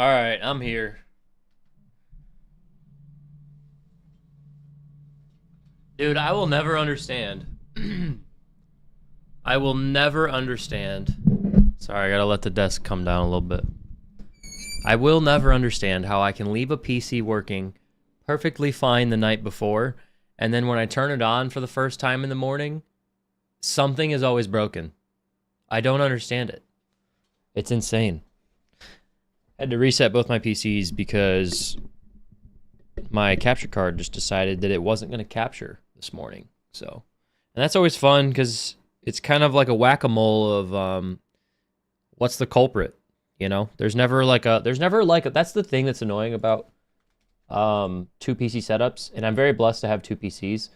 Alright, I'm here. Dude, I will never understand. I will never understand. Sorry, I gotta let the desk come down a little bit. I will never understand how I can leave a PC working perfectly fine the night before, and then when I turn it on for the first time in the morning, something is always broken. I don't understand it. It's insane. I had to reset both my PCs because my capture card just decided that it wasn't going to capture this morning. So, and that's always fun because it's kind of like a whack-a-mole of what's the culprit, you know? There's never like a that's the thing that's annoying about two PC setups, and I'm very blessed to have two PCs.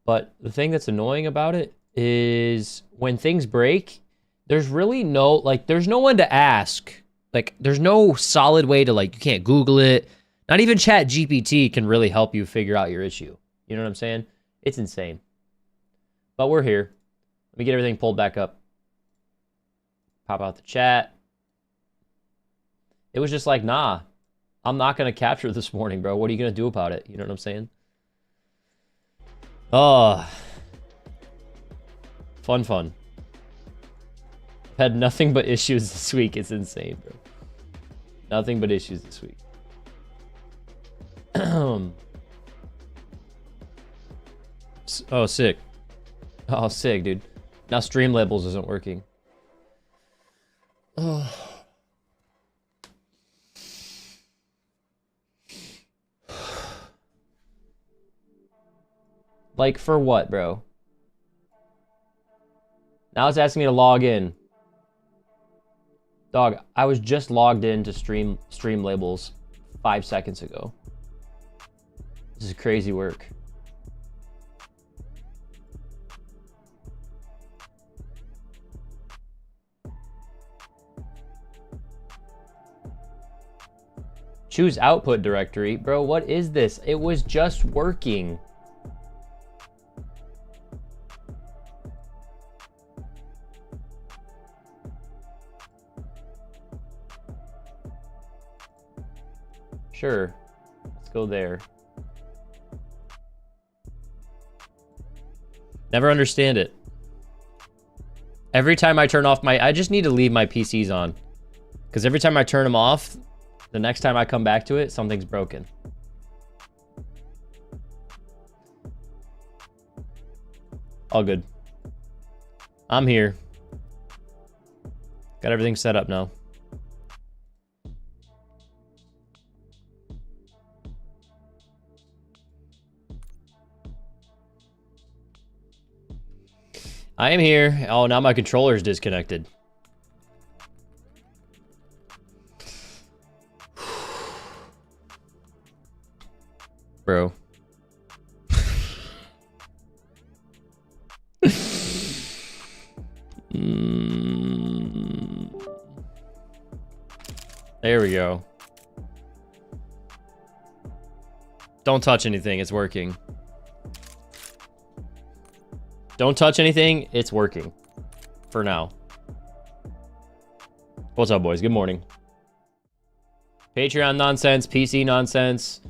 But the thing that's annoying about it is when things break, there's really no there's no one to ask. Like, there's no solid way to, you can't Google it. Not even Chat GPT can really help you figure out your issue. You know what I'm saying? It's insane. But we're here. Let me get everything pulled back up. Pop out the chat. It was just like, nah, I'm not going to capture this morning, bro. What are you going to do about it? You know what I'm saying? Oh. Fun. I've had nothing but issues this week. It's insane, bro. Nothing but issues this week. Oh, sick. Oh, sick, dude. Now stream labels isn't working. Oh. Like, for what, bro? Now it's asking me to log in. Dog, I was just logged in to stream labels 5 seconds ago. This is crazy work. Choose output directory. Bro, what is this? It was just working. Sure, let's go there. Never understand it. Every time I turn off I just need to leave my PCs on. Because every time I turn them off, the next time I come back to it, something's broken. All good. I'm here. Got everything set up now. I am here. Oh, now my controller's disconnected. Bro. There we go. Don't touch anything. It's working. Don't touch anything. It's working. For now. What's up, boys? Good morning. Patreon nonsense. PC nonsense.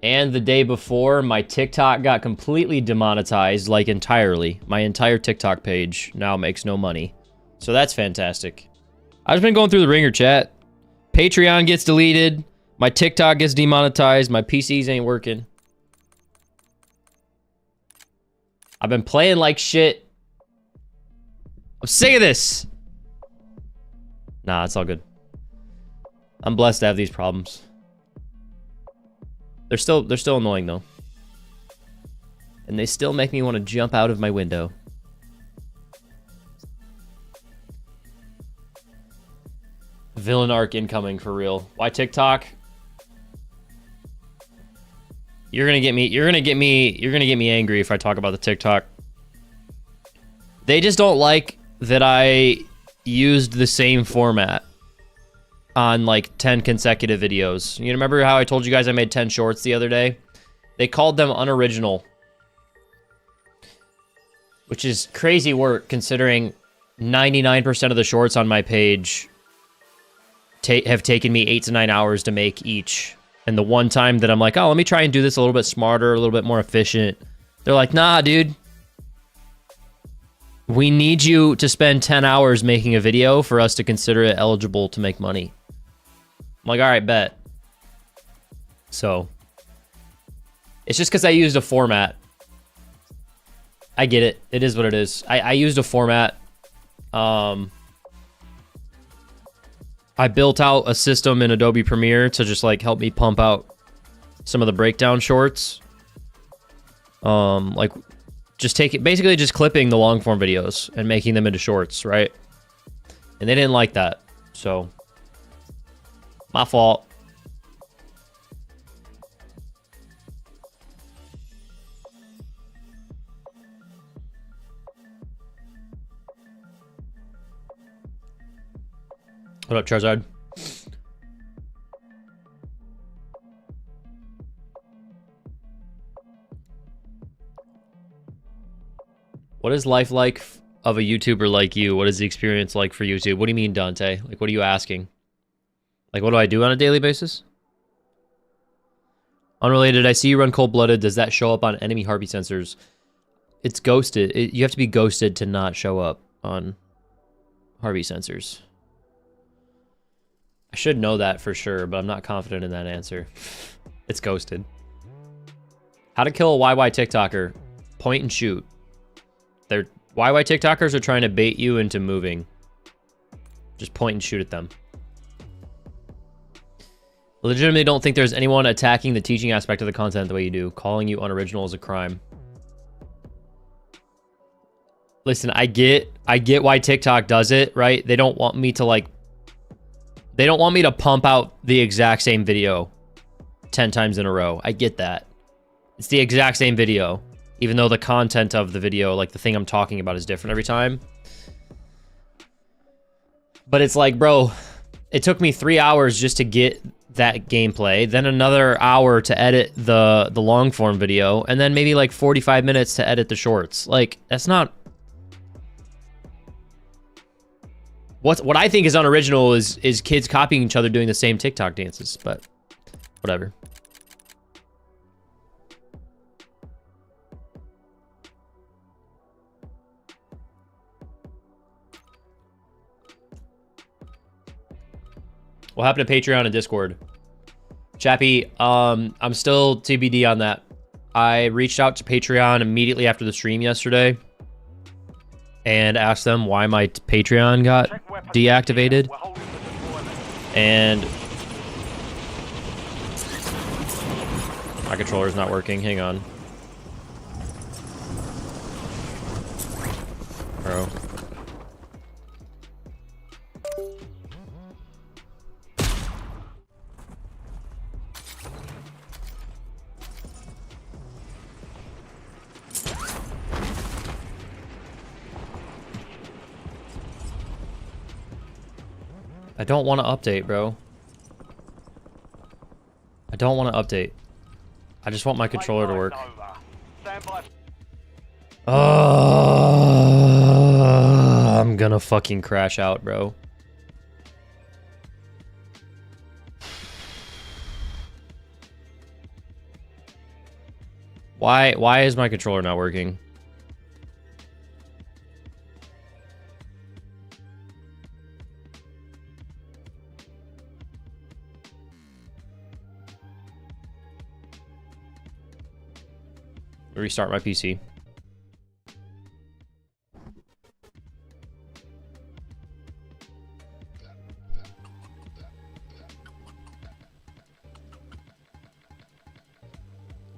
And the day before, my TikTok got completely demonetized, like entirely. My entire TikTok page now makes no money. So that's fantastic. I've just been going through the ringer, chat. Patreon gets deleted. My TikTok gets demonetized. My PCs ain't working. I've been playing like shit. I'm sick of this. Nah, it's all good. I'm blessed to have these problems. They're still annoying though. And they still make me want to jump out of my window. Villain arc incoming for real. Why TikTok? You're gonna get me angry if I talk about the TikTok. They just don't like that I used the same format on like 10 consecutive videos. You remember how I told you guys I made 10 shorts the other day? They called them unoriginal. Which is crazy work considering 99% of the shorts on my page have taken me 8 to 9 hours to make each. And the one time that I'm like, oh, let me try and do this a little bit smarter, a little bit more efficient. They're like, nah, dude. We need you to spend 10 hours making a video for us to consider it eligible to make money. I'm like, all right, bet. So, it's just because I used a format. I get it. It is what it is. I used a format. I built out a system in Adobe Premiere to just like help me pump out some of the breakdown shorts. Like just basically just clipping the long form videos and making them into shorts, right? And they didn't like that. So my fault. What up, Charizard? What is life like of a YouTuber like you? What is the experience like for YouTube? What do you mean, Dante? Like, what are you asking? Like, what do I do on a daily basis? Unrelated, I see you run cold-blooded. Does that show up on enemy heartbeat sensors? It's ghosted. You have to be ghosted to not show up on heartbeat sensors. I should know that for sure, but I'm not confident in that answer. It's ghosted. How to kill a YY TikToker? Point and shoot. They're YY TikTokers are trying to bait you into moving. Just point and shoot at them. I legitimately don't think there's anyone attacking the teaching aspect of the content the way you do. Calling you unoriginal is a crime. Listen, I get why TikTok does it, right? They don't want me to like... They don't want me to pump out the exact same video 10 times in a row. I get that. It's the exact same video, even though the content of the video, like the thing I'm talking about, is different every time. But it's like, bro, it took me 3 hours just to get that gameplay, then another hour to edit the long form video, and then maybe like 45 minutes to edit the shorts. Like, that's not... What I think is unoriginal is kids copying each other doing the same TikTok dances, but whatever. What happened to Patreon and Discord? Chappie, I'm still TBD on that. I reached out to Patreon immediately after the stream yesterday and asked them why my Patreon got deactivated. And my controller's not working. Hang on. Bro. I don't want to update, bro. I don't want to update. I just want my controller to work. I'm gonna fucking crash out, bro. Why is my controller not working? Restart my PC.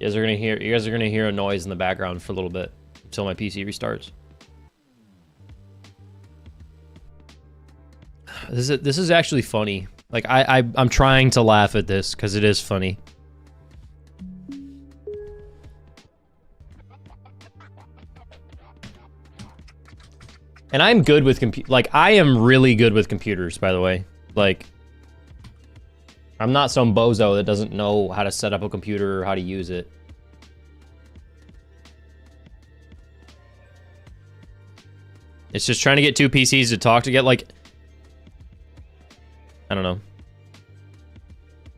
You guys are gonna hear a noise in the background for a little bit until my PC restarts. This is actually funny. Like I'm trying to laugh at this because it is funny. And I'm good with I am really good with computers, by the way. Like, I'm not some bozo that doesn't know how to set up a computer or how to use it. It's just trying to get two PCs to talk to get, like... I don't know.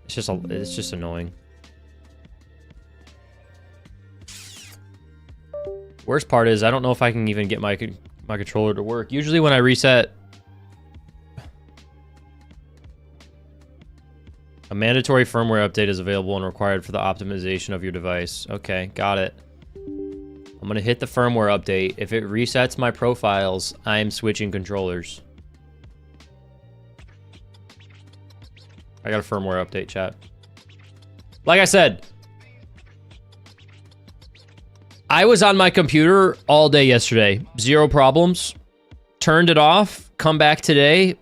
It's just annoying. Worst part is I don't know if I can even get my controller to work. Usually when I reset, a mandatory firmware update is available and required for the optimization of your device. Okay, got it. I'm gonna hit the firmware update. If it resets my profiles, I am switching controllers. I got a firmware update, chat. Like I said, I was on my computer all day yesterday. 0 problems. Turned it off. Come back today.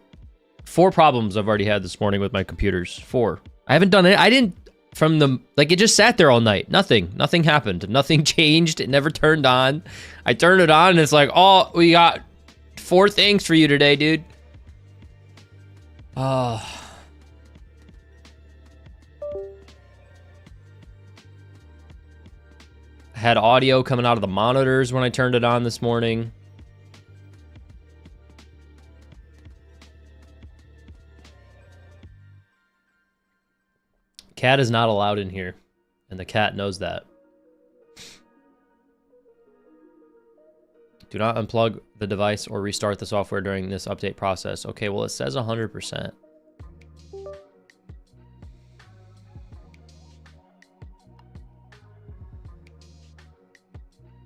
4 problems I've already had this morning with my computers. 4. I haven't done it. I didn't from the... Like, it just sat there all night. Nothing. Nothing happened. Nothing changed. It never turned on. I turned it on and it's like, oh, we got 4 things for you today, dude. Oh... Had audio coming out of the monitors when I turned it on this morning. Cat is not allowed in here, and the cat knows that. Do not unplug the device or restart the software during this update process. Okay, well, it says 100%.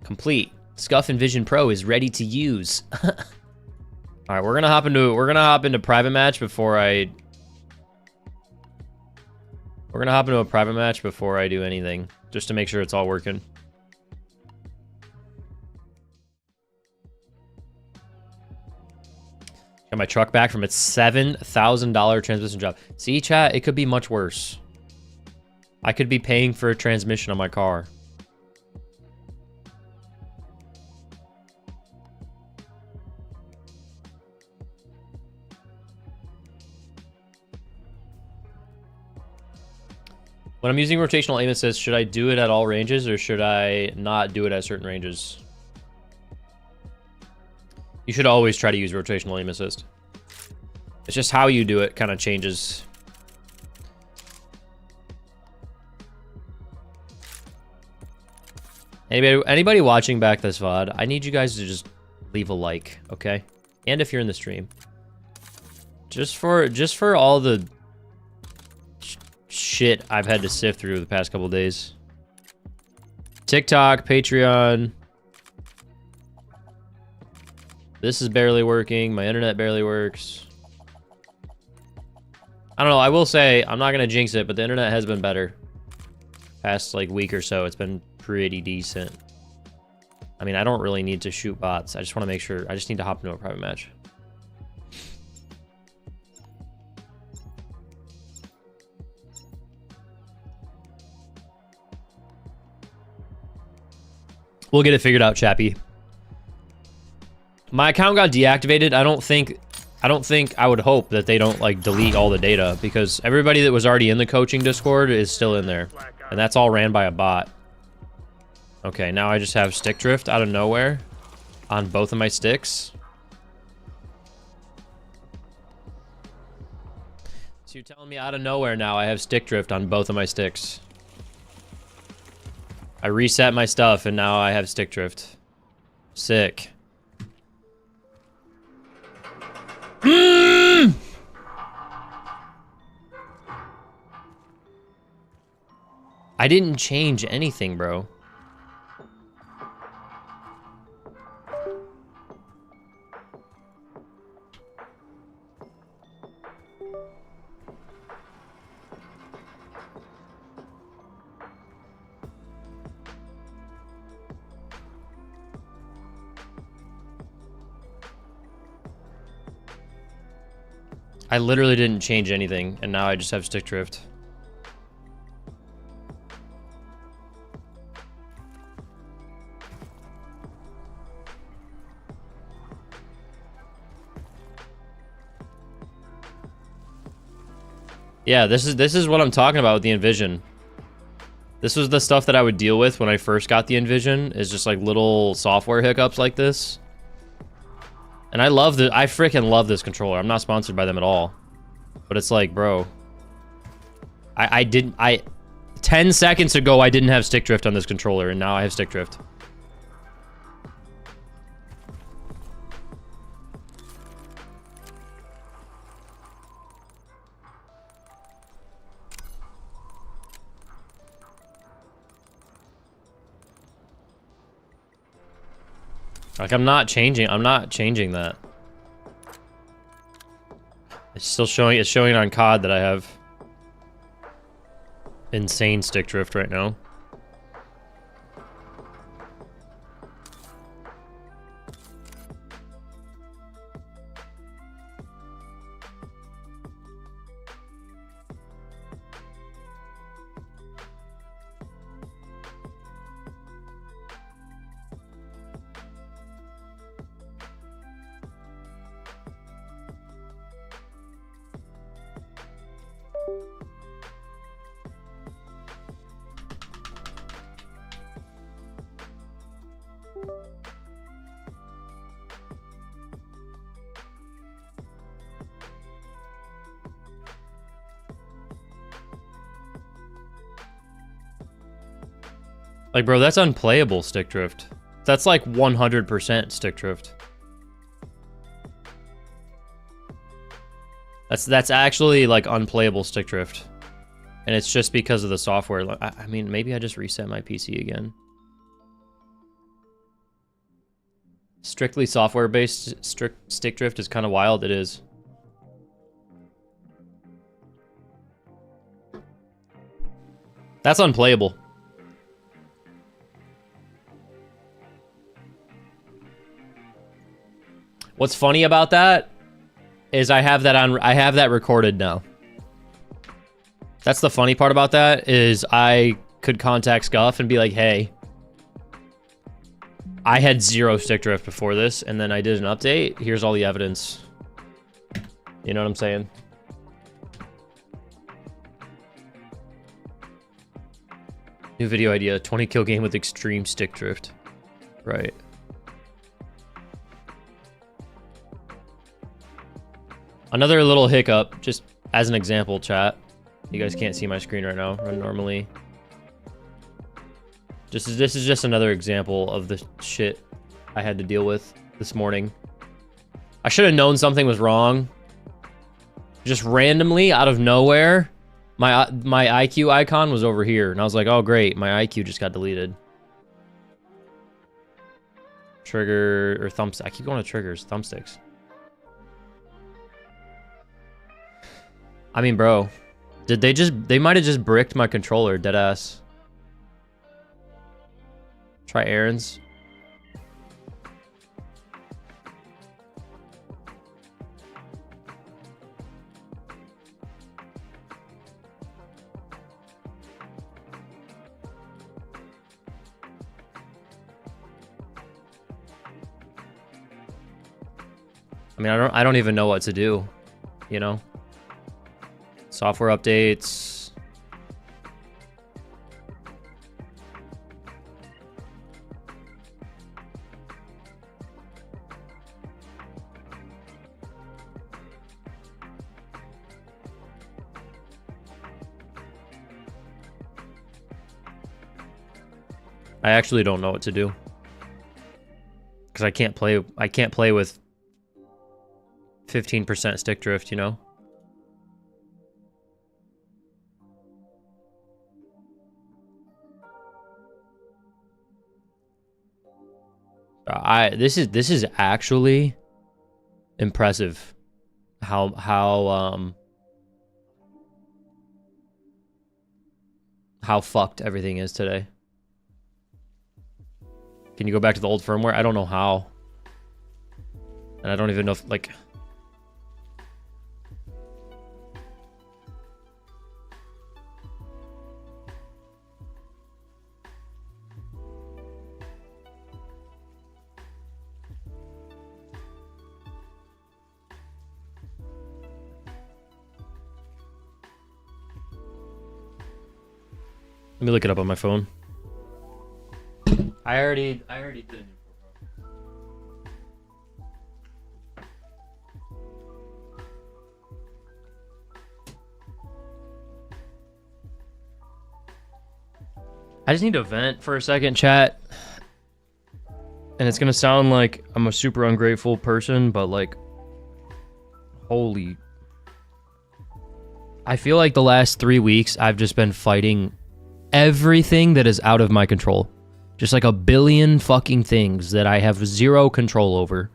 Complete. Scuff Envision Pro is ready to use. All right, we're gonna hop into private match before I. We're gonna hop into a private match before I do anything, just to make sure it's all working. Got my truck back from its $7,000 transmission job. See, chat, it could be much worse. I could be paying for a transmission on my car. When I'm using rotational aim assist, should I do it at all ranges or should I not do it at certain ranges? You should always try to use rotational aim assist. It's just how you do it kind of changes. Anybody watching back this VOD, I need you guys to just leave a like, okay? And if you're in the stream. Just for all the shit I've had to sift through the past couple days. TikTok, Patreon. This is barely working. My internet barely works. I don't know. I will say, I'm not going to jinx it, but the internet has been better. Past like week or so, it's been pretty decent. I mean, I don't really need to shoot bots. I just want to make sure. I just need to hop into a private match. We'll get it figured out, Chappie. My account got deactivated. I would hope that they don't like delete all the data because everybody that was already in the coaching Discord is still in there. And that's all ran by a bot. Okay, now I just have stick drift out of nowhere on both of my sticks. So you're telling me out of nowhere now I have stick drift on both of my sticks. I reset my stuff and now I have stick drift. Sick. I didn't change anything, bro. I literally didn't change anything, and now I just have stick drift. Yeah, this is what I'm talking about with the Envision. This was the stuff that I would deal with when I first got the Envision, is just like little software hiccups like this. And I freaking love this controller. I'm not sponsored by them at all. But it's like, bro, I didn't, 10 seconds ago, I didn't have stick drift on this controller, and now I have stick drift. Like, I'm not changing that. It's still showing, it's showing on COD that I have insane stick drift right now. Like, bro, that's unplayable stick drift. That's like 100% stick drift. That's actually like unplayable stick drift. And it's just because of the software. I mean, maybe I just reset my PC again. Strictly software-based stick drift is kind of wild. It is. That's unplayable. What's funny about that is I have that recorded now. That's the funny part about that is I could contact Scuff and be like, hey, I had 0 stick drift before this, and then I did an update. Here's all the evidence. You know what I'm saying? New video idea, 20 kill game with extreme stick drift. Right. Another little hiccup, just as an example, chat. You guys can't see my screen right now. Run normally. This is just another example of the shit I had to deal with this morning. I should have known something was wrong. Just randomly, out of nowhere, my IQ icon was over here. And I was like, oh great, my IQ just got deleted. Trigger, or thumbstick. I keep going to triggers, thumbsticks. I mean, bro, they might have just bricked my controller, deadass. Try Aaron's. I mean, I don't even know what to do, you know? Software updates. I actually don't know what to do. Because I can't play with 15% stick drift, you know? This is actually impressive how fucked everything is today. Can you go back to the old firmware? I don't know how. And I don't even know if, like... Let me look it up on my phone. I already did it. I just need to vent for a second, chat. And it's gonna sound like I'm a super ungrateful person, but like, holy. I feel like the last 3 weeks, I've just been fighting everything that is out of my control. Just like a billion fucking things that I have zero control over.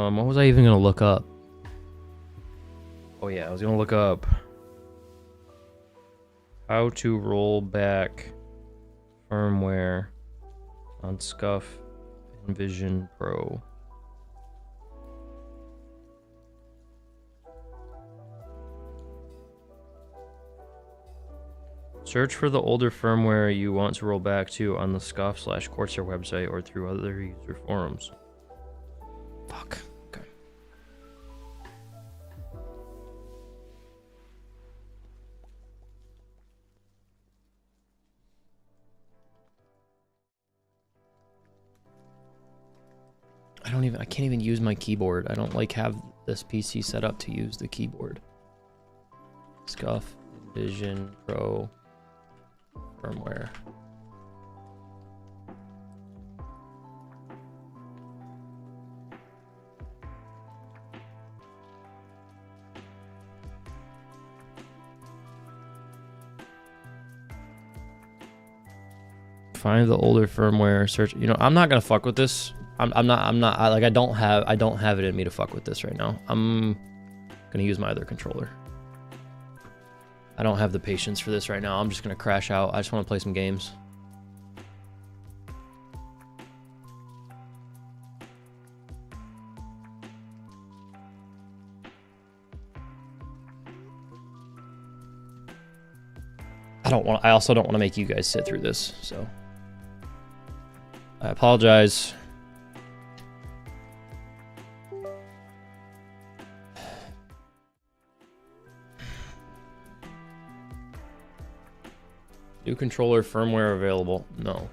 What was I even gonna look up? Oh yeah, I was gonna look up how to roll back firmware on Scuff Envision Pro. Search for the older firmware you want to roll back to on the Scuff/Corsair website or through other user forums. Fuck. Okay. I can't even use my keyboard. I don't like have this PC set up to use the keyboard. Scuff Envision Pro firmware. Find the older firmware, search. You know, I'm not gonna fuck with this. I'm not like I don't have it in me to fuck with this right now. I'm gonna use my other controller. I don't have the patience for this right now. I'm just gonna crash out. I just want to play some games. I also don't want to make you guys sit through this, so I apologize. New controller firmware available. No.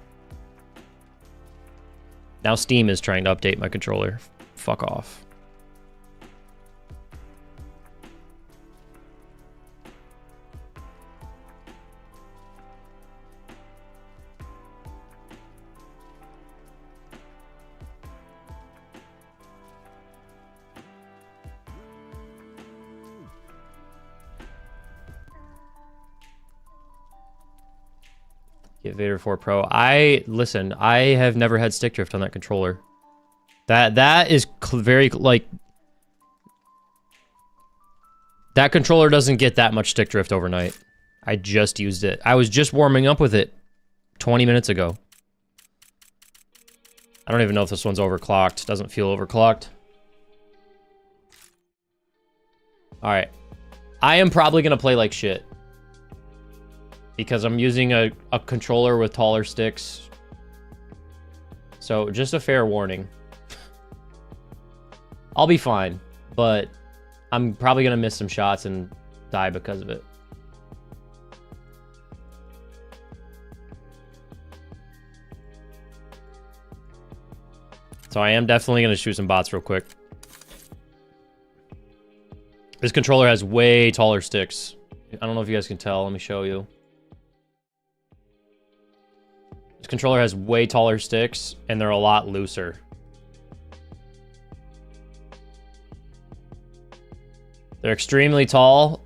Now Steam is trying to update my controller. Fuck off. Get Vader 4 Pro. Listen, I have never had stick drift on that controller. That is very, like, that controller doesn't get that much stick drift overnight. I just used it. I was just warming up with it 20 minutes ago. I don't even know if this one's overclocked. Doesn't feel overclocked. All right. I am probably going to play like shit. Because I'm using a controller with taller sticks. So, just a fair warning. I'll be fine, but I'm probably going to miss some shots and die because of it. So I am definitely going to shoot some bots real quick. This controller has way taller sticks. I don't know if you guys can tell. Let me show you. This controller has way taller sticks, and they're a lot looser. They're extremely tall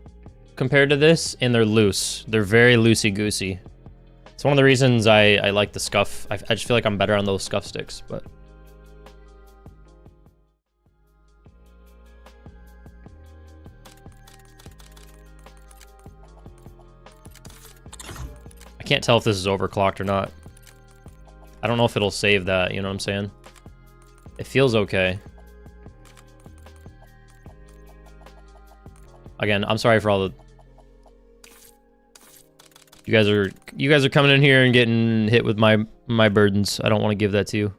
compared to this, and they're loose. They're very loosey-goosey. It's one of the reasons I like the Scuff. I just feel like I'm better on those Scuff sticks, but... I can't tell if this is overclocked or not. I don't know if it'll save that, you know what I'm saying? It feels okay. Again, I'm sorry for all the... You guys are coming in here and getting hit with my burdens. I don't want to give that to you.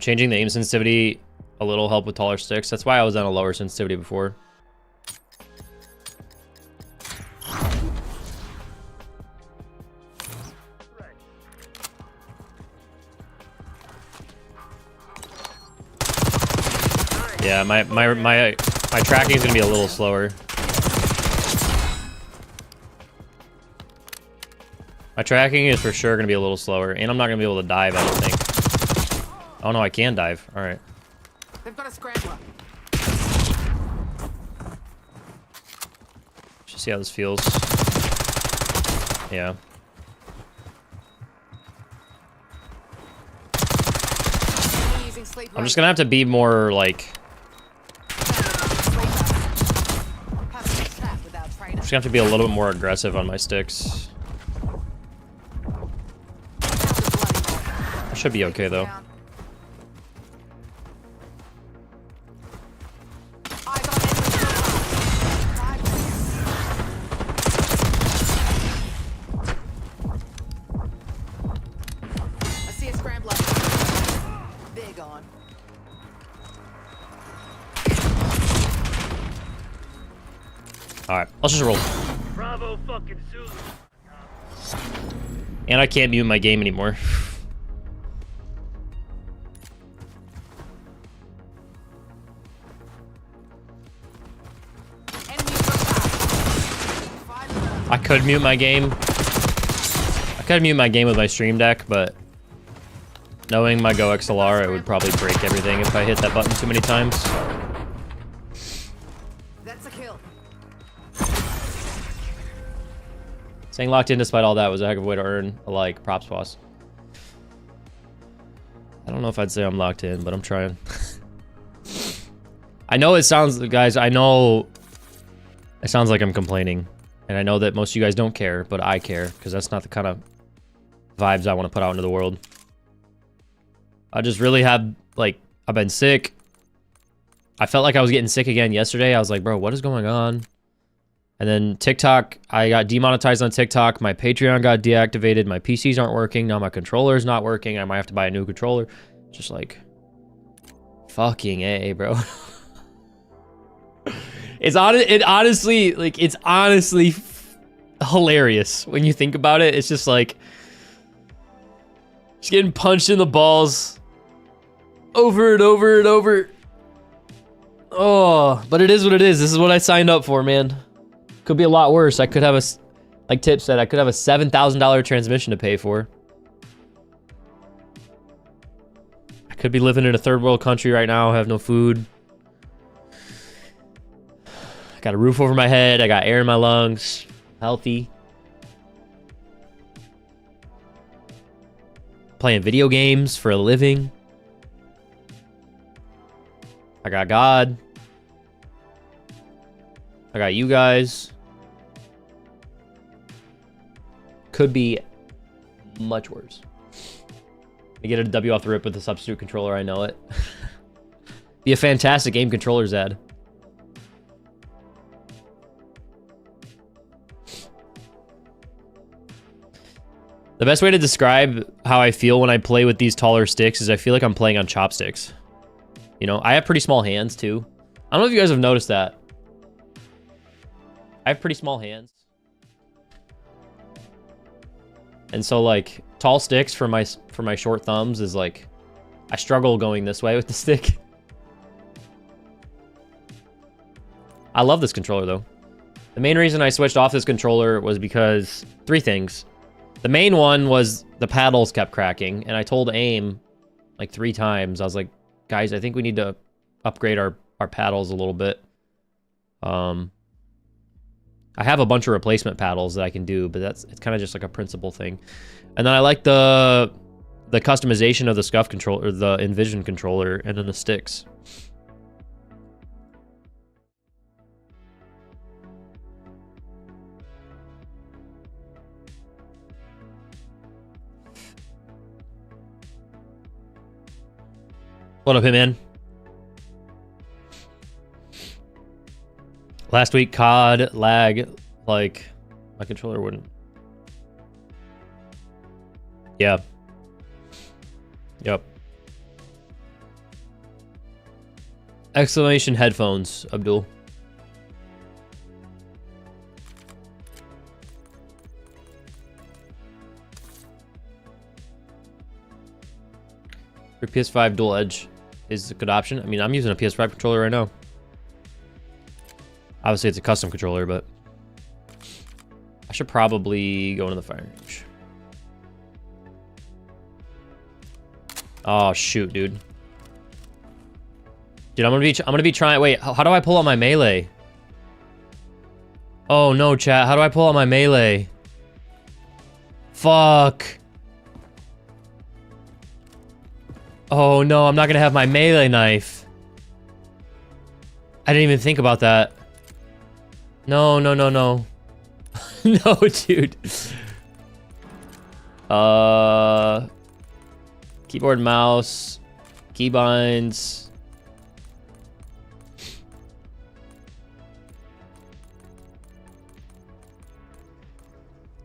changing the aim sensitivity a little help with taller sticks. That's why I was on a lower sensitivity before. Yeah, my tracking is gonna be a little slower. My tracking is for sure gonna be a little slower, and I'm not gonna be able to dive, I don't think. Oh no, I can dive. All right. They've got a scrambler. Just see how this feels. Yeah. I'm just gonna have to be more like. I'm just gonna have to be a little bit more aggressive on my sticks. I should be okay though. I see a scrambler. Big on. All right, let's just roll. Bravo fucking Zulu. And I can't mute my game anymore. I could mute my game. I could mute my game with my stream deck, but knowing my Go XLR, it would probably break everything if I hit that button too many times. That's a kill. Saying locked in despite all that was a heck of a way to earn a like. Props, boss. I don't know if I'd say I'm locked in, but I'm trying. I know it sounds, guys, I know it sounds like I'm complaining. And I know that most of you guys don't care, but I care, because that's not the kind of vibes I want to put out into the world. I just really have, like, I've been sick. I felt like I was getting sick again yesterday. I was like, bro, what is going on? And then TikTok, I got demonetized on TikTok. My Patreon got deactivated. My PCs aren't working. Now my controller's not working. I might have to buy a new controller. Just like, fucking A, bro. It's honestly, like, it's honestly hilarious when you think about it. It's just like, just getting punched in the balls over and over and over. Oh, but it is what it is. This is what I signed up for, man. Could be a lot worse. I could have a, like Tip said, I could have a $7,000 transmission to pay for. I could be living in a third world country right now, have no food. Got a roof over my head. I got air in my lungs. Healthy. Playing video games for a living. I got God. I got you guys. Could be much worse. I get a W off the rip with the substitute controller. I know it. Be a fantastic game controller, Zed. The best way to describe how I feel when I play with these taller sticks is I feel like I'm playing on chopsticks. You know, I have pretty small hands too. I don't know if you guys have noticed that. I have pretty small hands. And so like tall sticks for my short thumbs is like, I struggle going this way with the stick. I love this controller though. The main reason I switched off this controller was because three things. The main one was the paddles kept cracking, and I told AIM like 3 times. I was like, guys, I think we need to upgrade our paddles a little bit. I have a bunch of replacement paddles that I can do, but it's kind of just like a principle thing. And then I like the customization of the SCUF controller, the Envision controller, and then the sticks. What up, Hitman? Last week, COD lag, like, my controller wouldn't. Yeah. Yep. Exclamation headphones, Abdul. Your PS5 dual edge is a good option. I mean, I'm using a PS5 controller right now. Obviously, it's a custom controller, but I should probably go into the firing range. Oh shoot, dude. Dude, I'm gonna be trying. Wait, how do I pull out my melee? Oh no, chat. How do I pull out my melee? Fuck. Oh no, I'm not gonna have my melee knife. I didn't even think about that. No, no, no, no. No, dude. Keyboard, mouse, keybinds.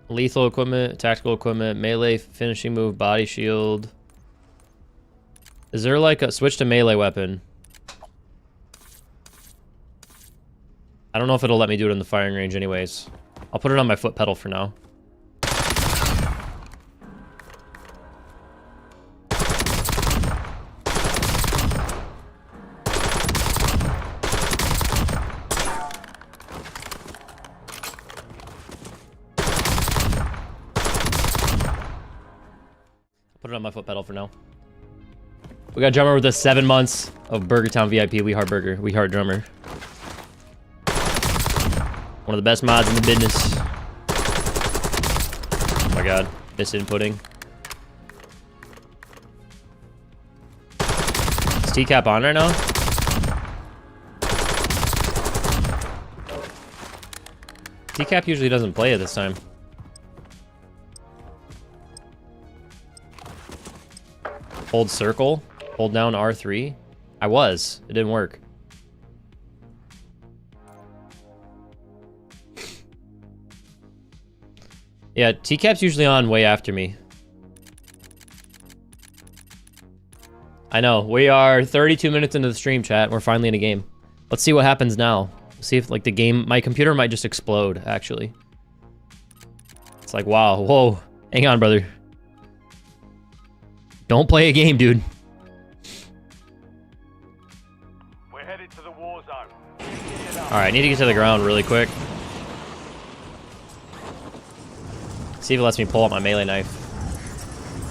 Lethal equipment, tactical equipment, melee, finishing move, body shield. Is there like a switch to melee weapon? I don't know if it'll let me do it in the firing range anyways. I'll put it on my foot pedal for now. Put it on my foot pedal for now. We got a drummer with us 7 months of Burger Town VIP. We heart burger. We heart drummer. One of the best mods in the business. Oh my god. Miss inputting. Is TCAP on right now? TCAP usually doesn't play it this time. Hold circle. Hold down R3. I was. It didn't work. Yeah, TCAP's usually on way after me. I know. We are 32 minutes into the stream, chat. We're finally in a game. Let's see what happens now. See if, like, the game... My computer might just explode, actually. It's like, wow. Whoa. Hang on, brother. Don't play a game, dude. We're headed to the war zone. Alright, I need to get to the ground really quick. See if it lets me pull out my melee knife.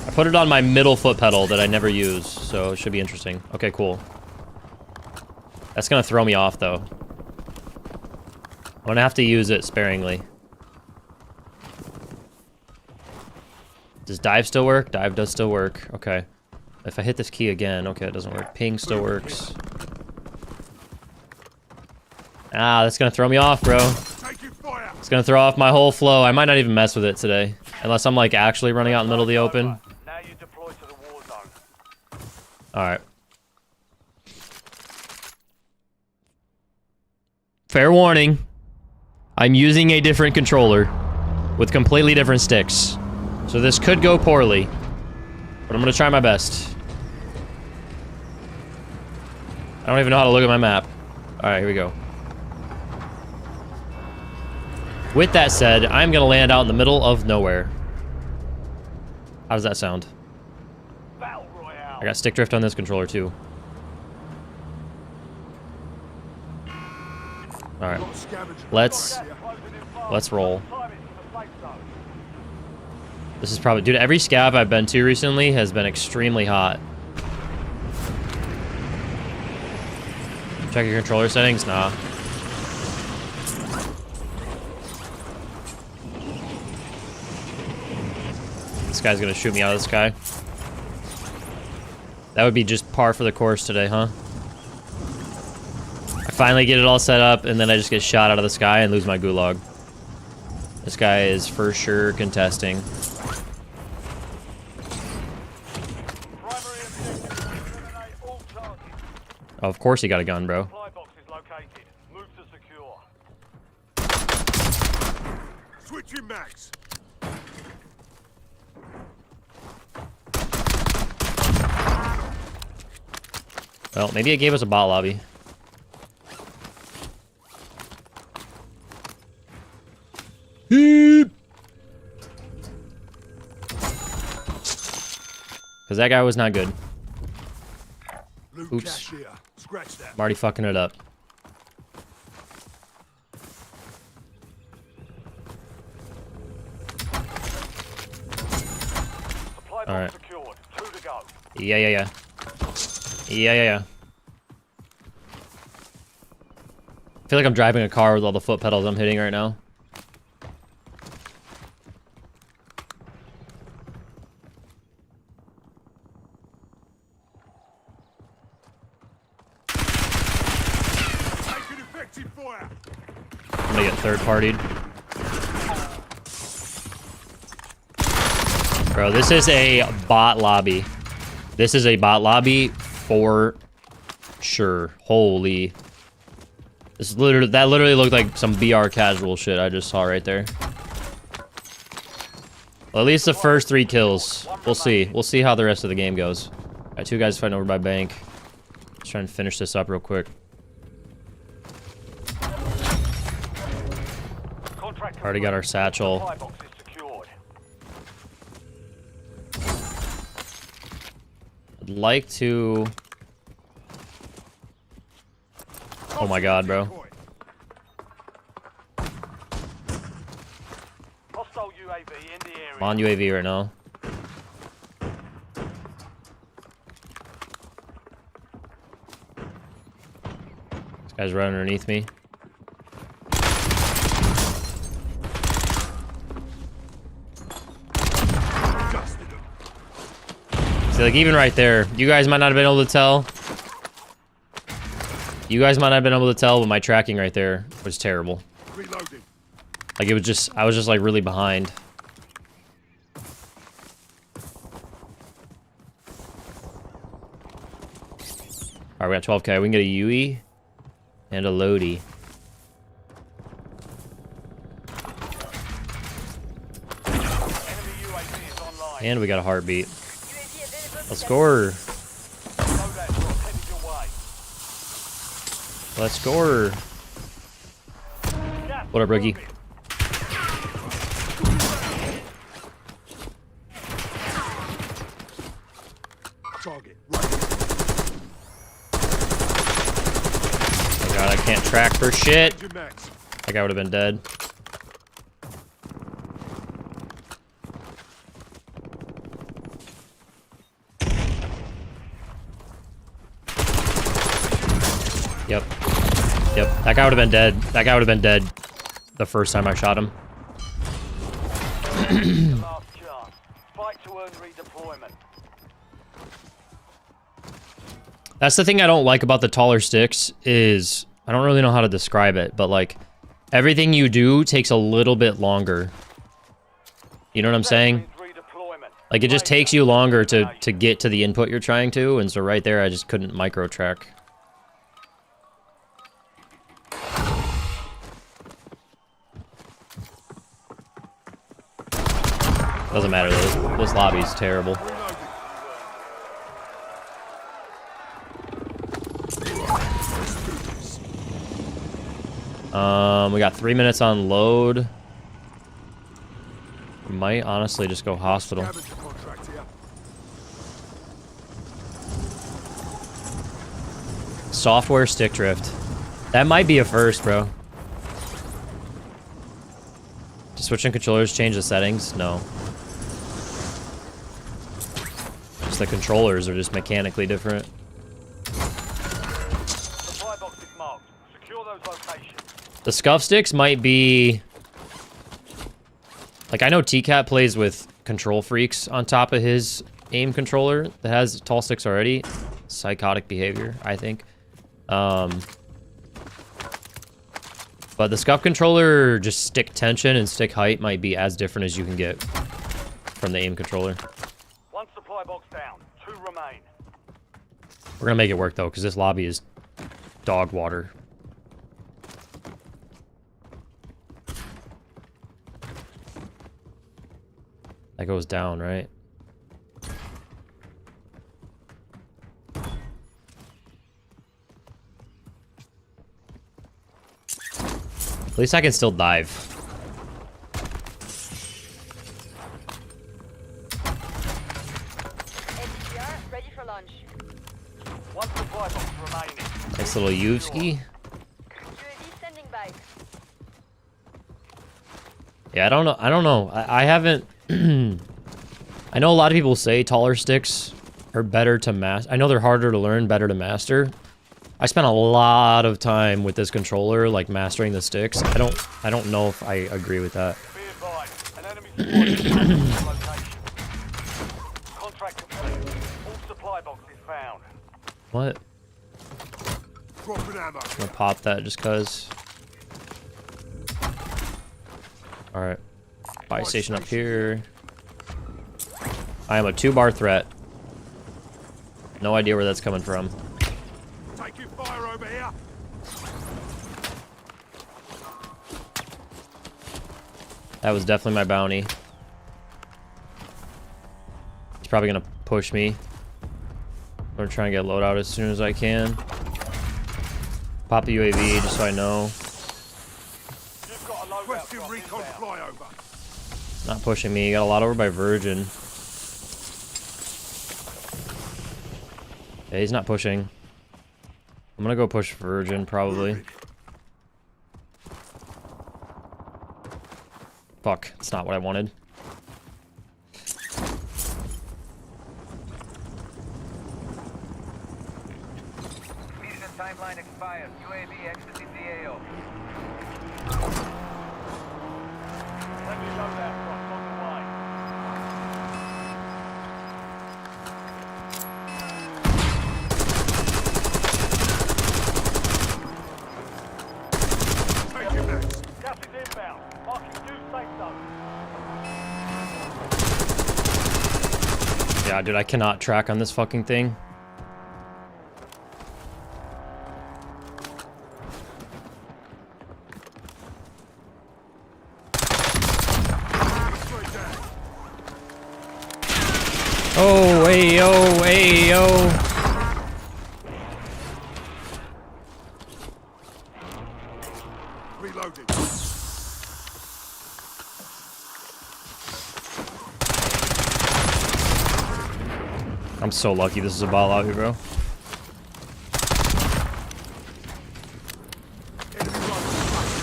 I put it on my middle foot pedal that I never use, so it should be interesting. Okay, cool. That's gonna throw me off, though. I'm gonna have to use it sparingly. Does dive still work? Dive does still work. Okay. If I hit this key again, okay, it doesn't work. Ping still works. Ah, that's gonna throw me off, bro. It's gonna throw off my whole flow. I might not even mess with it today. Unless I'm like actually running out in the middle of the open. Now you deploy to the war zone. Alright. Fair warning. I'm using a different controller with completely different sticks. So this could go poorly, but I'm gonna try my best. I don't even know how to look at my map. Alright, here we go. With that said, I'm gonna land out in the middle of nowhere. How does that sound? Battle Royale. I got stick drift on this controller too. Alright. Let's roll. This is probably... Dude, every scav I've been to recently has been extremely hot. Check your controller settings? Nah. This guy's gonna shoot me out of the sky. That would be just par for the course today, huh? I finally get it all set up, and then I just get shot out of the sky and lose my gulag. This guy is for sure contesting. Oh, of course he got a gun, bro. Supply box is located. Move to secure. Switching max. Well, maybe it gave us a bot lobby. Because that guy was not good. Oops. I'm already fucking it up. Alright. Yeah. I feel like I'm driving a car with all the foot pedals I'm hitting right now. I'm gonna get third-partied. Bro, this is a bot lobby. This is a bot lobby for sure. Holy. This is literally, that literally looked like some BR casual shit I just saw right there. Well, at least the first 3 kills. We'll see. We'll see how the rest of the game goes. Alright, 2 guys fighting over by bank. Let's try and finish this up real quick. Already got our satchel. I'd like to... Oh my god, bro. I'm on UAV right now. This guy's right underneath me. See, like, even right there, you guys might not have been able to tell. You guys might not have been able to tell, but my tracking right there was terrible. Like, it was just, I was just, like, really behind. Alright, we got 12k. We can get a UE and a Lodi. And we got a heartbeat. Let's score. Let's score. What up, rookie? Oh god, I can't track for shit. That guy would have been dead. Yep. That guy would have been dead. That guy would have been dead the first time I shot him. That's the thing I don't like about the taller sticks is I don't really know how to describe it, but like everything you do takes a little bit longer. You know what I'm saying? Like it just takes you longer to get to the input you're trying to, and so right there I just couldn't micro track. Doesn't matter though, this lobby's terrible. We got 3 minutes on load. We might honestly just go hospital. Software stick drift. That might be a first, bro. To switching controllers change the settings? No. Just the controllers are just mechanically different. The scuff sticks might be... Like, I know T-Cat plays with control freaks on top of his aim controller that has tall sticks already. Psychotic behavior, I think. But the scuff controller, just stick tension and stick height might be as different as you can get from the aim controller. One supply box down, 2 remain. We're gonna make it work though, because this lobby is dog water. That goes down, right? At least I can still dive. bunch. One supply box remaining. Nice little Yuvski. UAV standing by. Yeah, I don't know. I haven't. I know a lot of people say taller sticks are better to master. I know they're harder to learn, better to master. I spent a lot of time with this controller, like mastering the sticks. I don't know if I agree with that. Be advised, an enemy squad is on location. Contract complete. All supply boxes found. What? Dropping ammo. I'm gonna pop that just cause. Alright. Buy station up here. I am a 2-bar threat. No idea where that's coming from. Taking fire over here. That was definitely my bounty. He's probably gonna push me. I'm gonna try and get loadout as soon as I can. Pop the UAV just so I know. You've got a loadout Requesting drop recon inbound. flyover. Not pushing me. Got a lot over by Virgin. Yeah, he's not pushing. I'm gonna go push Virgin probably. Fuck, it's not what I wanted. Mission timeline expired. UAV exiting the AO. Let me know that drop on the way. Taking max. Gas is inbound. Marking new safe zone. Yeah, dude, I cannot track on this fucking thing. Straight down. Oh, hey, yo, hey, yo. Reloading. I'm so lucky this is a ball out here, bro. Enemy rifle.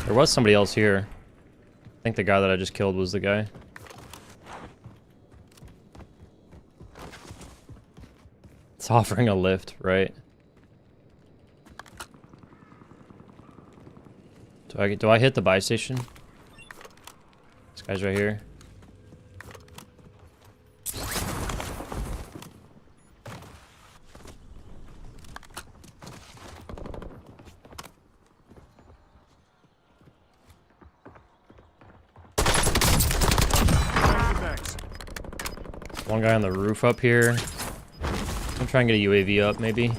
There was somebody else here. I think the guy that I just killed was the guy. It's offering a lift, right? Do I hit the buy station? This guy's right here. Taking max. One guy on the roof up here. I'm trying to get a UAV up, maybe. You're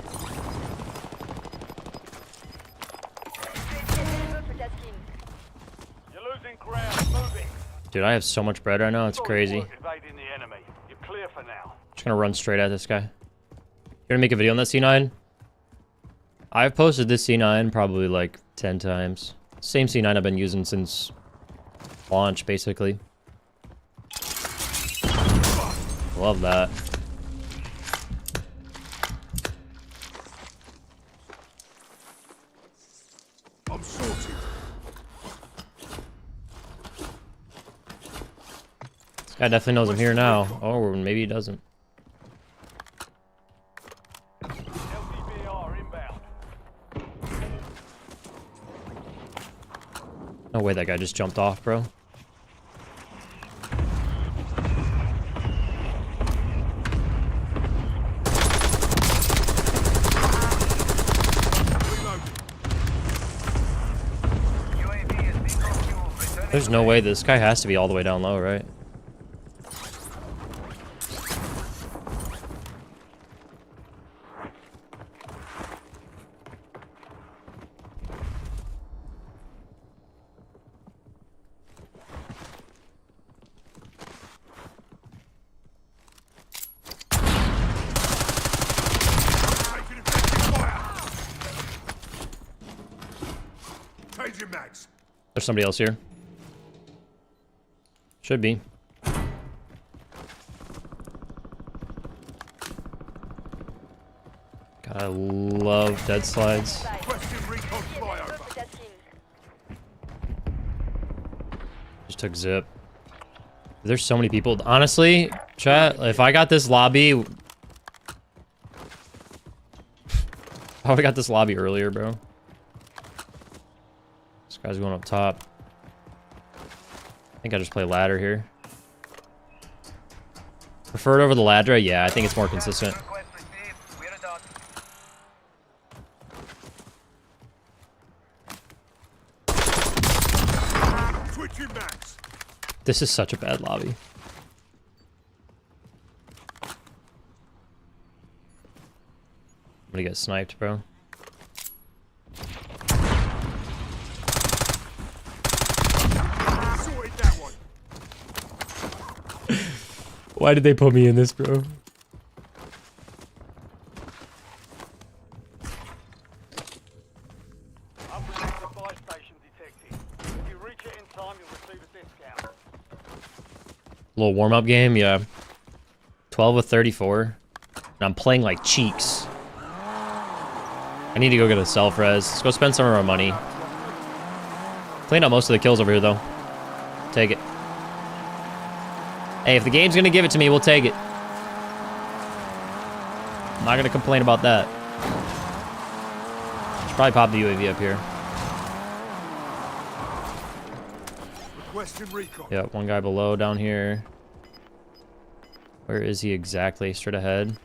losing ground. Moving. Dude, I have so much bread right now, it's crazy. Evading the enemy. You're clear for now. Just gonna run straight at this guy. You're gonna make a video on that C9? I've posted this C9 probably like 10 times. Same C9 I've been using since launch, basically. Love that. I'm sorted. This guy definitely knows I'm here now. Or maybe he doesn't. LDBR inbound. No way that guy just jumped off, bro. Reloading. UAV is bingo fuel. Returning. There's no way this guy has to be all the way down low, right? Taking effective fire. Changing max. There's somebody else here. Should be. I love dead slides. Requesting recon Cible flyover. peut-être. Just took zip. There's so many people. Honestly, chat, if I got this lobby... Oh, I got this lobby earlier, bro. This guy's going up top. I think I just play ladder here. Preferred over the ladder? Yeah, I think it's more consistent. Request received. We're done. Switching max. This is such a bad lobby. I'm gonna get sniped, bro. Sorted that one. Why did they put me in this, bro? Unprotected buy station detected. If you reach it in time, you'll receive a discount. Little warm-up game, yeah. 12 of 34. And I'm playing like cheeks. I need to go get a self-res. Let's go spend some of our money. Clean up most of the kills over here, though. Take it. Hey, if the game's gonna give it to me, we'll take it. I'm not gonna complain about that. Should probably pop the UAV up here. Requesting recon. Yeah, one guy below down here. Where is he exactly? Straight ahead.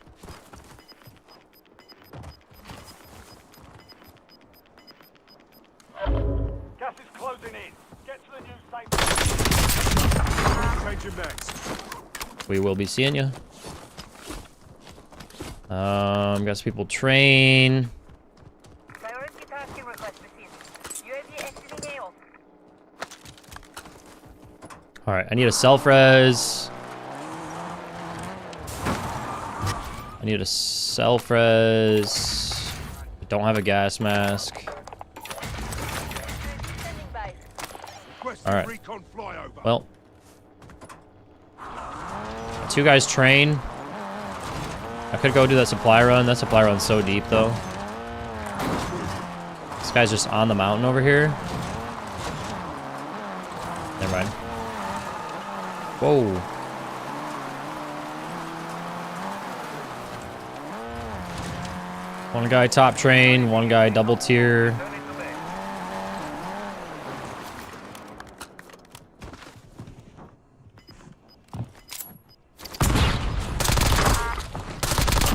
Gas is closing in. Get to the new safe. Changing max. We will be seeing you. Got some people train. Priority tasking request received. UAV exiting AO. All right, I need a self-res. I need a self-res. I don't have a gas mask. Standing by. Requesting All right. recon flyover. Well, two guys train. I could go do that supply run. That supply run's so deep, though. This guy's just on the mountain over here. Never mind. Whoa. One guy top train, one guy double tier. Turn into there.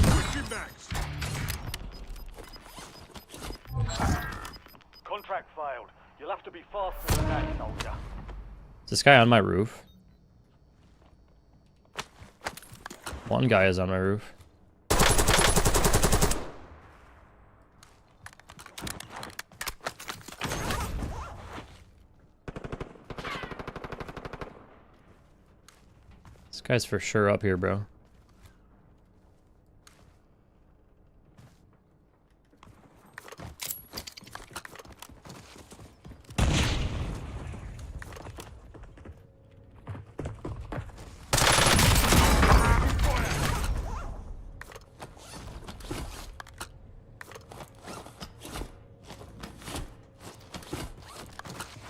Switching max. Contract failed. You'll have to be faster than that, soldier. Is this guy on my roof? One guy is on my roof. This guy's for sure up here, bro.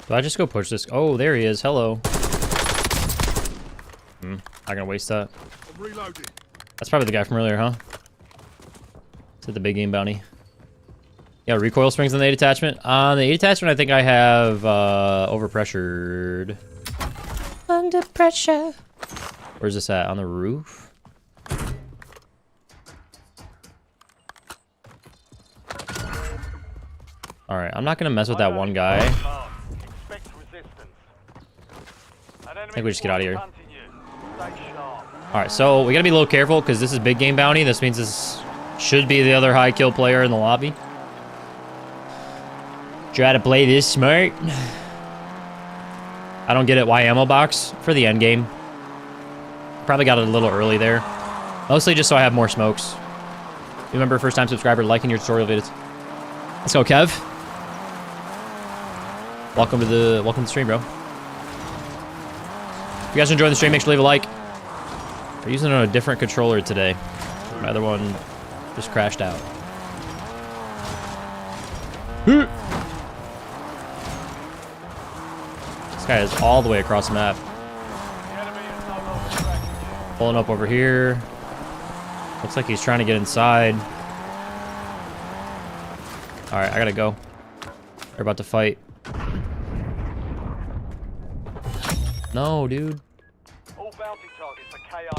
Do I just go push this? Oh, there he is. Hello. Not gonna waste that. I'm reloading. That's probably the guy from earlier, huh? Is it the big game bounty? Yeah, recoil springs on the 8 attachment. On the 8 attachment, I think I have overpressured. Under pressure. Where's this at? On the roof? Alright, I'm not gonna mess with that one guy. Expect resistance. I think we just get out of here. Alright, so we gotta be a little careful because this is big game bounty. This means this should be the other high kill player in the lobby. Try to play this smart. I don't get it. Why ammo box? For the end game. Probably got it a little early there. Mostly just so I have more smokes. Remember, first time subscriber, liking your tutorial videos. Let's go, Kev. Welcome to the stream, bro. If you guys are enjoying the stream, make sure to leave a like. We're using it on a different controller today. My other one just crashed out. This guy is all the way across the map. The enemy is no longer tracking you. Pulling up over here. Looks like he's trying to get inside. Alright, I gotta go. They're about to fight. No, dude. All bounty targets are KIA.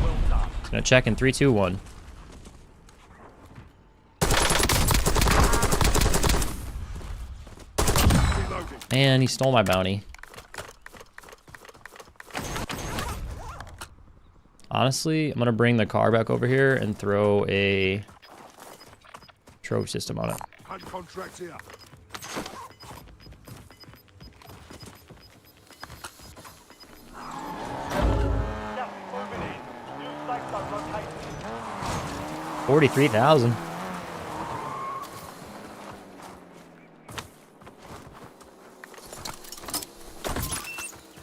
Well done. Gonna check in 3, 2, 1. Reloading. Man, he stole my bounty. Honestly, I'm gonna bring the car back over here and throw a trophy system on it. Hunt contract here. Gas is moving in. New safe zone located. 43,000.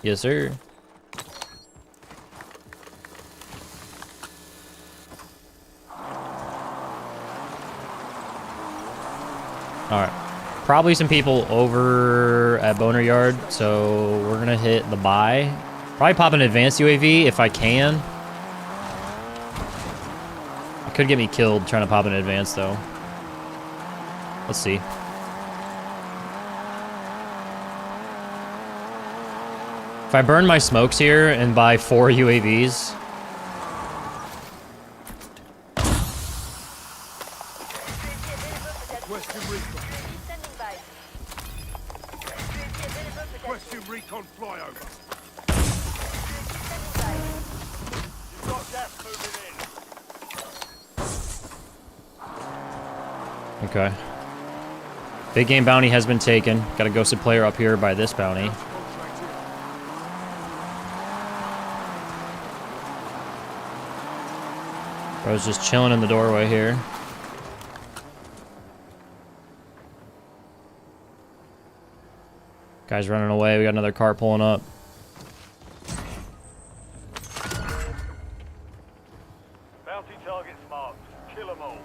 Yes, sir. Alright. Probably some people over at Boner Yard, so we're gonna hit the buy. Probably pop an advanced UAV if I can. It could get me killed trying to pop an advance though. Let's see. If I burn my smokes here and buy 4 UAVs, Requesting recon. Standing by. Requesting recon flyover. Standing by. You've got gas moving in. okay. Big game bounty has been taken. Got a ghosted player up here by this bounty. Contract here. Bro's just chilling in the doorway here. Guy's running away. We got another car pulling up. Bounty targets marked. Kill them all.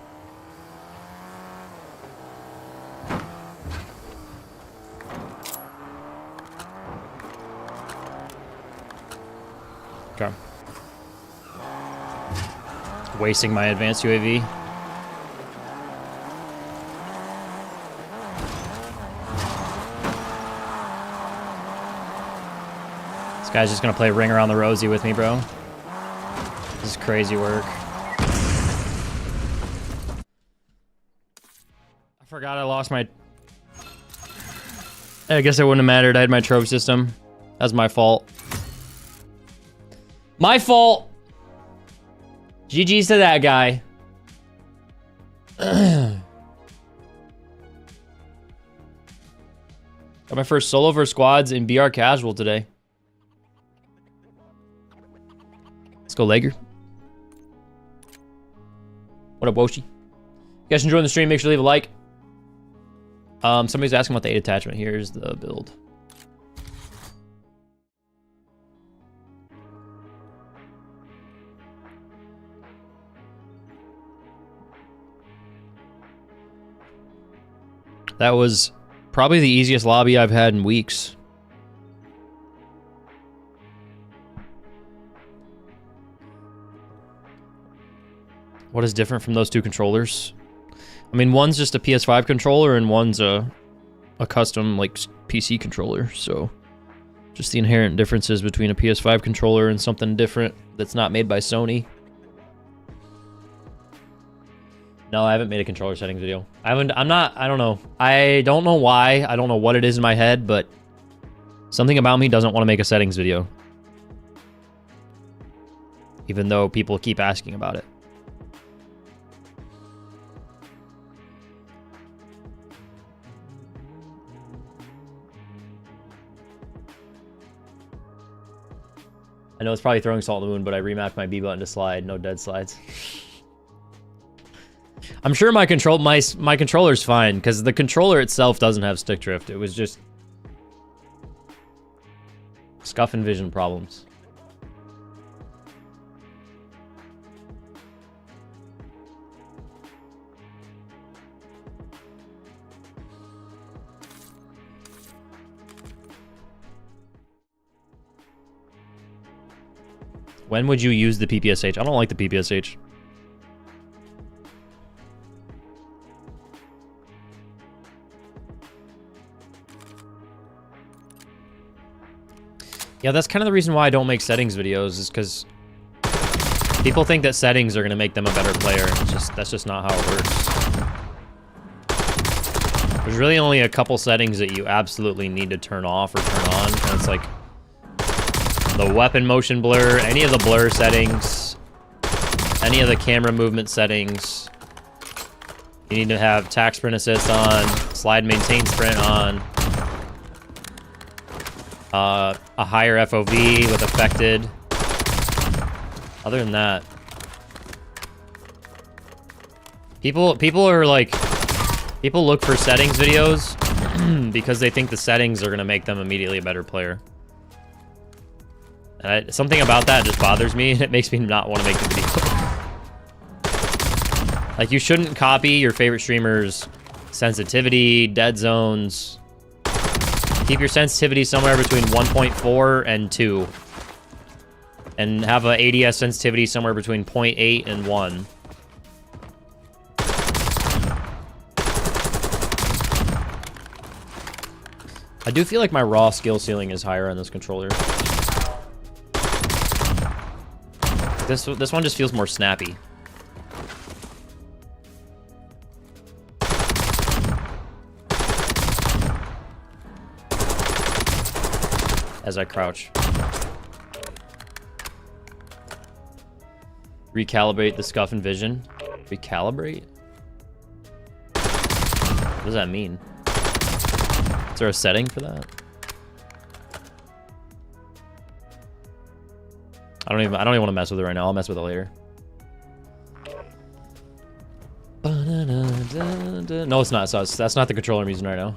Okay. Wasting my advanced UAV. This guy's just gonna play ring around the rosy with me, bro. This is crazy work. I forgot I lost my... I guess it wouldn't have mattered. I had my trove system. That's my fault. My fault! GG's to that guy. Got my first solo versus squads in BR Casual today. Let's go, Lager. What up, Woshi? You guys enjoying the stream? Make sure to leave a like. Somebody's asking about the 8 attachment. Here's the build. That was probably the easiest lobby I've had in weeks. What is different from those two controllers? I mean, one's just a PS5 controller and one's a custom like PC controller. So just the inherent differences between a PS5 controller and something different that's not made by Sony. No, I haven't made a controller settings video. I don't know. I don't know why. I don't know what it is in my head, but something about me doesn't want to make a settings video. Even though people keep asking about it. I know it's probably throwing salt in the wound, but I remapped my B button to slide. No dead slides. I'm sure my controller's fine, because the controller itself doesn't have stick drift. It was just scuff and vision problems. When would you use the PPSH? I don't like the PPSH. Yeah, that's kind of the reason why I don't make settings videos, is because people think that settings are going to make them a better player. That's just not how it works. There's really only a couple settings that you absolutely need to turn off or turn on, and it's like the weapon motion blur, any of the blur settings, any of the camera movement settings. You need to have tac sprint assist on, slide maintain sprint on, a higher FOV with affected. Other than that, people are like, people look for settings videos because they think the settings are gonna make them immediately a better player. And something about that just bothers me, and it makes me not want to make the video. Like, you shouldn't copy your favorite streamer's sensitivity, dead zones. Keep your sensitivity somewhere between 1.4 and 2. And have a ADS sensitivity somewhere between 0.8 and 1. I do feel like my raw skill ceiling is higher on this controller. This one just feels more snappy. As I crouch. Recalibrate the scuff and vision. Recalibrate? What does that mean? Is there a setting for that? I don't even want to mess with it right now. I'll mess with it later. No, it's not. So that's not the controller I'm using right now.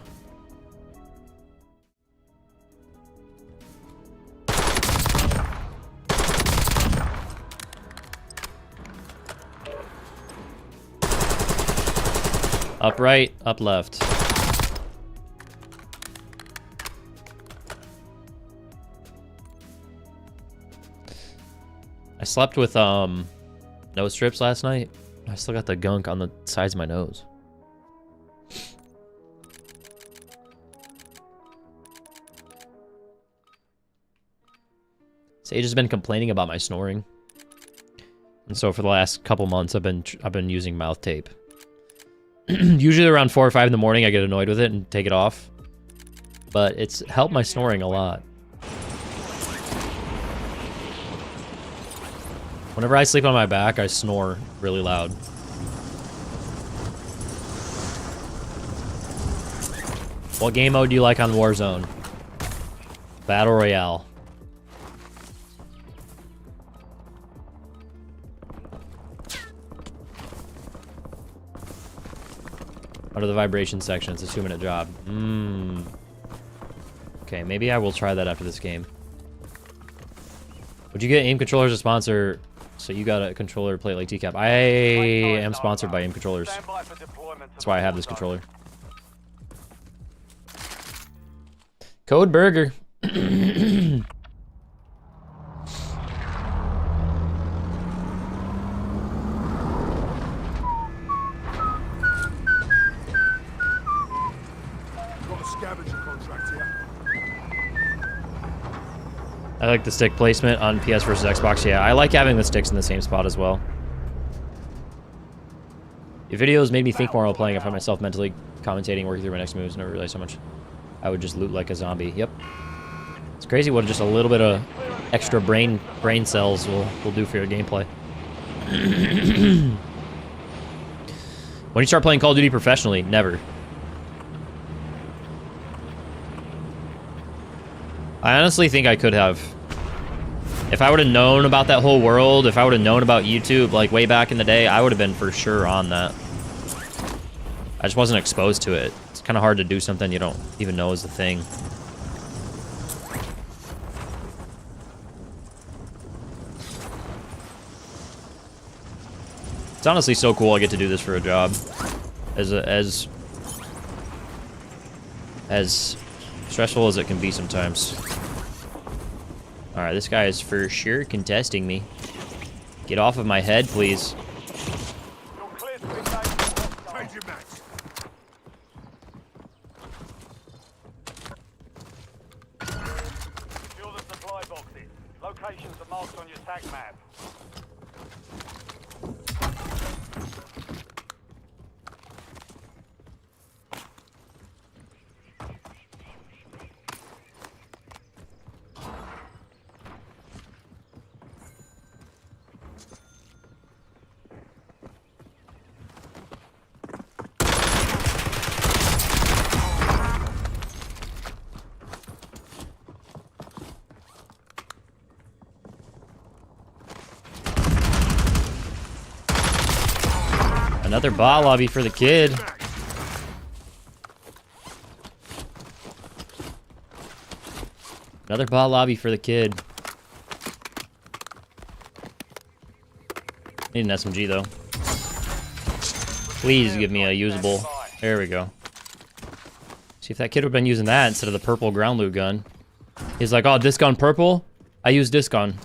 Up right, up left. I slept with nose strips last night. I still got the gunk on the sides of my nose. Sage has been complaining about my snoring, and so for the last couple months I've been using mouth tape. Usually around 4 or 5 in the morning I get annoyed with it and take it off, but it's helped my snoring a lot. Whenever I sleep on my back, I snore really loud. What game mode do you like on Warzone? Battle Royale. Under the vibration section, it's a 2-minute job. Okay, maybe I will try that after this game. Would you get aim controllers as a sponsor? So you got a controller plate like TCAP. I am sponsored by aim controllers. That's why I have this controller. Code Berger. I like the stick placement on PS versus Xbox. Yeah, I like having the sticks in the same spot as well. Your videos made me think more while playing. I find myself mentally commentating, working through my next moves. Never realized how much I would just loot like a zombie. Yep. It's crazy what just a little bit of extra brain cells will do for your gameplay. When you start playing Call of Duty professionally? Never. I honestly think I could have. If I would have known about that whole world, if I would have known about YouTube like way back in the day, I would have been for sure on that. I just wasn't exposed to it. It's kind of hard to do something you don't even know is a thing. It's honestly so cool I get to do this for a job. As stressful as it can be sometimes. Alright, this guy is for sure contesting me. Get off of my head, please. You're clear to engage with hostiles. Change your max. Secure the supply boxes. Locations are marked on your tag map. Another bot lobby for the kid. Another bot lobby for the kid. Need an SMG though. Please give me a usable. There we go. See, if that kid would have been using that instead of the purple ground loot gun. He's like, oh, disc gun purple? I use disc gun.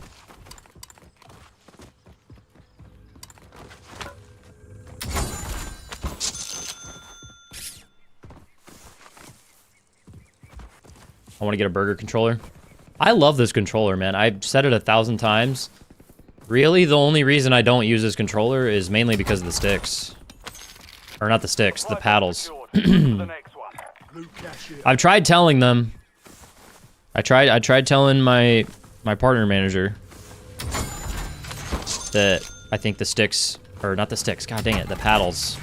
I want to get a Berger controller. I love this controller, man. I've said it 1,000 times. Really, the only reason I don't use this controller is mainly because of the sticks. Or not the sticks, the paddles. The next one. Blue cash here. I've tried telling them. I tried telling my partner manager that I think the sticks, or not the sticks, god dang it, the paddles.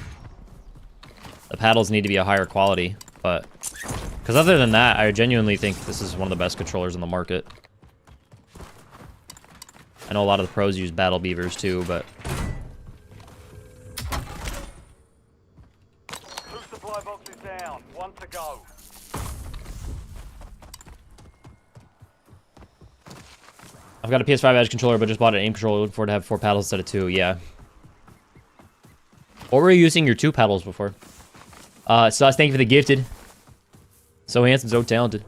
The paddles need to be a higher quality, but because other than that, I genuinely think this is one of the best controllers on the market. I know a lot of the pros use Battle Beavers too, but Two supply boxes down. One to go. I've got a PS5 Edge controller, but just bought an aim controller. Looking forward to have 4 paddles instead of 2. Yeah. What were you using your 2 paddles before? Sauce, thank you for the gifted. So handsome, so talented.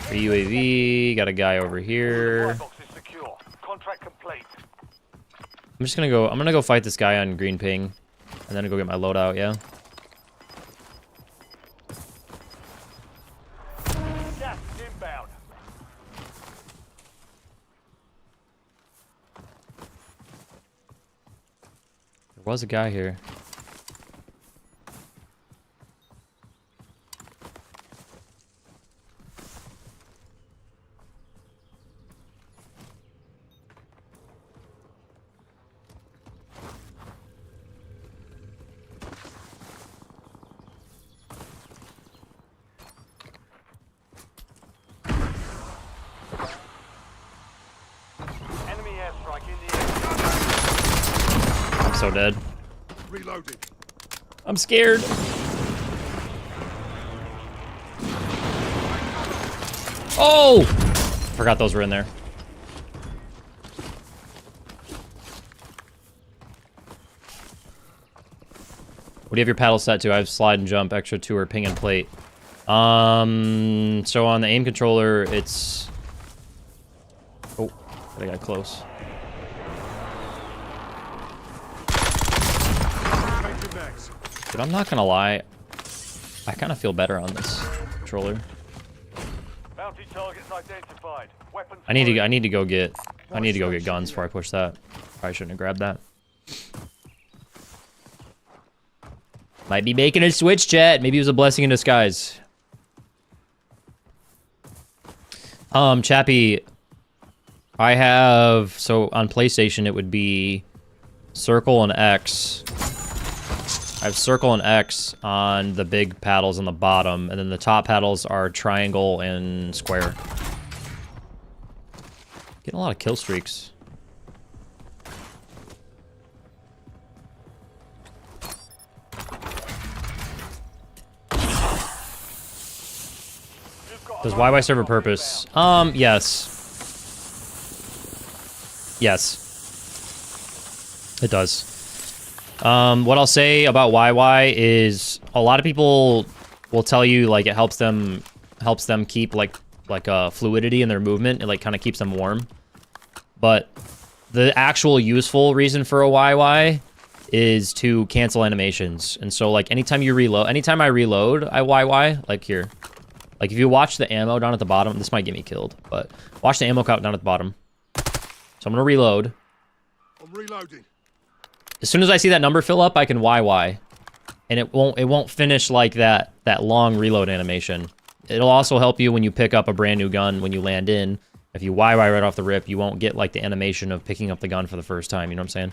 For UAV, got a guy over here. Supply box is secure. Contract complete. I'm gonna go fight this guy on green ping, and then go get my loadout. Yeah. Gas is inbound. There was a guy here. Enemy airstrike in the air. I'm so dead. Reloading. I'm scared. Oh! Forgot those were in there. What do you have your paddle set to? I have slide and jump, extra 2 or ping and plate. So on the aim controller, it's... Oh, I got close. Change your max. Dude, I'm not gonna lie. I kind of feel better on this controller. Bounty targets identified. Weapons. I need to go get guns before I push that. Probably shouldn't have grabbed that. Might be making a switch, chat. Maybe it was a blessing in disguise. Chappie, I have, so on PlayStation it would be circle and X. I have circle and X on the big paddles on the bottom, and then the top paddles are triangle and square. Getting a lot of kill streaks. Does YY serve a purpose? Yes. Yes. It does. What I'll say about YY is a lot of people will tell you like it helps them keep like like fluidity in their movement. It like kind of keeps them warm. But the actual useful reason for a YY is to cancel animations. And so like anytime you reload, anytime I reload, I YY, like here. Like if you watch the ammo down at the bottom, this might get me killed, but watch the ammo count down at the bottom. So I'm gonna reload. I'm reloading. As soon as I see that number fill up, I can YY. And it won't finish like that long reload animation. It'll also help you when you pick up a brand new gun when you land in. If you YY right off the rip, you won't get like the animation of picking up the gun for the first time, you know what I'm saying?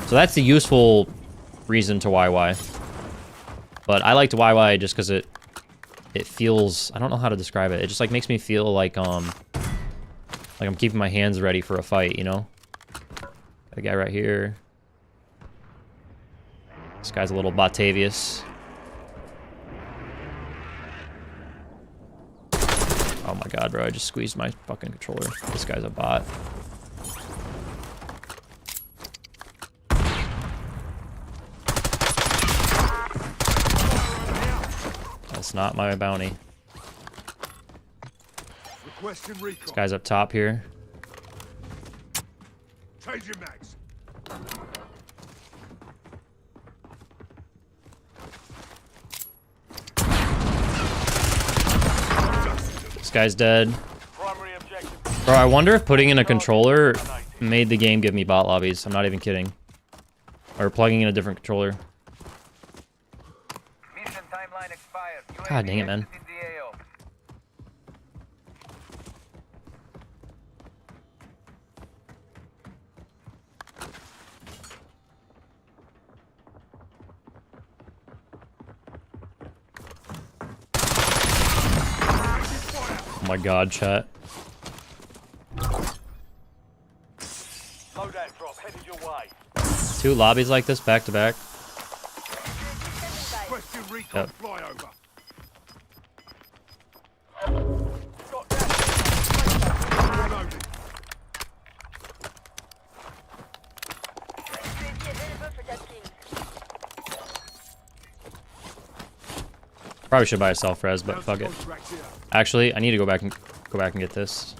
So that's the useful reason to YY. But I like to YY just because it feels, I don't know how to describe it. It just like makes me feel like I'm keeping my hands ready for a fight, you know? Got a guy right here. This guy's a little Batavius. Oh my god, bro, I just squeezed my fucking controller. This guy's a bot. That's not my bounty. Requesting recon. This guy's up top here. Change your mags. This guy's dead. Primary objective. Bro, I wonder if putting in a controller made the game give me bot lobbies. I'm not even kidding. Or plugging in a different controller. Mission timeline expired. God dang it, man. In the AO. Oh my god, chat. Loadout drop headed your way. 2 lobbies like this back to back. Requesting recon. Yep. Flyover. Got gas. Reloading. Probably should buy a self-res, but fuck it. Contract here. Actually, I need to go back and get this.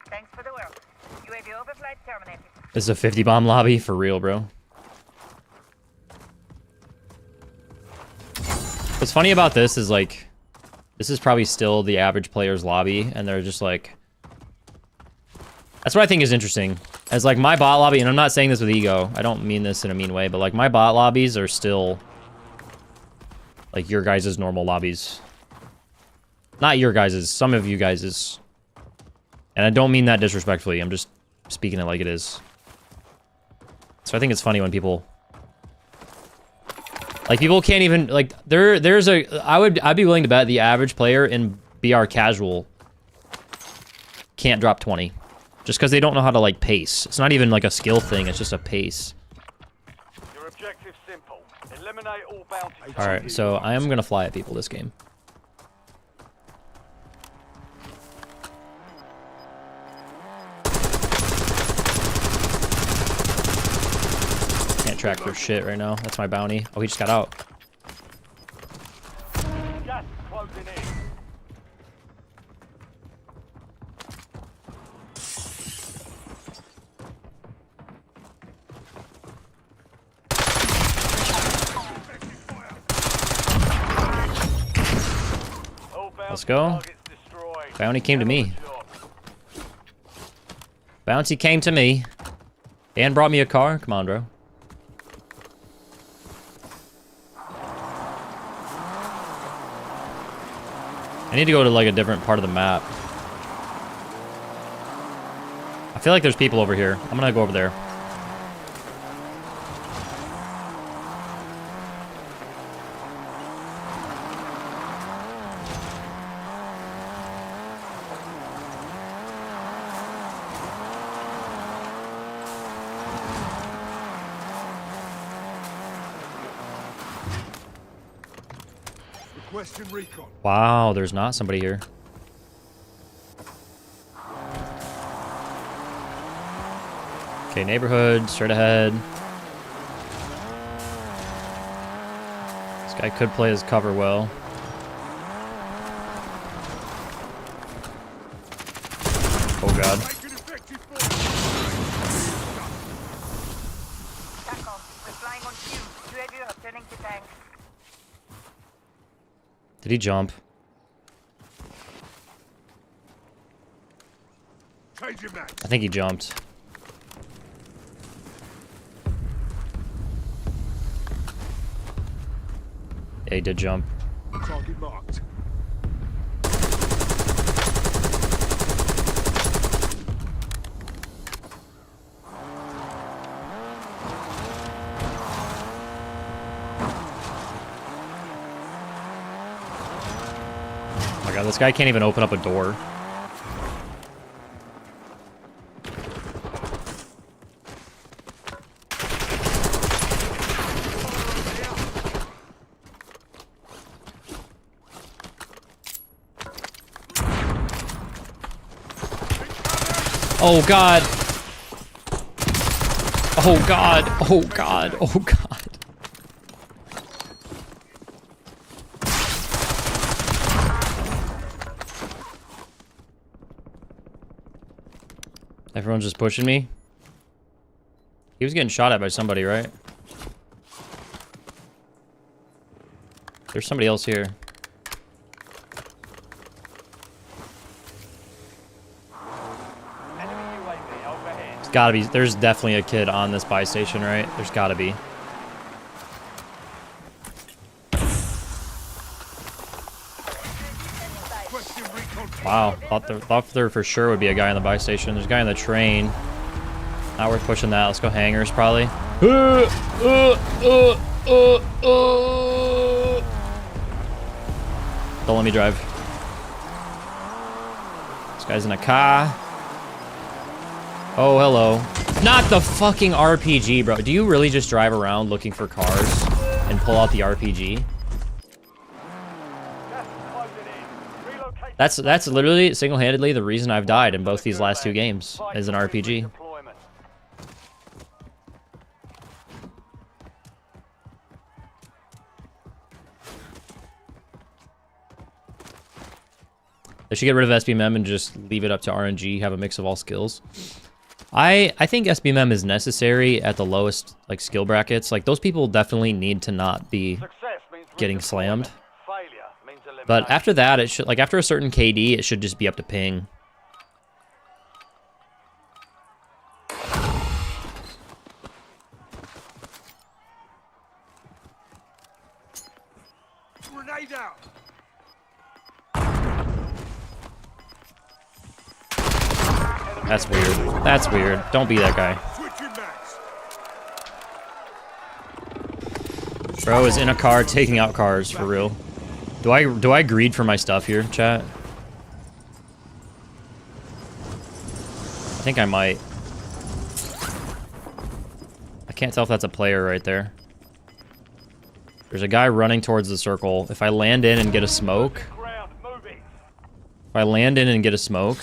Thanks for the work. UAV overflight terminated. This is a 50 bomb lobby for real, bro. What's funny about this is like, this is probably still the average player's lobby, and they're just like, that's what I think is interesting. As like my bot lobby, and I'm not saying this with ego, I don't mean this in a mean way, but like my bot lobbies are still like your guys' normal lobbies. Not your guys', some of you guys'. And I don't mean that disrespectfully, I'm just speaking it like it is. So I think it's funny when people like people can't even like there's a I'd be willing to bet the average player in BR casual can't drop 20. Just because they don't know how to like pace. It's not even like a skill thing, it's just a pace. Your objective's simple. Eliminate all bounty. Alright, so I am gonna fly at people this game. Can't track for shit right now. That's my bounty. Oh, he just got out. Gas closing in. All bounty Let's go. targets destroyed. Bounty came to me. Job. Bounty came to me. And brought me a car. Come on, bro. I need to go to like a different part of the map. I feel like there's people over here. I'm gonna go over there. Requesting recon. Wow, there's not somebody here. Okay, neighborhood, straight ahead. This guy could play his cover well. Oh god. Make an effective fire. TACOM, we're flying on cue. UAV returning to tank. Did he jump? Change your max. I think he jumped. Yeah, he did jump. Target marked. Oh my god, this guy can't even open up a door. Oh god. Oh god. Oh god. Oh god. Everyone's just pushing me. He was getting shot at by somebody, right? There's somebody else here. There's gotta be. There's definitely a kid on this buy station, right? There's gotta be. Question recon. Wow, thought there for sure would be a guy on the buy station. There's a guy on the train. Not worth pushing that. Let's go hangars, probably. Don't let me drive. This guy's in a car. Oh, hello. Not the fucking RPG, bro. Do you really just drive around looking for cars and pull out the RPG? That's literally single-handedly the reason I've died in both these last two games is an RPG. They should get rid of SBMM and just leave it up to RNG, have a mix of all skills. I think SBMM is necessary at the lowest like skill brackets. Like those people definitely need to not be getting slammed. But after that, it should, like after a certain KD, it should just be up to ping. Grenade out. That's weird. That's weird. Don't be that guy. Switching max. Bro is in a car taking out cars for real. Do I greed for my stuff here, chat? I think I might. I can't tell if that's a player right there. There's a guy running towards the circle. If I land in and get a smoke. If I land in and get a smoke.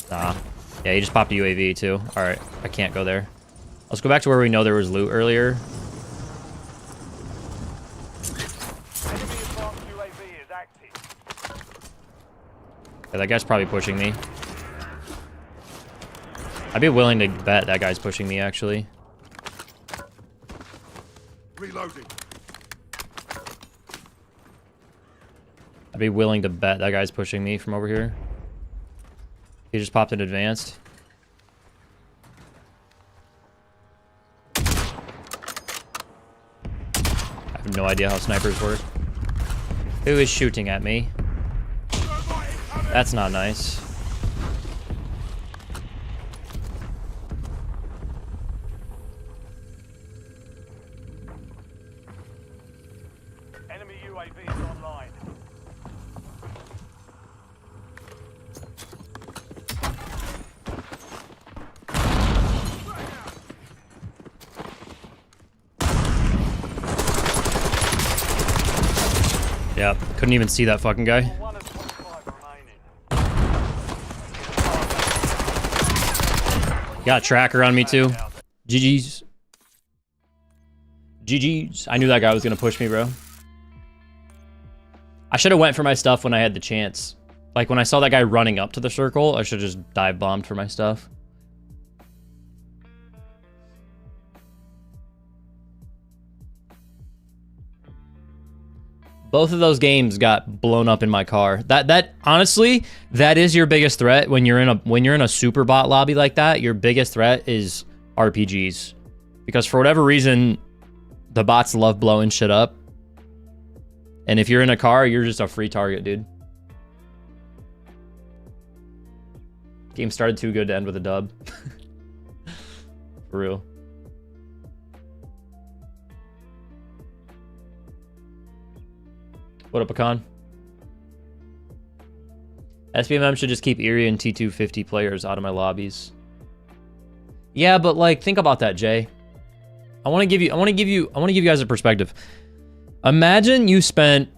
Nah. Yeah, he just popped a UAV too. Alright, I can't go there. Let's go back to where we know there was loot earlier. Yeah, that guy's probably pushing me. I'd be willing to bet that guy's pushing me, actually. Reloading. I'd be willing to bet that guy's pushing me from over here. He just popped in advanced. I have no idea how snipers work. Who is shooting at me? That's not nice. Enemy UAV is online. Yeah, couldn't even see that fucking guy. One of 25 remaining. Got a tracker on me too. GG's. GG's. I knew that guy was gonna push me, bro. I should have went for my stuff when I had the chance. Like, when I saw that guy running up to the circle, I should just dive bombed for my stuff. Both of those games got blown up in my car. That honestly, that is your biggest threat when you're in a super bot lobby like that. Your biggest threat is RPGs. Because for whatever reason, the bots love blowing shit up. And if you're in a car, you're just a free target, dude. Game started too good to end with a dub. For real. What up, Pecan? SBMM should just keep Erie and T250 players out of my lobbies. Yeah, but like, think about that, Jay. I want to give you guys a perspective. Imagine you spent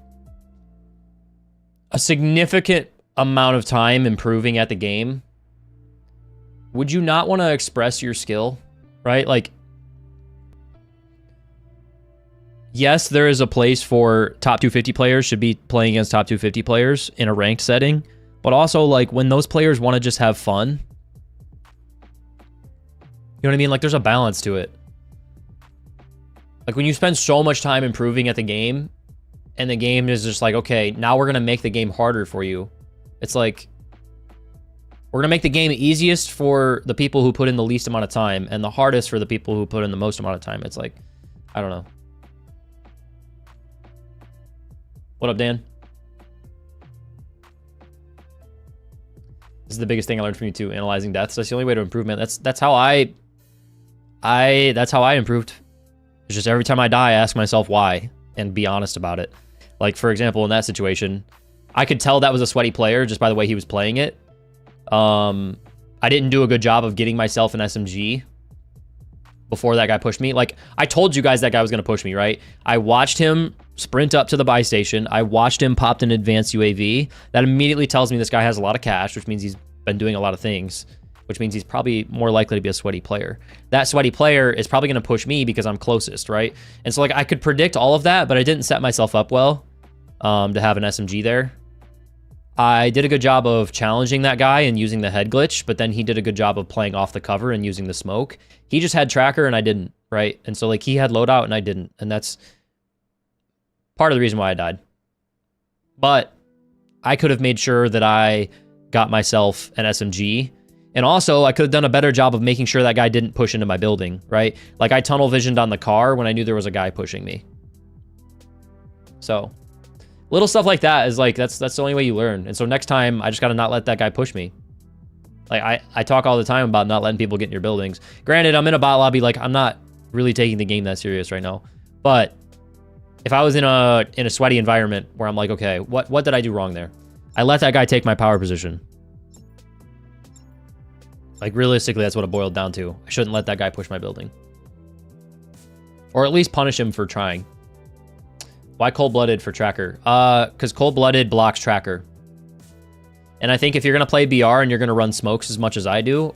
a significant amount of time improving at the game. Would you not want to express your skill, right? Like, yes, there is a place for top 250 players should be playing against top 250 players in a ranked setting, but also like when those players want to just have fun, you know what I mean? Like, there's a balance to it. Like, when you spend so much time improving at the game and the game is just like, okay, now we're going to make the game harder for you. It's like, we're going to make the game easiest for the people who put in the least amount of time and the hardest for the people who put in the most amount of time. It's like, I don't know. What up, Dan? This is the biggest thing I learned from you too, analyzing deaths. That's the only way to improve, man. That's how I improved. It's just every time I die, I ask myself why and be honest about it. Like, for example, in that situation, I could tell that was a sweaty player just by the way he was playing it. I didn't do a good job of getting myself an SMG before that guy pushed me. Like, I told you guys that guy was going to push me, right? I watched him sprint up to the buy station. I watched him pop an advanced UAV. That immediately tells me this guy has a lot of cash, which means he's been doing a lot of things, which means he's probably more likely to be a sweaty player. That sweaty player is probably going to push me because I'm closest, right? And so, like, I could predict all of that, but I didn't set myself up well to have an SMG there. I did a good job of challenging that guy and using the head glitch, but then he did a good job of playing off the cover and using the smoke. He just had tracker and I didn't, right? And so, like, he had loadout and I didn't. And that's part of the reason why I died. But I could have made sure that I got myself an SMG. And also, I could have done a better job of making sure that guy didn't push into my building, right? Like, I tunnel visioned on the car when I knew there was a guy pushing me. So, little stuff like that is like, that's the only way you learn. And so next time, I just got to not let that guy push me. Like, I talk all the time about not letting people get in your buildings. Granted, I'm in a bot lobby, like, I'm not really taking the game that serious right now. But if I was in a sweaty environment where I'm like, okay, what did I do wrong there? I let that guy take my power position. Like, realistically, that's what it boiled down to. I shouldn't let that guy push my building. Or at least punish him for trying. Why cold-blooded for tracker? Because cold-blooded blocks tracker. And I think if you're going to play BR and you're going to run smokes as much as I do,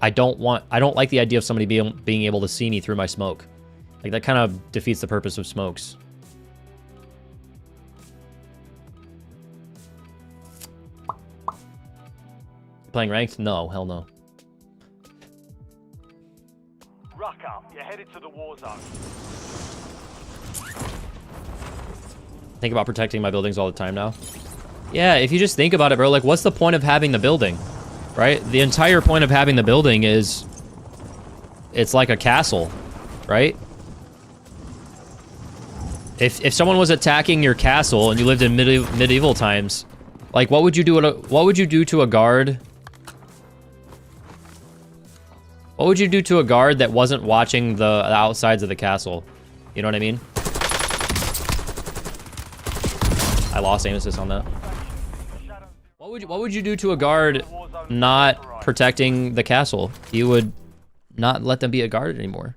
I don't like the idea of somebody being able to see me through my smoke. Like, that kind of defeats the purpose of smokes. Playing ranked? No, hell no. Ruck up. You're headed to the war zone. Think about protecting my buildings all the time now. Yeah, if you just think about it, bro, like, what's the point of having the building, right? The entire point of having the building is it's like a castle, right? If someone was attacking your castle and you lived in medieval times, like, what would you do to a guard? What would you do to a guard that wasn't watching the outsides of the castle? You know what I mean? I lost aim assist on that. What would you do to a guard not protecting the castle? You would not let them be a guard anymore.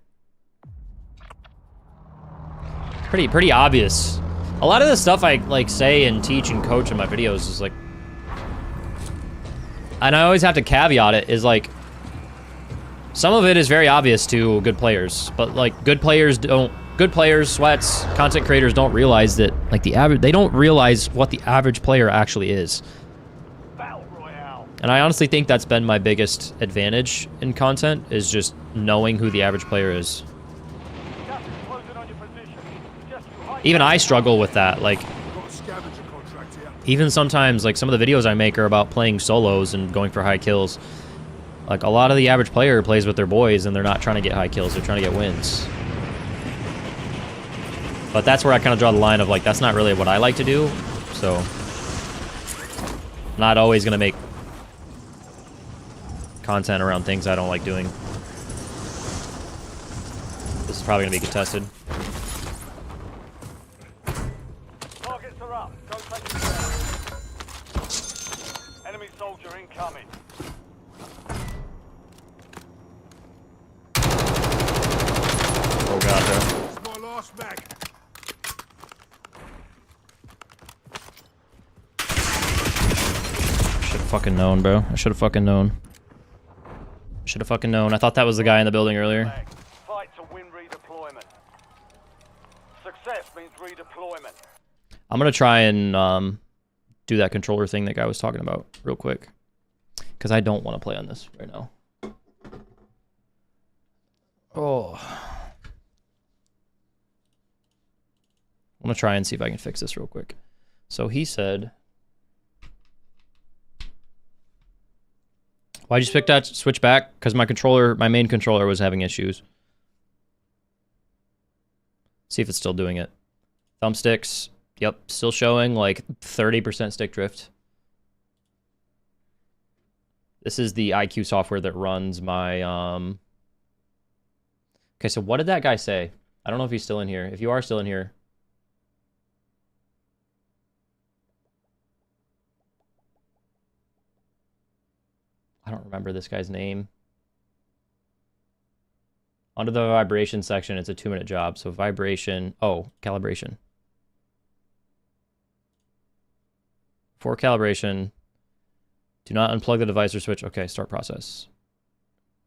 Pretty obvious. A lot of the stuff I like say and teach and coach in my videos is like, and I always have to caveat it, is like, some of it is very obvious to good players, but like good players, sweats, content creators don't realize that, like, they don't realize what the average player actually is. And I honestly think that's been my biggest advantage in content, is just knowing who the average player is. Gas is closing on your position. Just you hide. Even I struggle with that. Like, Got a scavenger contract here. even sometimes, like, some of the videos I make are about playing solos and going for high kills. Like, a lot of the average player plays with their boys, and they're not trying to get high kills. They're trying to get wins. But that's where I kind of draw the line of, like, that's not really what I like to do. So, not always going to make content around things I don't like doing. This is probably going to be contested. Targets are up. Go take them down. Enemy soldier incoming. Oh god, bro. It's my last mag. Should have fucking known, bro. I should have fucking known. Should have fucking known. I thought that was the guy in the building earlier. Flag. Fight to win redeployment. Success means redeployment. I'm gonna try and do that controller thing that guy was talking about real quick, because I don't want to play on this right now. Oh, I'm gonna try and see if I can fix this real quick. So he said, why'd you pick that switch back? Because my controller, my main controller, was having issues. See if it's still doing it. Thumbsticks. Yep, still showing like 30% stick drift. This is the IQ software that runs my Okay, so what did that guy say? I don't know if he's still in here. If you are still in here. I don't remember this guy's name. Under the vibration section, it's a 2-minute job. So vibration, oh, calibration. For calibration, do not unplug the device or switch. Okay, start process.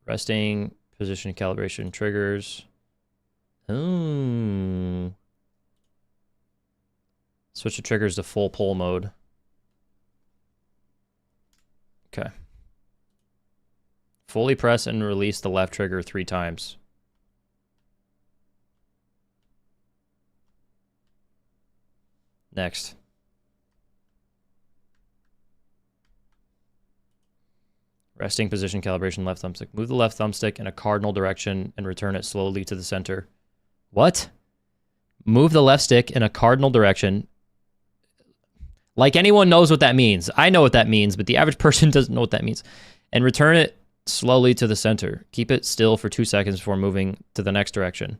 Resting, position, calibration, triggers. Ooh. Switch the triggers to full pull mode. Okay. Fully press and release the left trigger 3 times. Next. Resting position calibration left thumbstick. Move the left thumbstick in a cardinal direction and return it slowly to the center. What? Move the left stick in a cardinal direction. Like anyone knows what that means. I know what that means, but the average person doesn't know what that means. And return it slowly to the center. Keep it still for 2 seconds before moving to the next direction.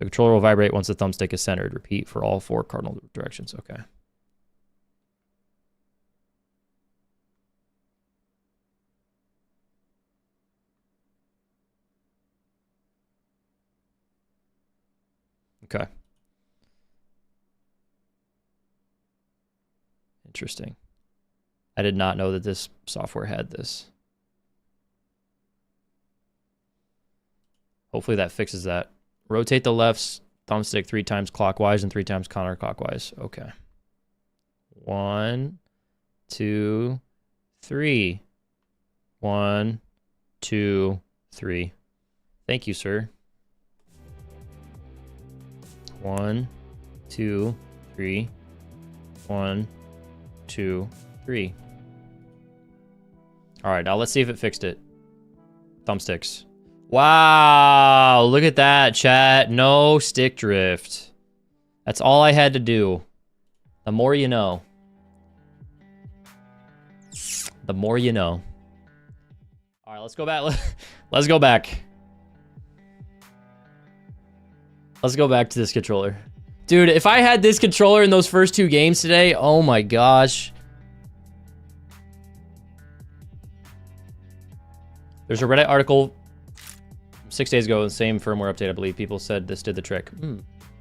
The controller will vibrate once the thumbstick is centered. Repeat for all 4 cardinal directions. Okay. Okay. Interesting. I did not know that this software had this. Hopefully that fixes that. Rotate the left thumbstick 3 times clockwise and 3 times counterclockwise. Okay. 1, 2, 3. 1, 2, 3. Thank you, sir. 1, 2, 3. 1, 2, 3. All right, now let's see if it fixed it. Thumbsticks. Wow, look at that, chat. No stick drift. That's all I had to do. The more you know. The more you know. All right, let's go back. Let's go back. Let's go back to this controller. Dude, if I had this controller in those first 2 games today, oh my gosh. There's a Reddit article 6 days ago, the same firmware update, I believe. People said this did the trick.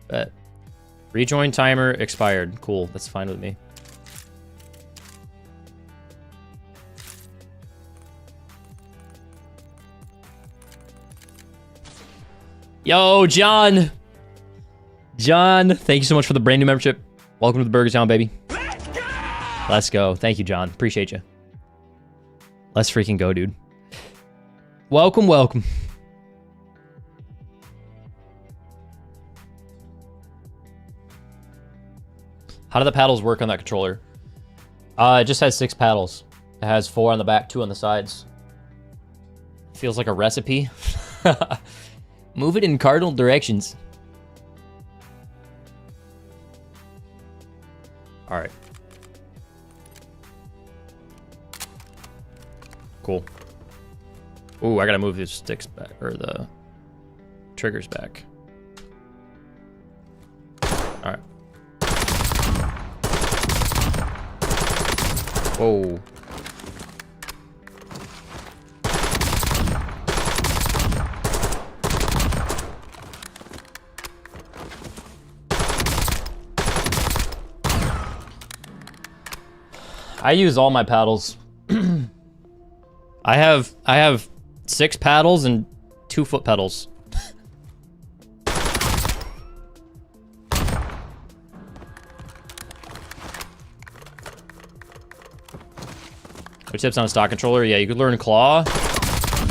Bet. Rejoin timer expired. Cool, that's fine with me. Yo, John. John, thank you so much for the brand new membership. Welcome to the Burger Town, baby. Let's go. Thank you, John. Appreciate you. Let's freaking go, dude. Welcome, welcome. How do the paddles work on that controller? It just has 6 paddles. It has 4 on the back, 2 on the sides. Feels like a recipe. Move it in cardinal directions. All right. Cool. Ooh, I gotta move these sticks back, or the triggers back. All right. Whoa. I use all my paddles. I have 6 paddles and 2 foot pedals. Which tips on a stock controller? Yeah, you could learn claw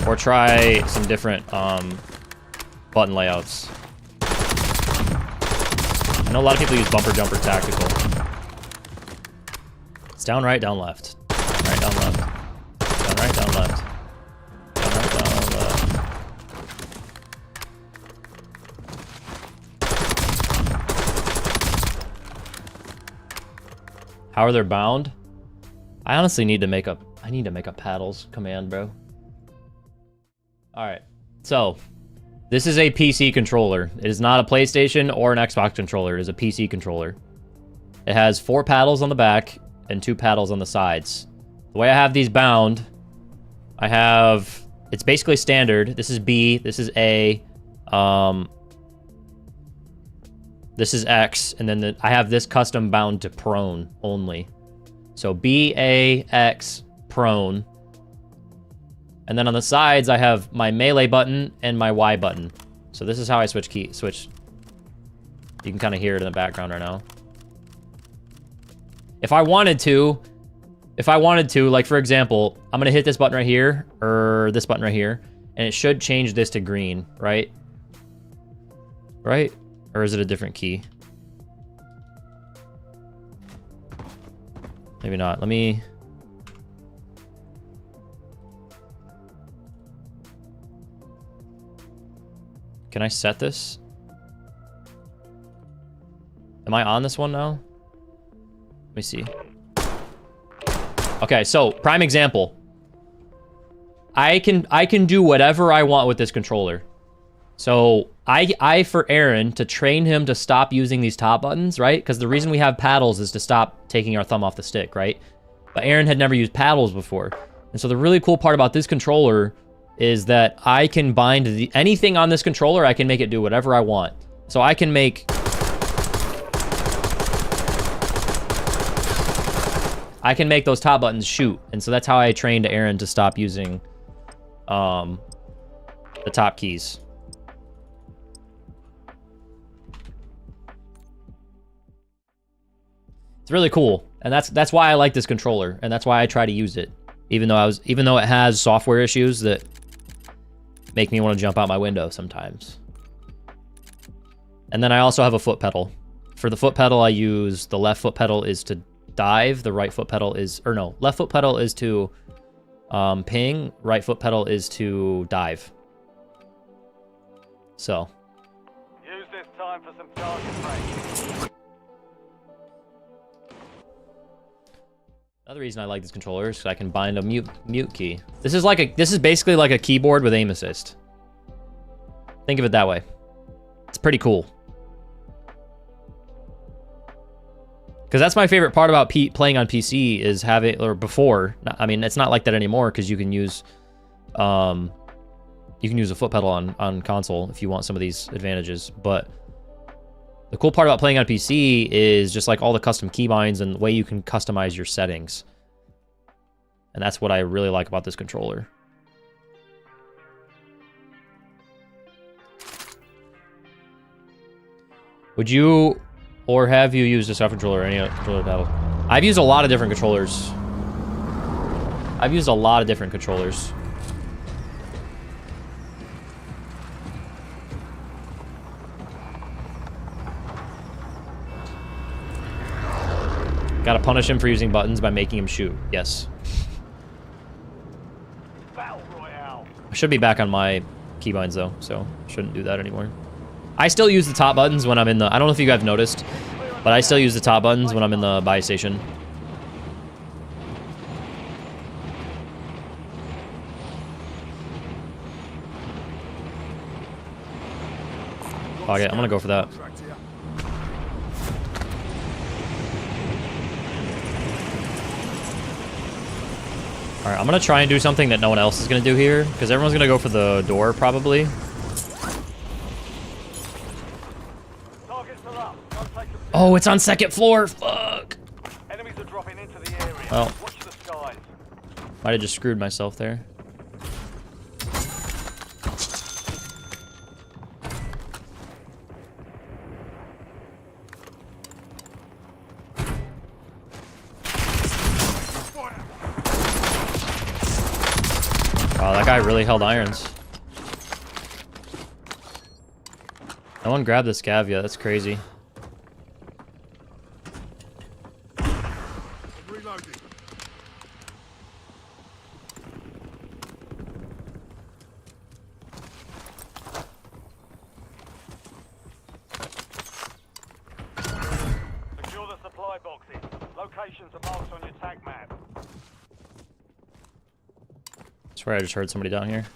or try some different button layouts. I know a lot of people use bumper jumper tactical. It's down right, down left. Down right, down left. Down right, down left. Down right, down left. How are they bound? I honestly need to make up. I need to make a paddles command, bro. All right, so this is a PC controller. It is not a PlayStation or an Xbox controller. It is a PC controller. It has 4 paddles on the back and 2 paddles on the sides. The way I have these bound, I have, it's basically standard. This is B, this is A, this is X, and then I have this custom bound to prone only. So B, A, X, prone. And then on the sides, I have my melee button and my Y button. So this is how I switch. You can kind of hear it in the background right now. If I wanted to, like for example, I'm gonna hit this button right here, or this button right here, and it should change this to green, right? Right? Or is it a different key? Maybe not. Let me... Can I set this? Am I on this one now? Let me see. Okay, so prime example. I can do whatever I want with this controller. So I for Aaron to train him to stop using these top buttons, right? Because the reason we have paddles is to stop taking our thumb off the stick, right? But Aaron had never used paddles before. And so the really cool part about this controller is that I can bind anything on this controller, I can make it do whatever I want. So I can make... I can make those top buttons shoot. And so that's how I trained Aaron to stop using the top keys. It's really cool. And that's why I like this controller, and that's why I try to use it. Even though it has software issues that make me want to jump out my window sometimes. And then I also have a foot pedal. For the foot pedal, I use the left foot pedal is to dive, the right foot pedal is, or no, left foot pedal is to ping, right foot pedal is to dive. So. Use this time for some target practice. Another reason I like this controller is because I can bind a mute key. This is basically like a keyboard with aim assist. Think of it that way. It's pretty cool. Because that's my favorite part about playing on PC is having, or before, I mean, it's not like that anymore because you can use a foot pedal on console if you want some of these advantages. But the cool part about playing on PC is just like all the custom keybinds and the way you can customize your settings. And that's what I really like about this controller. Would you or have you used a soft controller or any other controller paddle? I've used a lot of different controllers. I've used a lot of different controllers. Gotta punish him for using buttons by making him shoot. Yes. Battle Royale. I should be back on my keybinds though, so shouldn't do that anymore. I still use the top buttons when I'm in the... I don't know if you guys have noticed, but I still use the top buttons when I'm in the buy station. Fuck it, I'm gonna go for that. Contract here. Alright, I'm gonna try and do something that no one else is gonna do here, because everyone's gonna go for the door, probably. Targets are up. Don't take them. Oh, it's on second floor! Fuck! Enemies are dropping into the area. Well. Watch the skies. Might have just screwed myself there. Wow, that guy really held irons. No one grabbed this scav yet, that's crazy. Reloading. Secure the supply boxes. Locations are marked on your tag map. I swear I just heard somebody down here.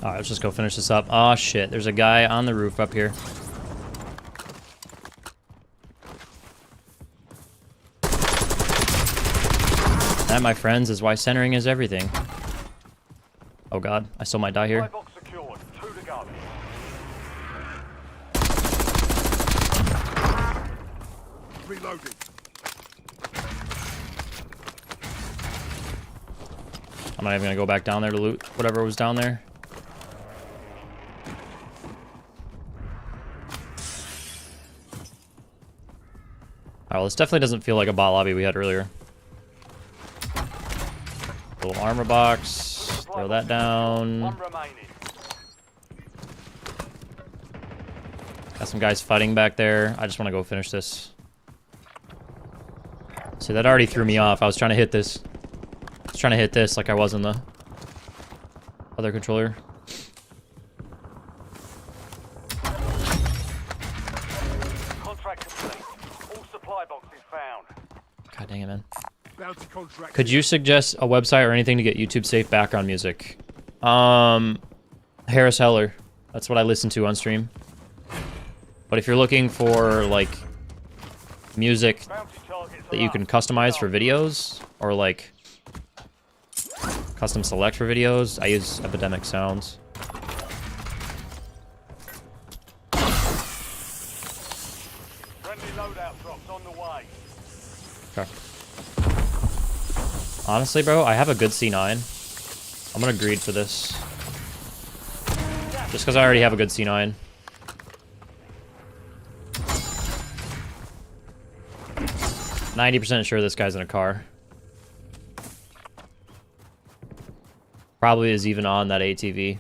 Alright, let's just go finish this up. Oh shit, there's a guy on the roof up here. That, my friends, is why centering is everything. Oh god, I still might die here. Supply box secured. 2 to go. Reloading. I'm not even gonna go back down there to loot whatever was down there. Alright, well, this definitely doesn't feel like a bot lobby we had earlier. Little armor box. Throw that down. 1 remaining. Got some guys fighting back there. I just want to go finish this. See, that already threw me off. I was trying to hit this. I was trying to hit this like I was in the other controller. Contract complete. All supply boxes found. God dang it, man. Bounty contract. Could you suggest a website or anything to get YouTube safe background music? Harris Heller. That's what I listen to on stream. But if you're looking for like music Bounty targets that are you up. can customize for videos or like custom select for videos, I use Epidemic Sounds. Friendly loadout drops on the way. Okay. Honestly, bro, I have a good C9. I'm gonna greed for this. Just because I already have a good C9. %90 sure this guy's in a car. Probably is even on that ATV.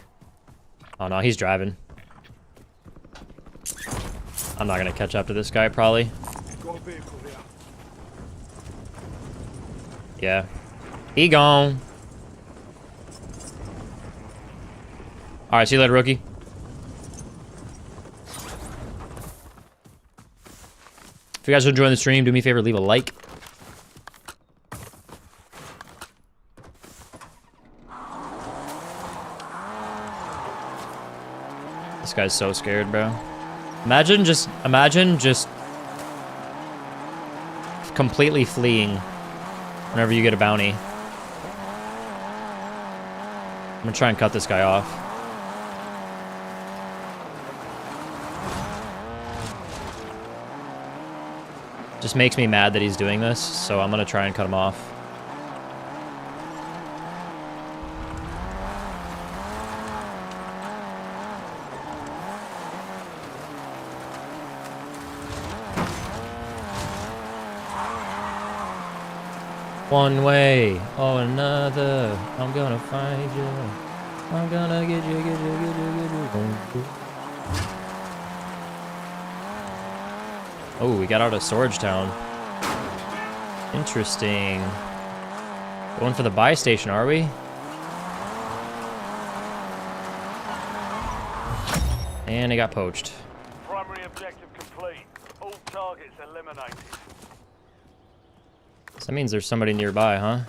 Oh no, he's driving. I'm not gonna catch up to this guy, probably. Got a vehicle here. Yeah. He gone. Alright, see you later, rookie. If you guys are enjoying the stream, do me a favor, leave a like. This guy's so scared, bro. Imagine just completely fleeing whenever you get a bounty. I'm gonna try and cut this guy off. Just makes me mad that he's doing this, so I'm gonna try and cut him off. One way or another, I'm gonna find you. I'm gonna get you, get you, get you, get you. Oh, we got out of Storage Town. Interesting. Going for the buy station, are we? And it got poached. Primary objective complete. All targets eliminated. So that means there's somebody nearby, huh?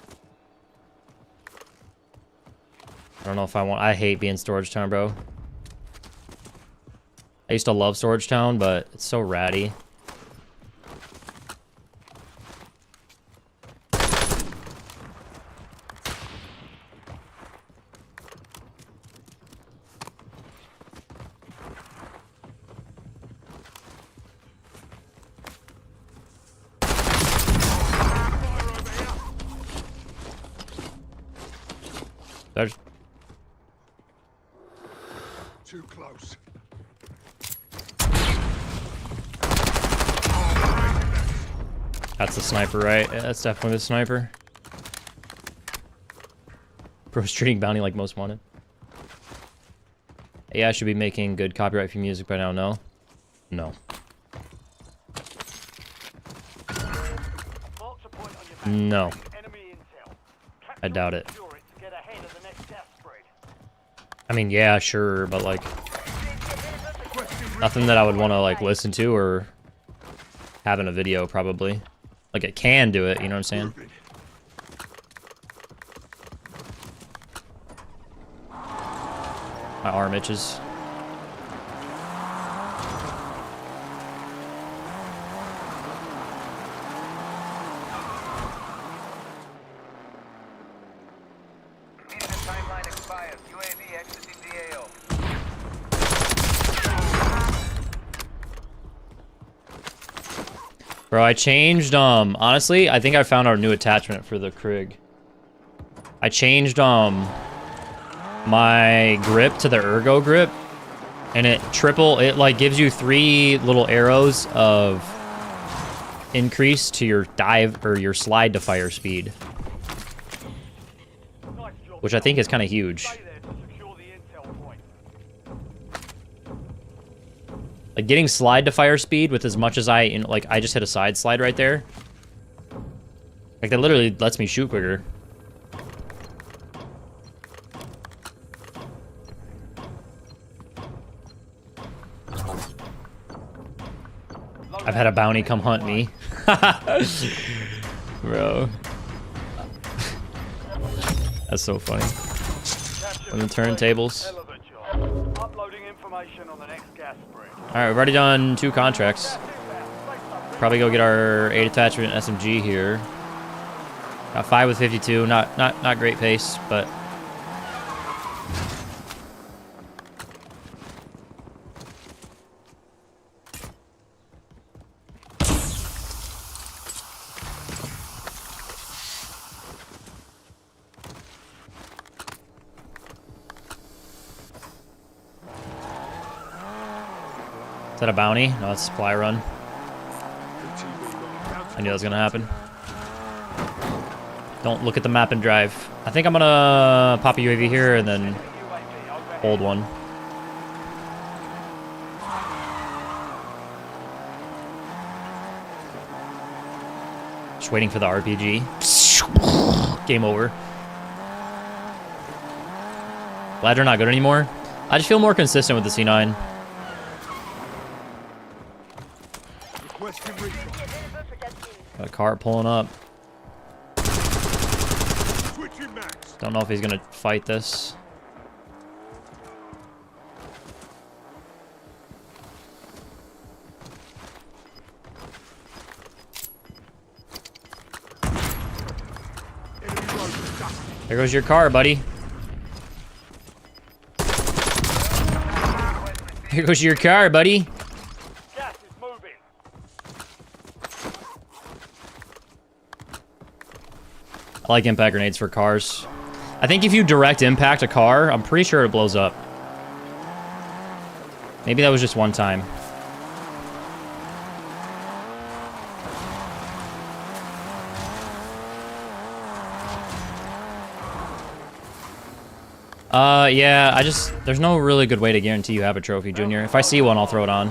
I don't know if I want... I hate being Storage Town, bro. I used to love Storage Town, but it's so ratty. There's... Too close. That's the sniper, right? Yeah, that's definitely the sniper. Bro's treating bounty like most wanted. Yeah, I should be making good copyright-free music by now, no? No. Mark the point on your map. No. Enemy intel. I doubt it. Capture it to get ahead of the next gas spread. I mean, yeah, sure, but like... nothing that I would want to like listen to or have in a video, probably. Like, it can do it, you know what I'm saying? Moving. My arm itches. Mission timeline expires. UAV exiting the AO. Bro, I changed, honestly, I think I found our new attachment for the Krig. I changed, my grip to the Ergo grip, and it like gives you 3 little arrows of increase to your dive, or your slide to fire speed, Nice job. which I think is kind of huge. Stay there to secure the intel point. Like, getting slide to fire speed with as much as I just hit a side slide right there. Like, that literally lets me shoot quicker. I've had a bounty come hunt me. Bro. That's so funny. Capture On the complete. turntables. Hell of a job. Uploading information on the next gas spread. Alright, we've already done 2 contracts. Probably go get our 8 attachment SMG here. Got 5 with 52. Not great pace, but... Is that a bounty? No, it's a supply run. I knew that was gonna happen. Don't look at the map and drive. I think I'm gonna pop a UAV here and then hold one. Just waiting for the RPG. Game over. Glad they're not good anymore. I just feel more consistent with the C9. Requesting recon. Got a car pulling up. Switching max. Don't know if he's gonna fight this. Enemy road stuck. There goes your car, buddy. Here goes your car, buddy. Gas is moving. I like impact grenades for cars. I think if you direct impact a car, I'm pretty sure it blows up. Maybe that was just one time. Yeah, there's no really good way to guarantee you have a trophy, Junior. If I see one, I'll throw it on.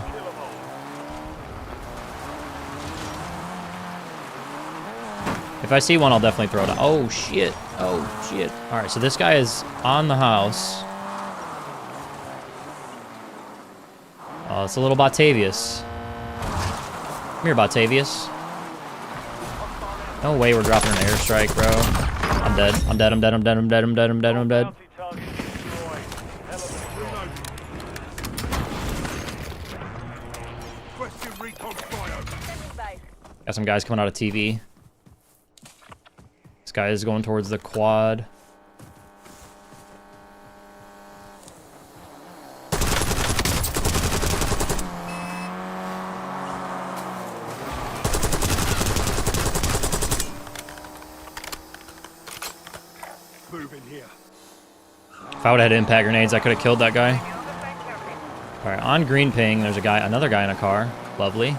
If I see one, I'll definitely throw it on. Oh, shit. Oh, shit. All right, so this guy is on the house. Oh, it's a little Batavius. Come here, Batavius. No way we're dropping an airstrike, bro. I'm dead. I'm dead. I'm dead. I'm dead. I'm dead. I'm dead. I'm dead. I'm dead. Got some guys coming out of TV. This guy is going towards the quad. Move in here. If I would have had impact grenades, I could have killed that guy. All right, on green ping, there's another guy in a car. Lovely.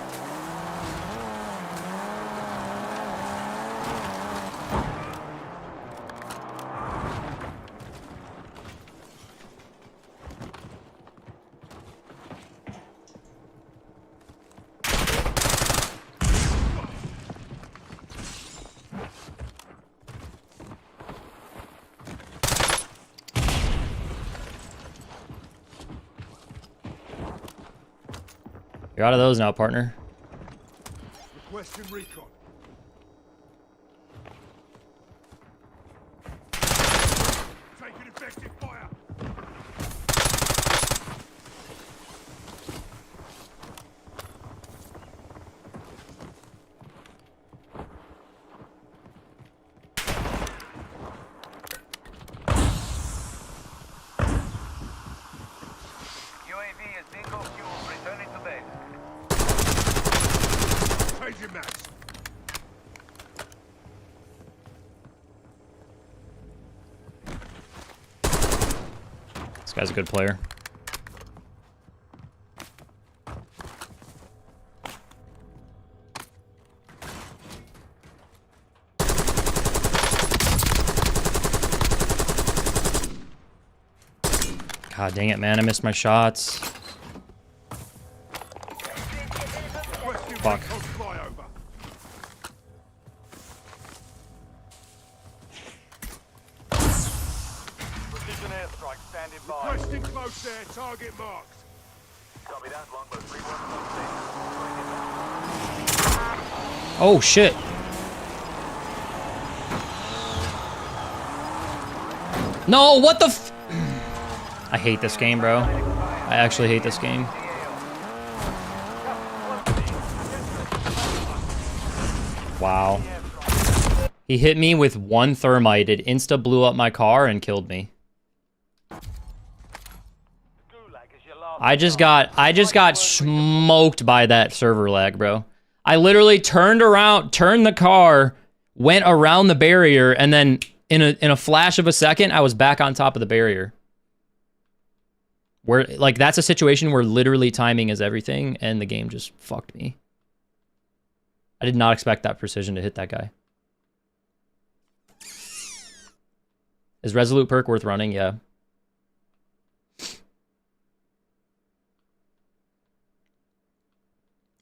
You're out of those now, partner. Requesting recon. Taking effective fire. UAV is bingo fuel. Returning to base. Changing max. This guy's a good player. God dang it, man. I missed my shots. Fuck. Flyover. Precision airstrike standing by. Requesting close air. Target marked. Copy that. Longbow 3-1 Oh, shit. No, what the f... I hate this game, bro. I actually hate this game. Wow. He hit me with one thermite. It insta blew up my car and killed me. I just got smoked by that server lag, bro. I literally turned the car, went around the barrier, and then in a flash of a second, I was back on top of the barrier. Where, like, that's a situation where literally timing is everything, and the game just fucked me. I did not expect that precision to hit that guy. Is Resolute perk worth running? Yeah.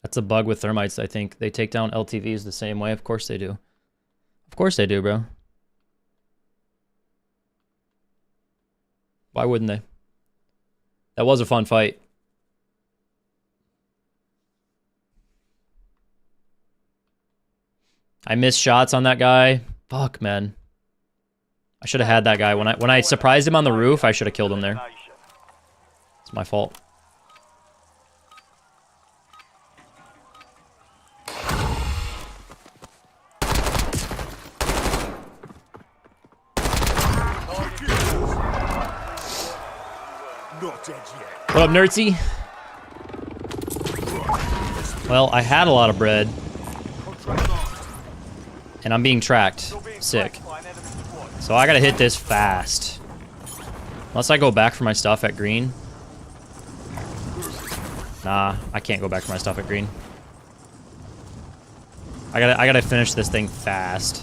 That's a bug with thermites, I think. They take down LTVs the same way. Of course they do. Of course they do, bro. Why wouldn't they? That was a fun fight. I missed shots on that guy. Fuck, man. I should have had that guy. When I surprised him on the roof, I should have killed him there. It's my fault. Not dead yet. What up, Nerdsy? Well, I had a lot of bread. And I'm being tracked. Sick. So I gotta hit this fast. Unless I go back for my stuff at green. Nah, I can't go back for my stuff at green. I gotta finish this thing fast.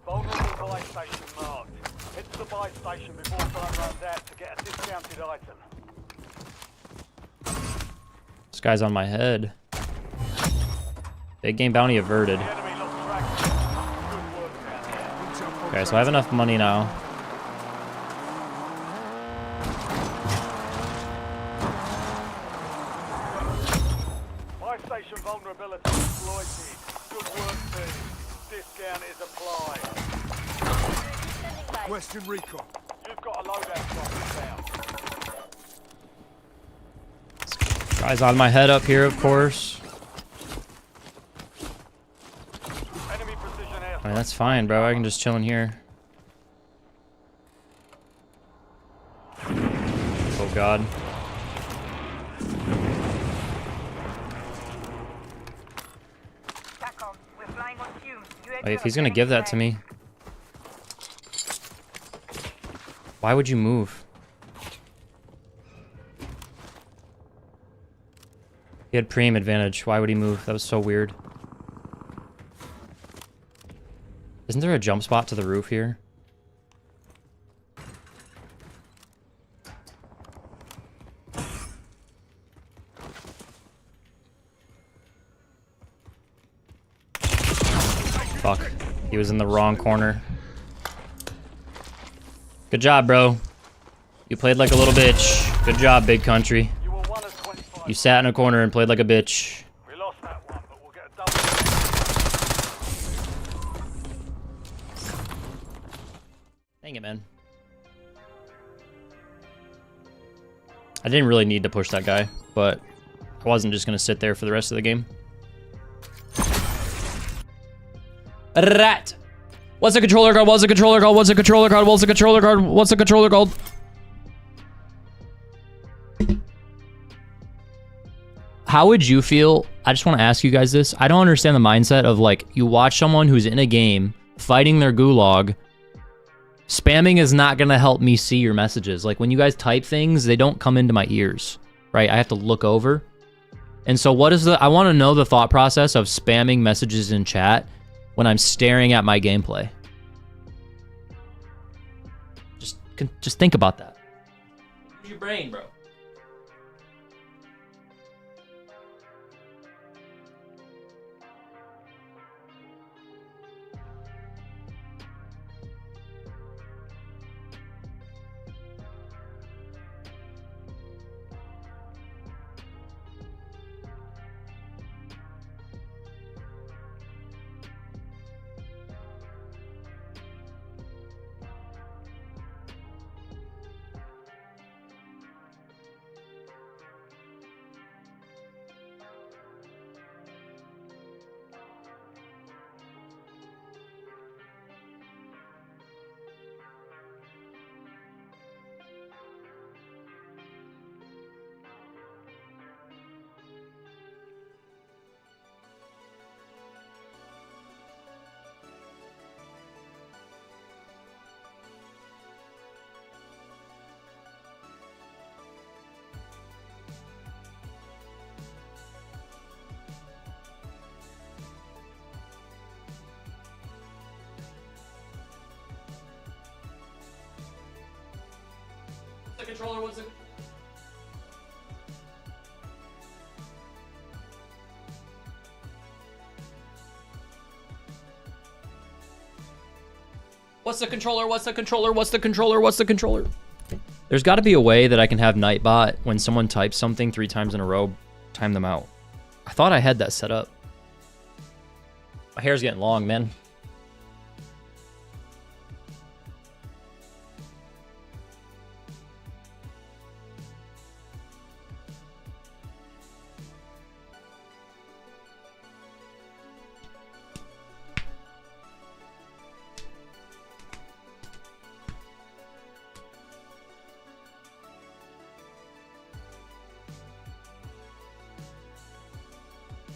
Vulnerable buy station marked. Head to the buy station before time runs out to get a discounted item. This guy's on my head. Big game bounty averted. The enemy lost track. Good work down there. Okay, so I have enough money now. Buy station vulnerability exploited. Good work, team. Discount is applied. Western recon. You've got a loadout drop down. Guy's on my head up here, of course. Enemy precision air. I mean, that's fine, bro. I can just chill in here. Oh, God. TACOM, we're flying on fumes. Wait, if he's gonna give that to me. Why would you move? He had preem advantage. Why would he move? That was so weird. Isn't there a jump spot to the roof here? Fuck. He was in the wrong corner. Good job, bro. You played like a little bitch. Good job, big country. You were 1 of 25. You sat in a corner and played like a bitch. We lost that one, but we'll get a double. Dang it, man. I didn't really need to push that guy, but I wasn't just going to sit there for the rest of the game. Rat! What's a controller card? What's a controller card? What's a controller card? What's a controller card? What's a controller called? How would you feel? I just want to ask you guys this. I don't understand the mindset of, like, you watch someone who's in a game fighting their gulag. Spamming is not going to help me see your messages. Like, when you guys type things, they don't come into my ears, right? I have to look over. And so what is I want to know the thought process of spamming messages in chat when I'm staring at my gameplay. Just think about that. Use your brain, bro. The controller was it? What's the controller? What's the controller? What's the controller? What's the controller? There's got to be a way that I can have Nightbot, when someone types something 3 times in a row, time them out. I thought I had that set up. My hair's getting long, man.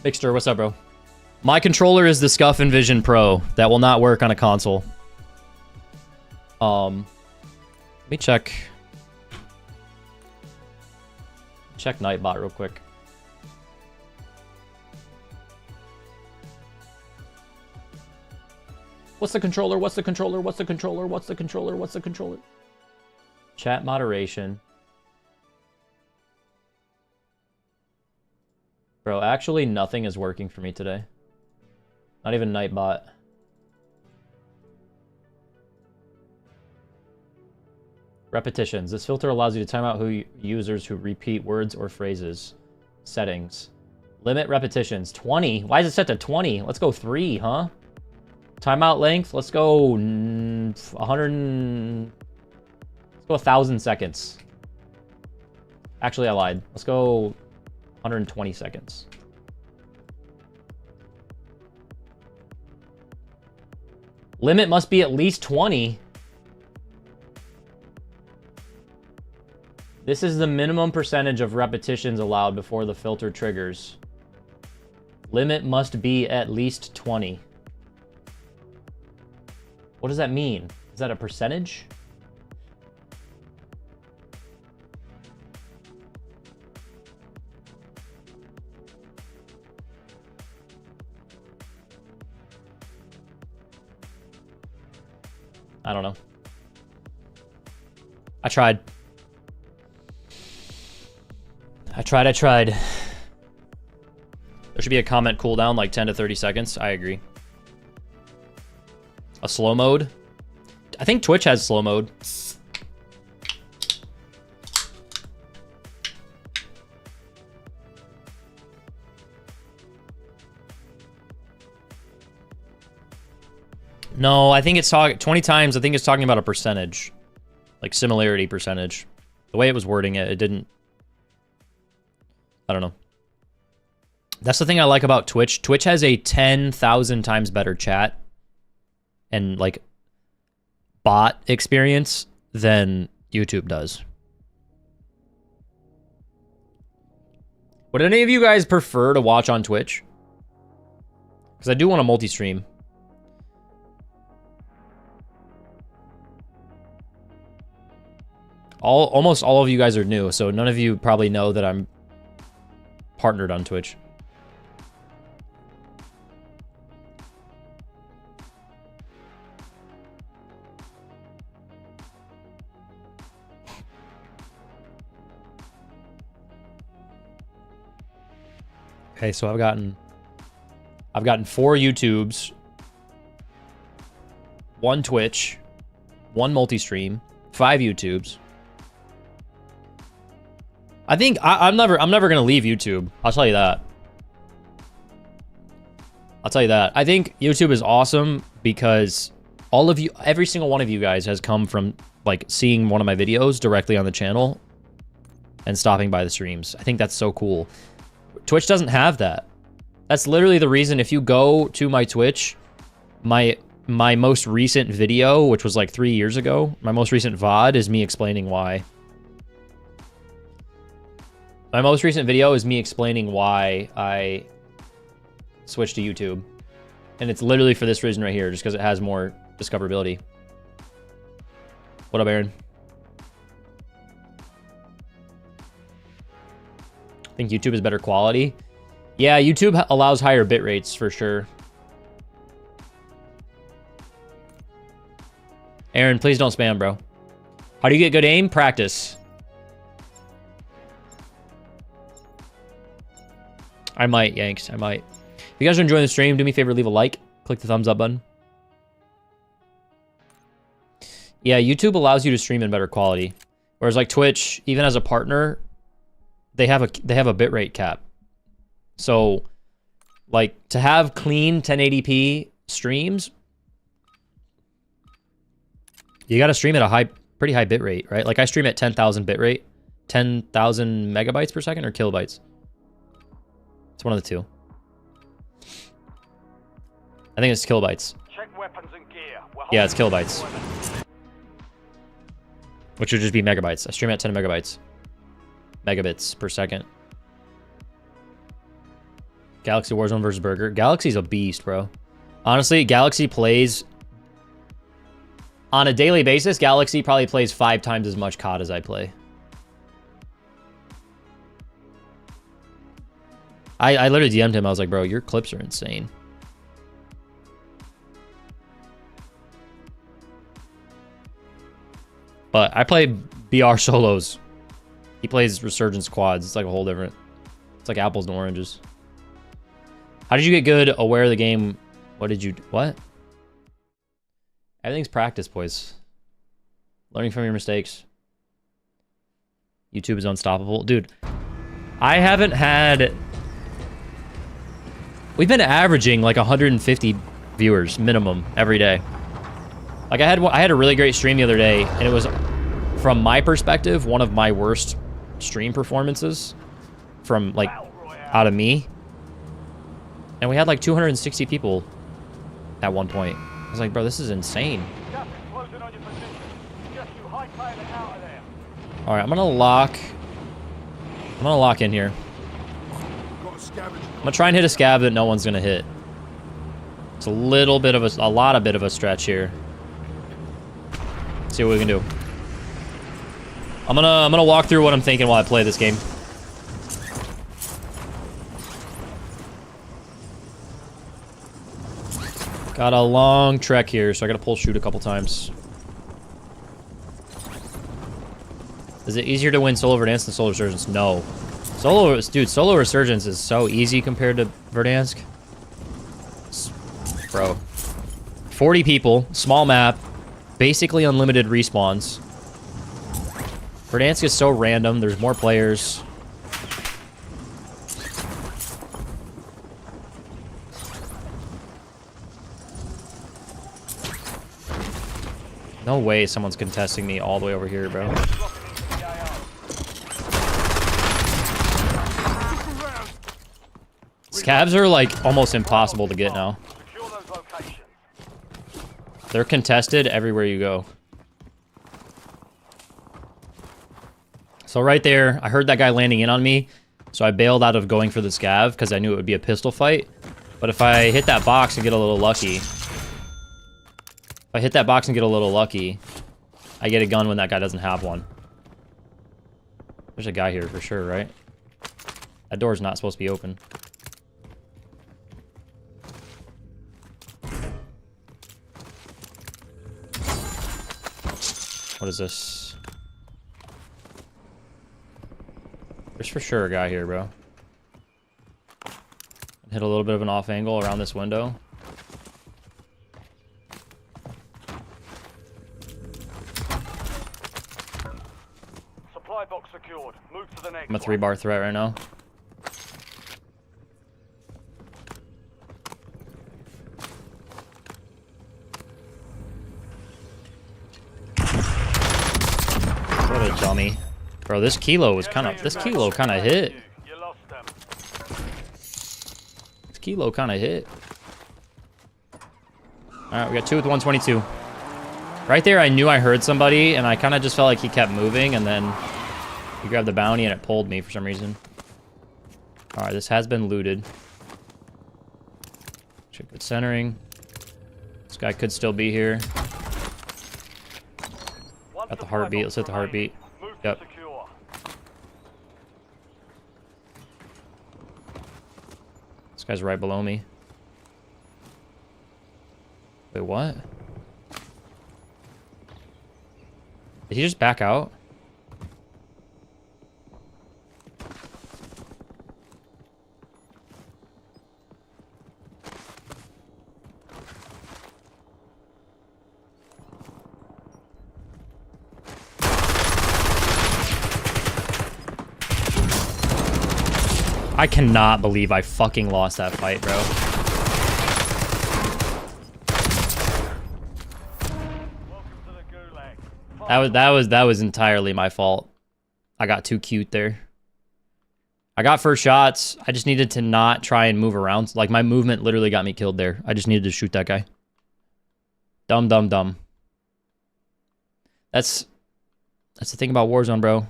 Big Stir, what's up, bro? My controller is the Scuff Envision Pro. That will not work on a console. Let me check. Check Nightbot real quick. What's the controller? What's the controller? What's the controller? What's the controller? What's the controller? Chat moderation. Bro, actually nothing is working for me today. Not even Nightbot. Repetitions. This filter allows you to time out users who repeat words or phrases. Settings. Limit repetitions. 20. Why is it set to 20? Let's go 3, huh? Timeout length. Let's go 100. Let's go 1,000 seconds. Actually, I lied. Let's go 120 seconds. Limit must be at least 20. This is the minimum percentage of repetitions allowed before the filter triggers. Limit must be at least 20. What does that mean? Is that a percentage? I don't know. I tried. I tried. There should be a comment cooldown like 10 to 30 seconds. I agree. A slow mode? I think Twitch has slow mode. No, I think it's talking 20 times. I think it's talking about a percentage, like similarity percentage. The way it was wording it, it didn't. I don't know. That's the thing I like about Twitch. Twitch has a 10,000 times better chat and like bot experience than YouTube does. Would any of you guys prefer to watch on Twitch? Because I do want to multi-stream. Almost all of you guys are new, so none of you probably know that I'm partnered on Twitch. Okay, so I've gotten 4 YouTubes, 1 Twitch, 1 multi-stream, 5 YouTubes. I think I'm never gonna leave YouTube. I'll tell you that. I think YouTube is awesome because all of you, every single one of you guys has come from like seeing one of my videos directly on the channel and stopping by the streams. I think that's so cool. Twitch doesn't have that. That's literally the reason if you go to my Twitch, my most recent video, which was like 3 years ago, my most recent VOD is me explaining why. My most recent video is me explaining why I switched to YouTube. And it's literally for this reason right here, just because it has more discoverability. What up, Aaron? I think YouTube is better quality. Yeah, YouTube allows higher bit rates for sure. Aaron, please don't spam, bro. How do you get good aim? Practice. I might, Yanks. I might. If you guys are enjoying the stream, do me a favor, leave a like. Click the thumbs up button. Yeah, YouTube allows you to stream in better quality. Whereas like Twitch, even as a partner, they have a bitrate cap. So like to have clean 1080p streams, you got to stream at a pretty high bitrate, right? Like I stream at 10,000 bitrate, 10,000 megabytes per second or kilobytes. It's one of the two. I think it's kilobytes. Check weapons and gear. Yeah, it's kilobytes. Which would just be megabytes. I stream at 10 megabytes. Megabits per second. Galaxy Warzone versus Berger. Galaxy's a beast, bro. Honestly, Galaxy plays... On a daily basis, Galaxy probably plays 5 times as much COD as I play. I literally DM'd him. I was like, bro, your clips are insane. But I play BR solos. He plays Resurgence quads. It's like a whole different... It's like apples and oranges. How did you get good, aware of the game? What did you... What? Everything's practice, boys. Learning from your mistakes. YouTube is unstoppable. Dude, I haven't had... We've been averaging like 150 viewers minimum every day. Like I had a really great stream the other day, and it was, from my perspective, one of my worst stream performances from like out of me. And we had like 260 people at one point. I was like, bro, this is insane. All right, I'm gonna lock in here. I'm gonna try and hit a scab that no one's gonna hit. It's a little bit of a lot of a stretch here. Let's see what we can do. I'm gonna walk through what I'm thinking while I play this game. Got a long trek here, so I gotta pull shoot a couple times. Is it easier to win solo Verdansk than solo Resurgence? No. Solo Resurgence is so easy compared to Verdansk. Bro. 40 people, small map, basically unlimited respawns. Verdansk is so random, there's more players. No way someone's contesting me all the way over here, bro. Scabs are like almost impossible to get now. They're contested everywhere you go. So right there, I heard that guy landing in on me, so I bailed out of going for the scav because I knew it would be a pistol fight. But if I hit that box and get a little lucky, I get a gun when that guy doesn't have one. There's a guy here for sure, right? That door's not supposed to be open. What is this? There's for sure a guy here, bro. Hit a little bit of an off angle around this window. Supply box secured. Move to the next. I'm a 3-bar threat right now. What a dummy. Bro, this kilo was kind of... This kilo kind of hit. You lost them. This kilo kind of hit. Alright, we got 2 with 122. Right there, I knew I heard somebody, and I kind of just felt like he kept moving, and then he grabbed the bounty, and it pulled me for some reason. Alright, this has been looted. Check good centering. This guy could still be here. Got the heartbeat. Let's hit the heartbeat. Yep. This guy's right below me. Wait, what? Did he just back out? I cannot believe I fucking lost that fight, bro. That was entirely my fault. I got too cute there. I got first shots. I just needed to not try and move around. Like, my movement literally got me killed there. I just needed to shoot that guy. Dumb, dumb, dumb. That's the thing about Warzone, bro.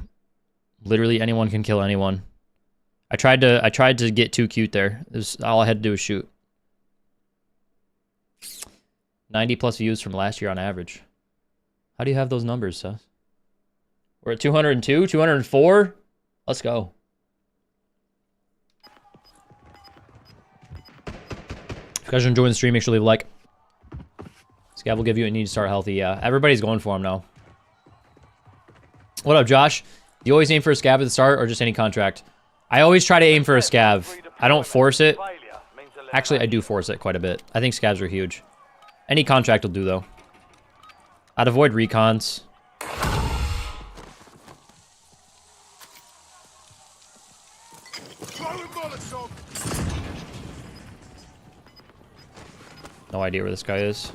Literally anyone can kill anyone. I tried to get too cute there. All I had to do was shoot. 90 plus views from last year on average. How do you have those numbers, Seth? We're at 202, 204. Let's go. If you guys are enjoying the stream, make sure to leave a like. Scav will give you a need to start healthy. Yeah, everybody's going for him now. What up, Josh? Do you always aim for a scav at the start or just any contract? I always try to aim for a scav. I don't force it. Actually, I do force it quite a bit. I think scavs are huge. Any contract will do, though. I'd avoid recons. No idea where this guy is.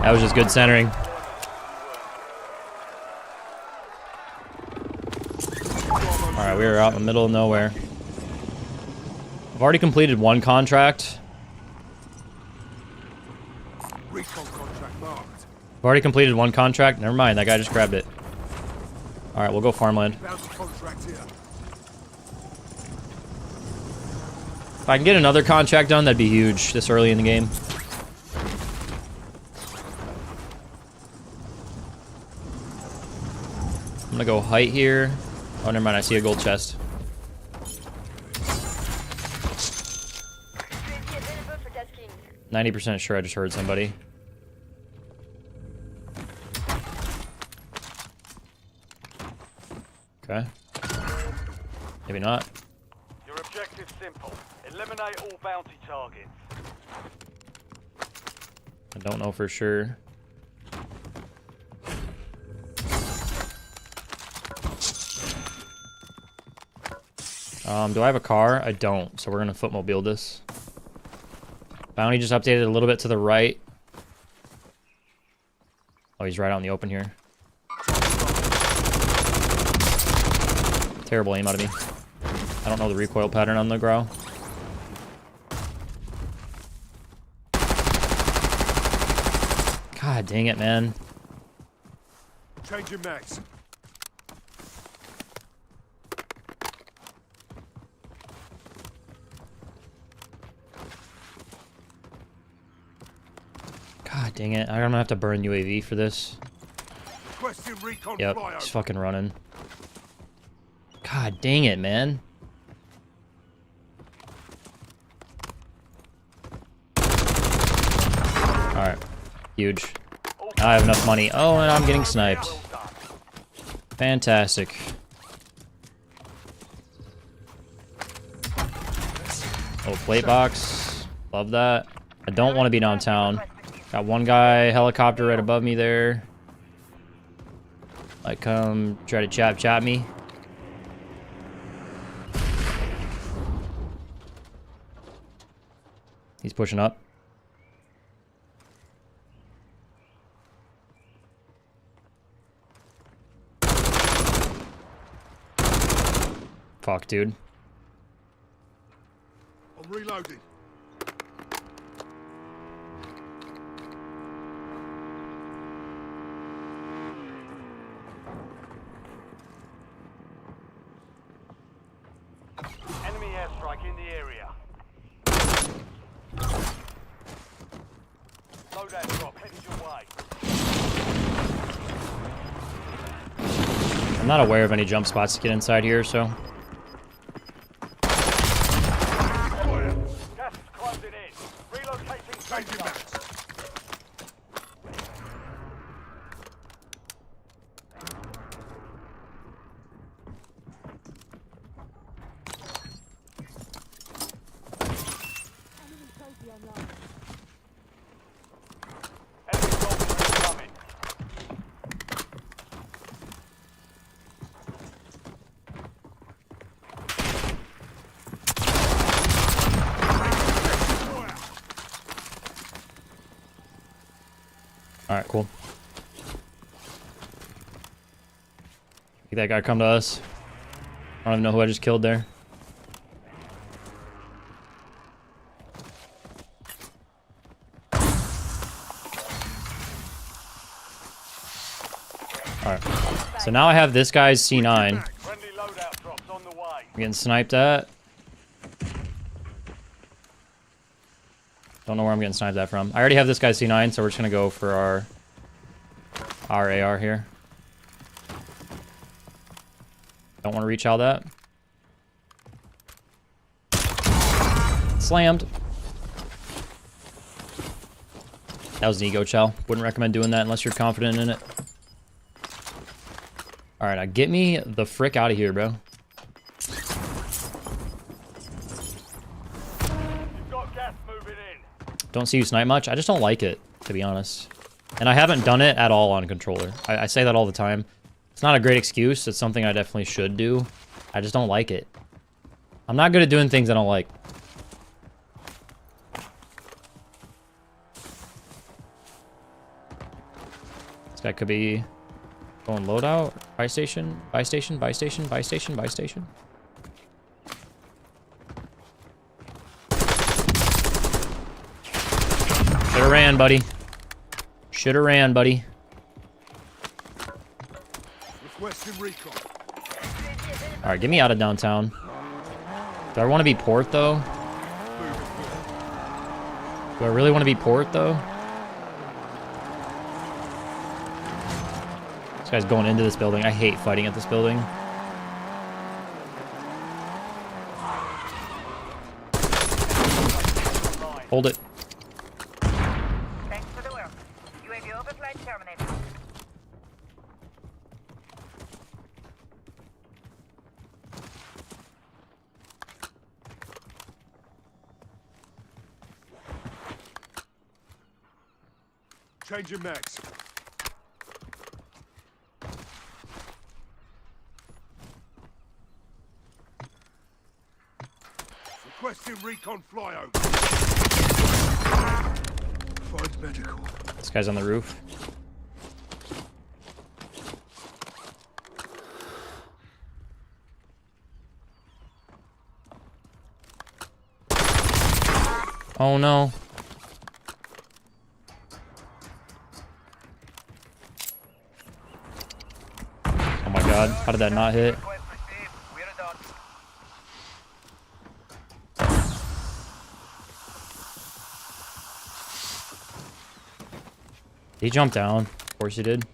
That was just good centering. Alright, we are out in the middle of nowhere. I've already completed one contract. Recon contract marked. I've already completed one contract. Never mind, that guy just grabbed it. Alright, we'll go farmland. Bounty contract here. If I can get another contract done, that'd be huge this early in the game. I'm gonna go height here. Oh, never mind, I see a gold chest. UAV available for tasking. 90% sure I just heard somebody. Okay. Maybe not. Your objective's simple. Eliminate all bounty targets. I don't know for sure. Do I have a car? I don't, so we're gonna footmobile this. Bounty just updated a little bit to the right. Oh, he's right out in the open here. Terrible aim out of me. I don't know the recoil pattern on the grow. God dang it, man. Changing mags. God dang it. I'm gonna have to burn UAV for this. Requesting recon Yep, flyover. he's fucking running. God dang it, man. Alright. Huge. Now I have enough money. Oh, and I'm getting sniped. Fantastic. Oh, plate box. Love that. I don't want to be downtown. Got one guy helicopter right above me there. Might come try to chap me. He's pushing up. Fuck, dude. I'm reloading. Enemy airstrike in the area. Loadout drop headed your way. I'm not aware of any jump spots to get inside here, so. Gas is closing in. Relocating safe Changing zone. mags. Enemy soldier incoming. Alright, cool. Think that guy come to us. I don't even know who I just killed there. Alright. So now I have this guy's C9. Friendly loadout drops on the way. I'm getting sniped at. Don't know where I'm getting sniped at from. I already have this guy's C9, so we're just gonna go for our AR here. Don't want to reach out that. Slammed. That was an ego chow. Wouldn't recommend doing that unless you're confident in it. Alright, now get me the frick out of here, bro. You've got gas moving in. Don't see you snipe much. I just don't like it, to be honest. And I haven't done it at all on controller. I say that all the time. It's not a great excuse. It's something I definitely should do. I just don't like it. I'm not good at doing things I don't like. This guy could be going loadout. Buy station, buy station, buy station, buy station, buy station. Should've ran, buddy. Should've ran, buddy. Requesting recon. Alright, get me out of downtown. Do I want to be port, though? Do I really want to be port, though? This guy's going into this building. I hate fighting at this building. Hold it. Thanks for the work. UAV overflight terminated. Changing mags. Requesting recon flyover. Find medical. This guy's on the roof. Oh no. Oh my god, how did that not hit? Request received. We're done. He jumped down. Of course he did.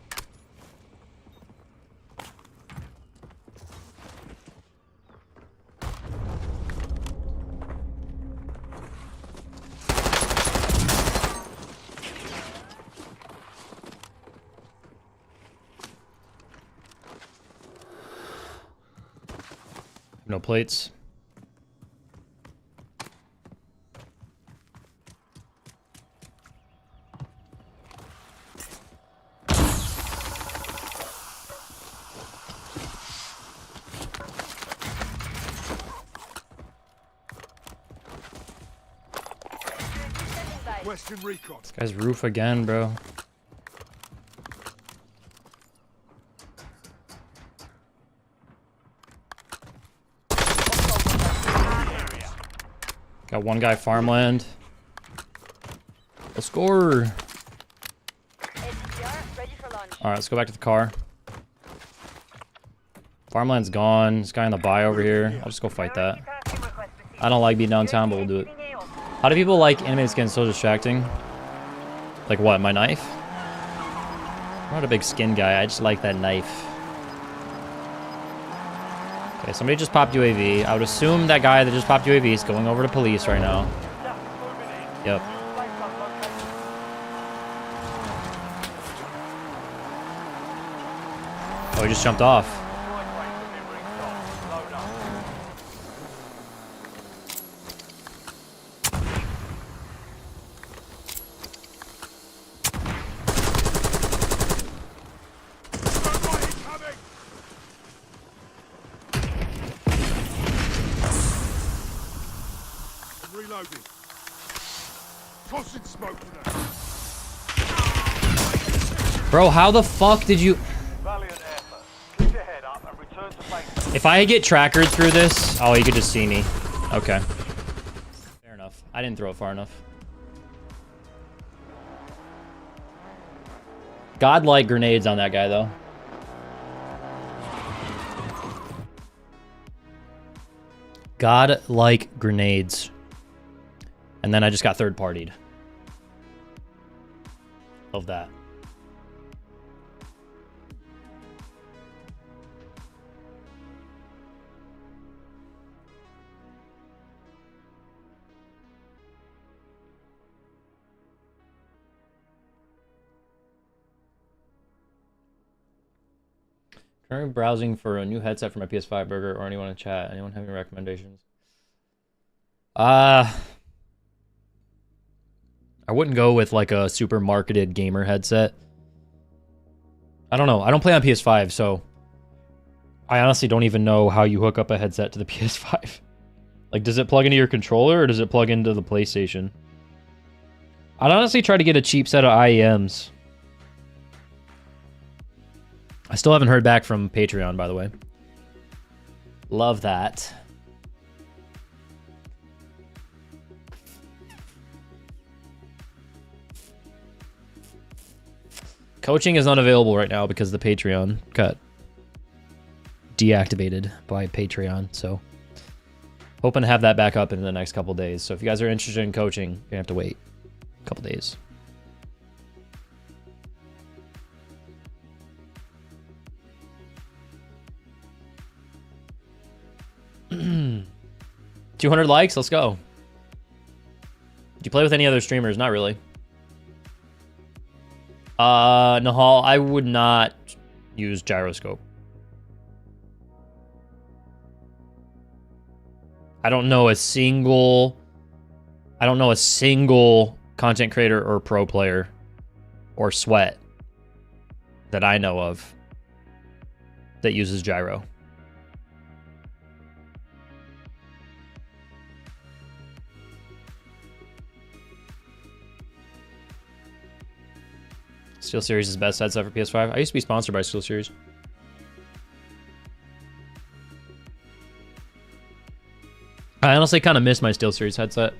No plates. Requesting recon. This guy's roof again, bro. Got one guy farmland. Let's score. Alright, let's go back to the car. Farmland's gone. This guy on the buy over here. I'll just go fight that. I don't like being downtown, but we'll do it. How do people like animated skin so distracting? Like what, my knife? I'm not a big skin guy, I just like that knife. Okay, somebody just popped UAV. I would assume that guy that just popped UAV is going over to police right now. Yep. Oh, he just jumped off. Reloading. Tossing smoke to that. Bro, how the fuck did you... Valiant effort. Keep your head up and return to base. If I get trackered through this... Oh, he could just see me. Okay. Fair enough. I didn't throw it far enough. Godlike grenades on that guy, though. God-like grenades. And then I just got third-partied. Love that. Currently browsing for a new headset for my PS5, Berger, or anyone in chat. Anyone have any recommendations? I wouldn't go with like a super marketed gamer headset. I don't know. I don't play on PS5, so I honestly don't even know how you hook up a headset to the PS5. Like, does it plug into your controller or does it plug into the PlayStation? I'd honestly try to get a cheap set of IEMs. I still haven't heard back from Patreon, by the way. Love that. Coaching is not available right now because the Patreon got deactivated by Patreon, so hoping to have that back up in the next couple days. So if you guys are interested in coaching, you're gonna have to wait a couple days. $200 likes, let's go. Do you play with any other streamers? Not really. Nahal, I would not use gyroscope. I don't know a single content creator or pro player or sweat that I know of that uses gyro. SteelSeries is the best headset for PS5. I used to be sponsored by SteelSeries. I honestly kind of miss my SteelSeries headset.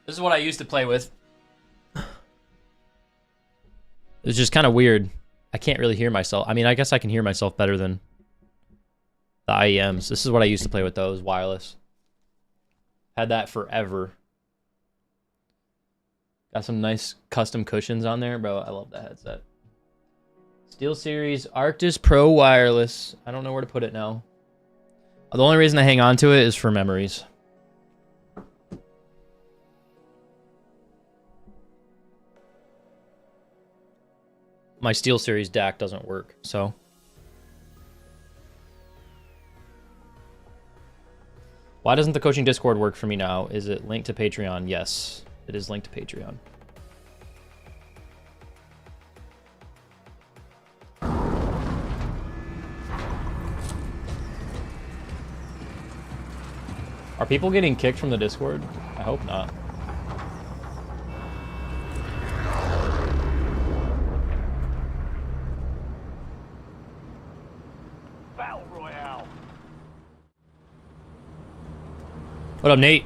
This is what I used to play with. It's just kind of weird. I can't really hear myself. I mean, I guess I can hear myself better than the IEMs. This is what I used to play with those, wireless. Had that forever. Got some nice custom cushions on there, bro. I love that headset. SteelSeries Arctis Pro Wireless. I don't know where to put it now. The only reason I hang on to it is for memories. My SteelSeries DAC doesn't work, so. Why doesn't the coaching Discord work for me now? Is it linked to Patreon? Yes, it is linked to Patreon. Are people getting kicked from the Discord? I hope not. Battle Royale. What up, Nate?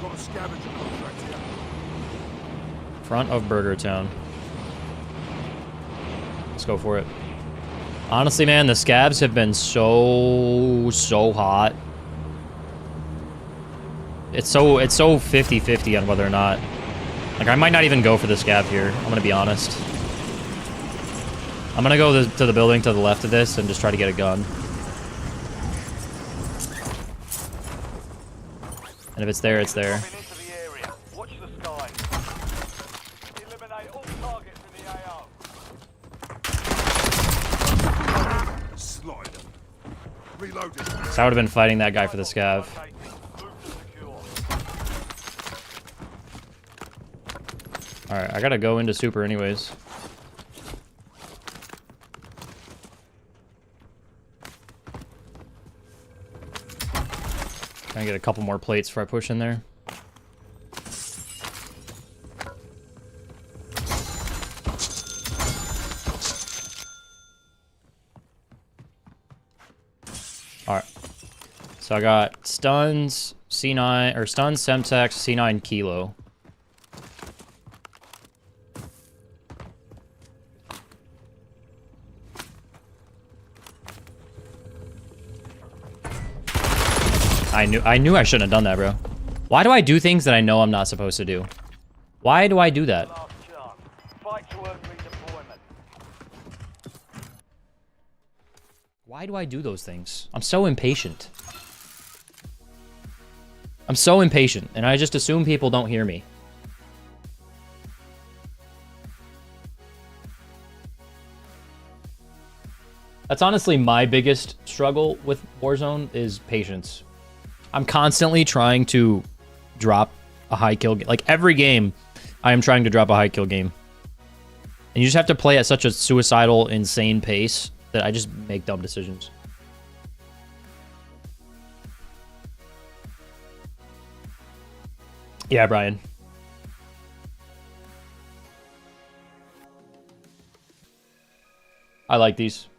Got a scavenger contract here. Front of Berger Town. Let's go for it. Honestly, man, the scabs have been so hot. It's so 50-50 on whether or not. Like, I might not even go for the scab here. I'm gonna be honest. I'm gonna go to the building to the left of this and just try to get a gun. And if it's there, it's there. Dropping into the area. Watch the sky. Eliminate all targets in the AO. Slide. Reloading. So I would have been fighting that guy for the scav. Alright, I gotta go into super anyways. Try and get a couple more plates before I push in there. Alright. So I got stuns, C9, or stuns, Semtex, C9 Kilo. I knew I shouldn't have done that, bro. Why do I do things that I know I'm not supposed to do? Why do I do that? Last chance. Fight to earn redeployment. Why do I do those things? I'm so impatient. I'm so impatient, and I just assume people don't hear me. That's honestly my biggest struggle with Warzone is patience. I'm constantly trying to drop a high kill game. Like every game, I am trying to drop a high kill game. And you just have to play at such a suicidal, insane pace that I just make dumb decisions. Yeah, Brian. I like these.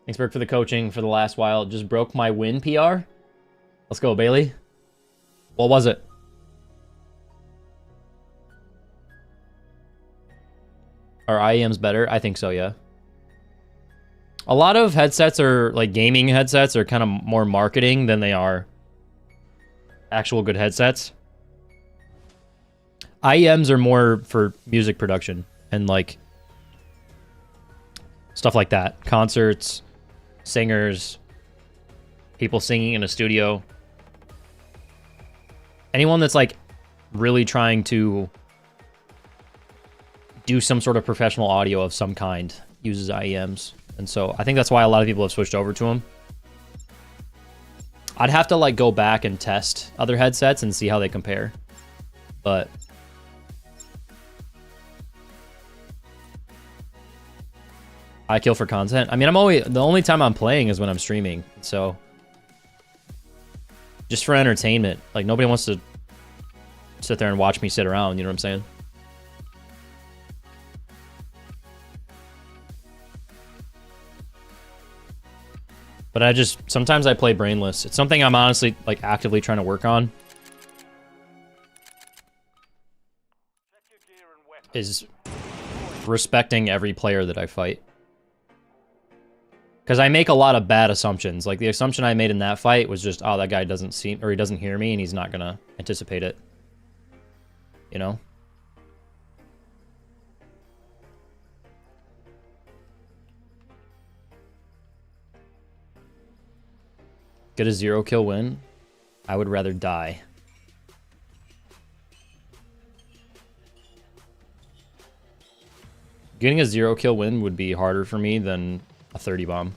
Thanks, Berg, for the coaching for the last while. Just broke my win PR. Let's go, Bailey. What was it? Are IEMs better? I think so, yeah. A lot of headsets are, like, gaming headsets are kind of more marketing than they are actual good headsets. IEMs are more for music production and, like, stuff like that. Concerts, singers, people singing in a studio. Anyone that's, like, really trying to do some sort of professional audio of some kind uses IEMs. And so I think that's why a lot of people have switched over to them. I'd have to like go back and test other headsets and see how they compare. But I kill for content. I mean, the only time I'm playing is when I'm streaming. So just for entertainment. Like nobody wants to sit there and watch me sit around, you know what I'm saying? But sometimes I play brainless. It's something I'm honestly, like, actively trying to work on. Is respecting every player that I fight. Because I make a lot of bad assumptions. Like, the assumption I made in that fight was just, oh, that guy doesn't see, or he doesn't hear me, and he's not gonna anticipate it. You know? Get a 0 kill win? I would rather die. Getting a 0 kill win would be harder for me than a 30 bomb.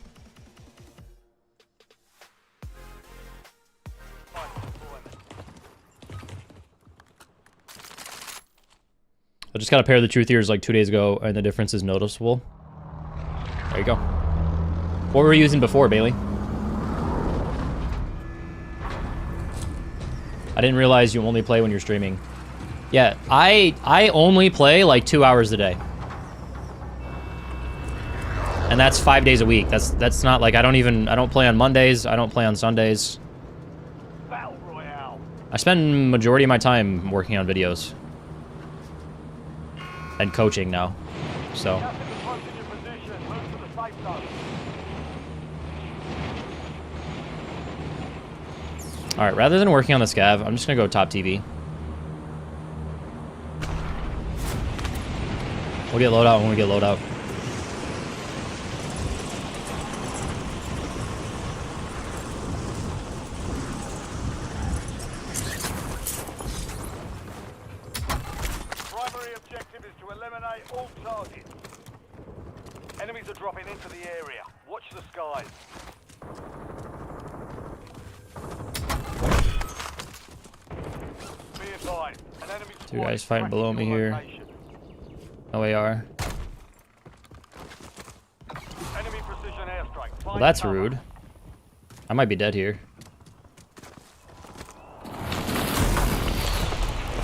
I just got a pair of the truth ears like 2 days ago, and the difference is noticeable. There you go. What were you using before, Bailey? I didn't realize you only play when you're streaming. Yeah, I only play like 2 hours a day. And that's 5 days a week. That's not like I don't play on Mondays, I don't play on Sundays. Battle Royale. I spend majority of my time working on videos. And coaching now. So Gas is approaching your position. Move to the safe zone. alright, rather than working on the scav, I'm just gonna go top TV. We'll get loadout when we get loadout. Primary objective is to eliminate all targets. Enemies are dropping into the area. Watch the skies. Be advised, an enemy Two squad guys is fighting below me tracking your here. location. No AR. Enemy precision airstrike. Well, that's rude. I might be dead here.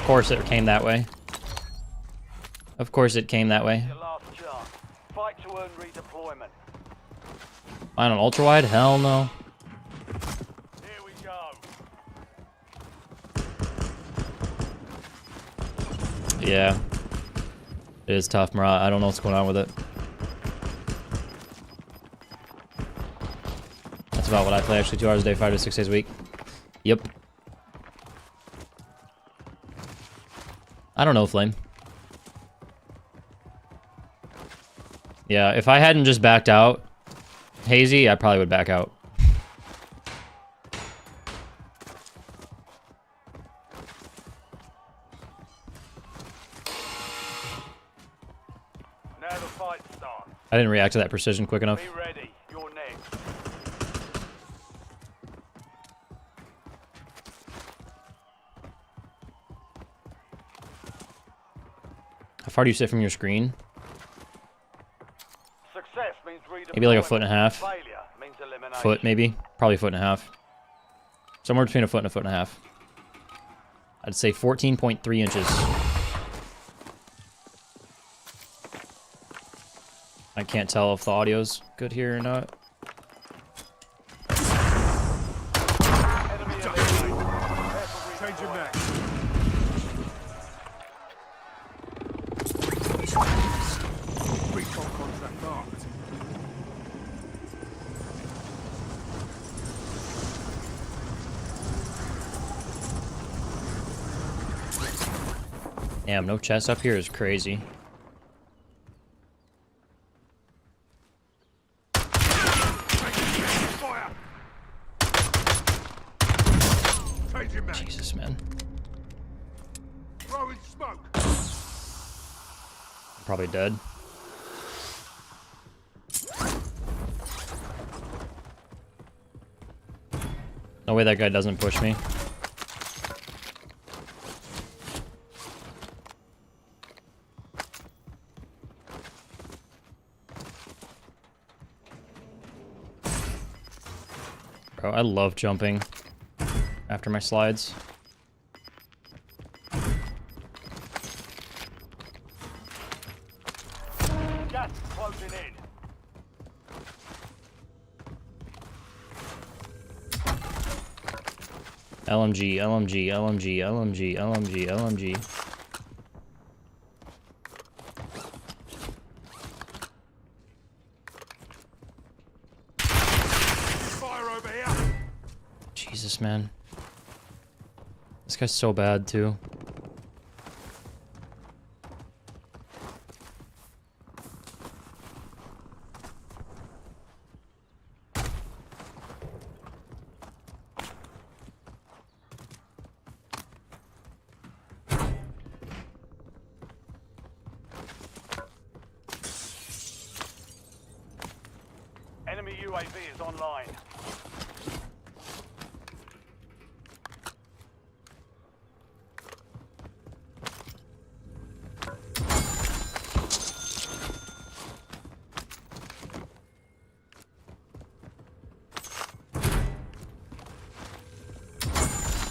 course it came that way. Of course it came that way. Your last chance. Fight to earn redeployment. Mine on ultra wide? Hell no. Here we go. Yeah. It is tough, Murat. I don't know what's going on with it. That's about what I play actually, 2 hours a day, 5 to 6 days a week. Yep. I don't know, Flame. Yeah, if I hadn't just backed out, Hazy, I probably would back out. Now the fight starts. I didn't react to that precision quick enough. Be ready. You're next. How far do you sit from your screen? Success means redeployment. Maybe like a foot and a half. Failure means elimination. Foot, maybe. Probably a foot and a half. Somewhere between a foot and a half. I'd say 14.3 inches. I can't tell if the audio's good here or not. Enemy eliminated. Change your back. Recon contract marked. Damn, no chest up here is crazy. Fire! Change your back. Jesus, man. Throwing smoke. I'm probably dead. No way that guy doesn't push me. Bro, I love jumping after my slides. Gas is closing in. LMG, LMG, LMG, LMG, LMG, LMG. Fire over here. Jesus, man. This guy's so bad, too. Enemy UAV is online.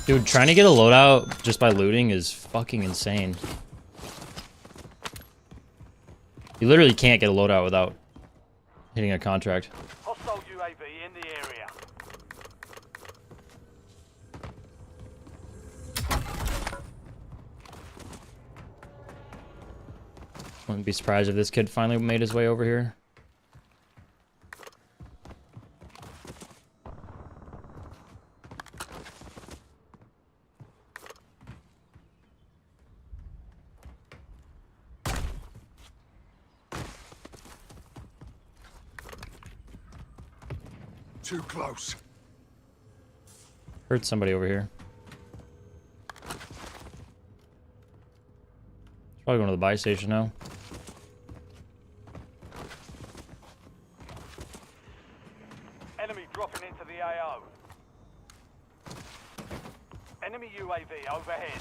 Dude, trying to get a loadout just by looting is fucking insane. You literally can't get a loadout without hitting a contract. Hostile UAV in the area. Wouldn't be surprised if this kid finally made his way over here. Too close. Heard somebody over here. Probably going to the buy station now. Enemy dropping into the AO. Enemy UAV overhead.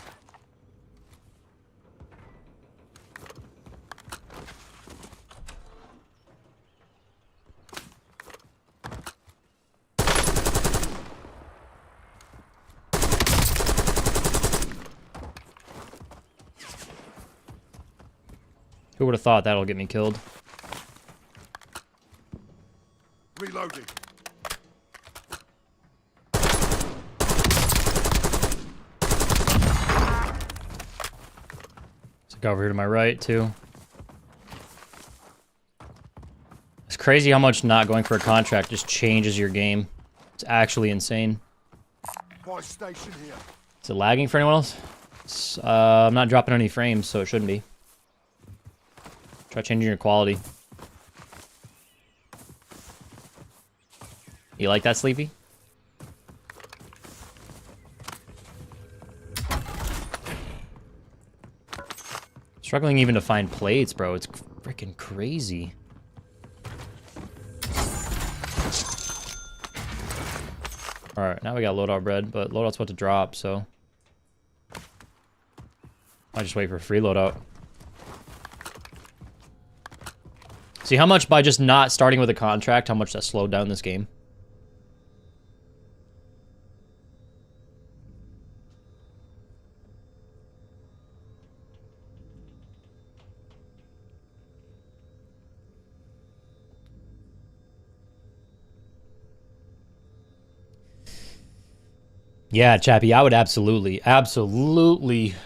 Who would have thought that'll get me killed? Reloading. There's a guy over here to my right, too. It's crazy how much not going for a contract just changes your game. It's actually insane. Buy station here. Is it lagging for anyone else? I'm not dropping any frames, so it shouldn't be. Try changing your quality. You like that, Sleepy? Struggling even to find plates, bro. It's freaking crazy. Alright, now we got loadout bread, but loadout's about to drop, so... I'll just wait for a free loadout. See how much by just not starting with a contract, how much that slowed down this game? Yeah, Chappie, I would absolutely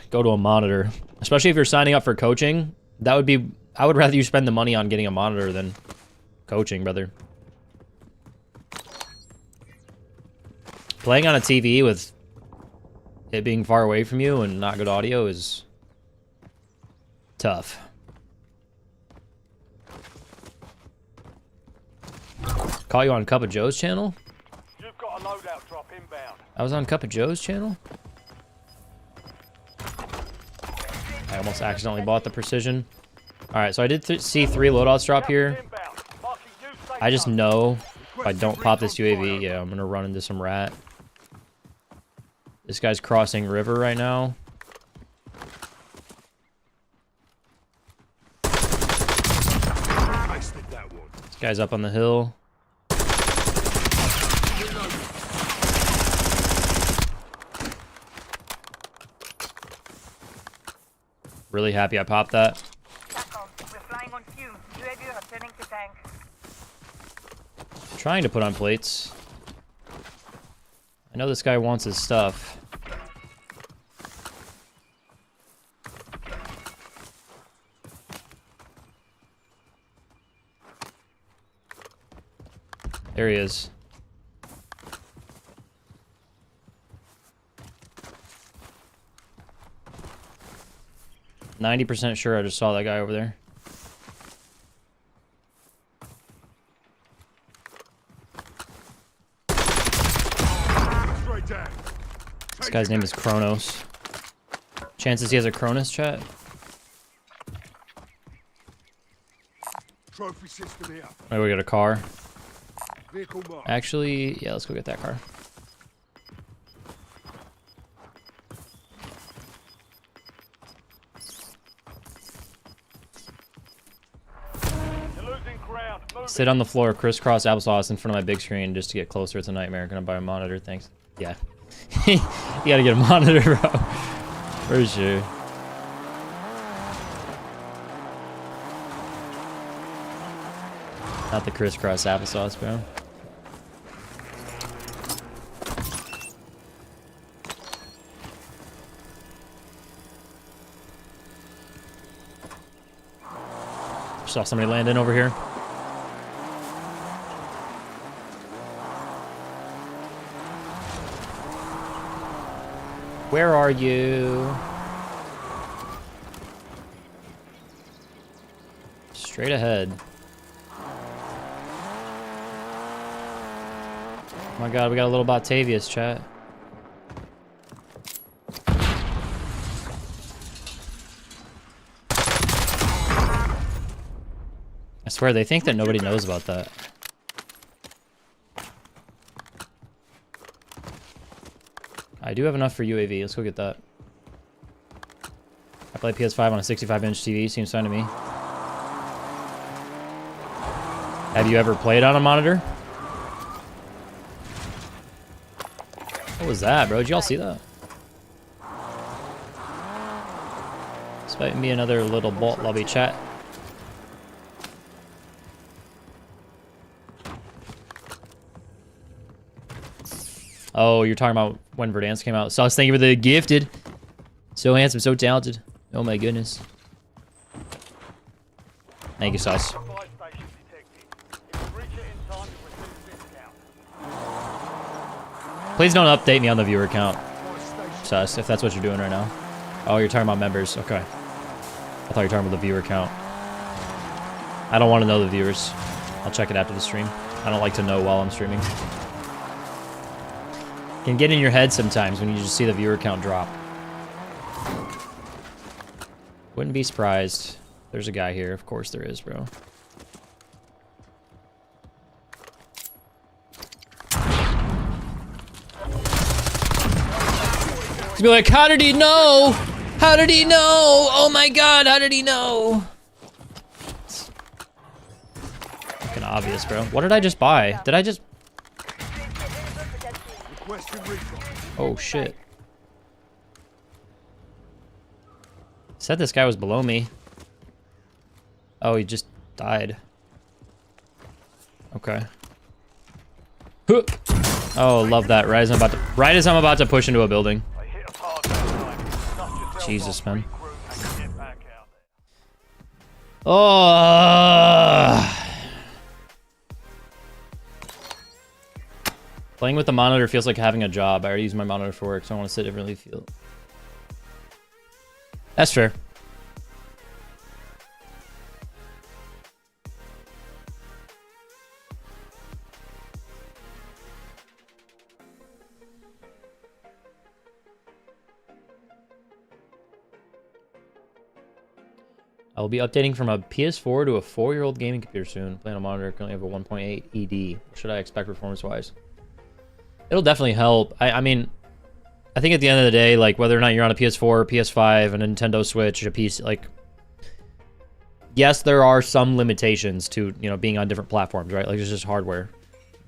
go to a monitor. Especially if you're signing up for coaching. That would be... I would rather you spend the money on getting a monitor than coaching, brother. Playing on a TV with it being far away from you and not good audio is tough. Caught you on Cup of Joe's channel? You've got a loadout drop inbound. I was on Cup of Joe's channel? I almost accidentally bought the precision. Alright, so I did see 3 loadouts drop here. I just know if I don't pop this UAV, yeah, I'm gonna run into some rat. This guy's crossing river right now. This guy's up on the hill. Really happy I popped that. We're flying on fumes. UAV returning to tank. Trying to put on plates. I know this guy wants his stuff. There he is. %90 sure I just saw that guy over there. This guy's name is Kronos. Chances he has a Cronus, chat? Trophy system here. Oh, we got a car. Vehicle mark. Actually, yeah, let's go get that car. You're losing ground. Move Sit on the floor, crisscross applesauce in front of my big screen just to get closer. It's a nightmare. Gonna buy a monitor, thanks. Yeah. You gotta get a monitor, bro. For sure. Not the crisscross applesauce, bro. Saw somebody land in over here. Where are you? Straight ahead. Oh my god, we got a little Batavius, chat. I swear, they think that nobody knows about that. I do have enough for UAV. Let's go get that. I play PS5 on a 65-inch TV. Seems fine to me. Have you ever played on a monitor? What was that, bro? Did y'all see that? This might be another little bolt lobby chat. Oh, you're talking about when Verdansk came out. Sus, thank you for the gifted. So handsome, so talented. Oh my goodness. Thank you, Sus. Buy station detected. If you reach it in time, you'll receive a discount. Please don't update me on the viewer count, Buy station. Sus, if that's what you're doing right now. Oh, you're talking about members. Okay. I thought you were talking about the viewer count. I don't want to know the viewers. I'll check it after the stream. I don't like to know while I'm streaming. It can get in your head sometimes when you just see the viewer count drop. Wouldn't be surprised. There's a guy here. Of course there is, bro. He's be like, how did he know? How did he know? Oh my god, how did he know? It's fucking obvious, bro. What did I just buy? Did I just... Requesting recon. Oh shit. Said this guy was below me. Oh, he just died. Okay. Huh. Oh, love that. Right as I'm about to push into a building. They hit a target line. Dust yourself Jesus, off, man. regroup, and get back out there. Oh. Playing with the monitor feels like having a job. I already use my monitor for work, so I want to sit differently. Feel. That's fair. I will be updating from a PS4 to a 4-year-old gaming computer soon. Playing on a monitor, currently have a 1.8 ED. What should I expect performance-wise? It'll definitely help. I mean, I think at the end of the day, like, whether or not you're on a PS4, PS5, a Nintendo Switch, a PC, like, yes, there are some limitations to, you know, being on different platforms, right? Like, it's just hardware.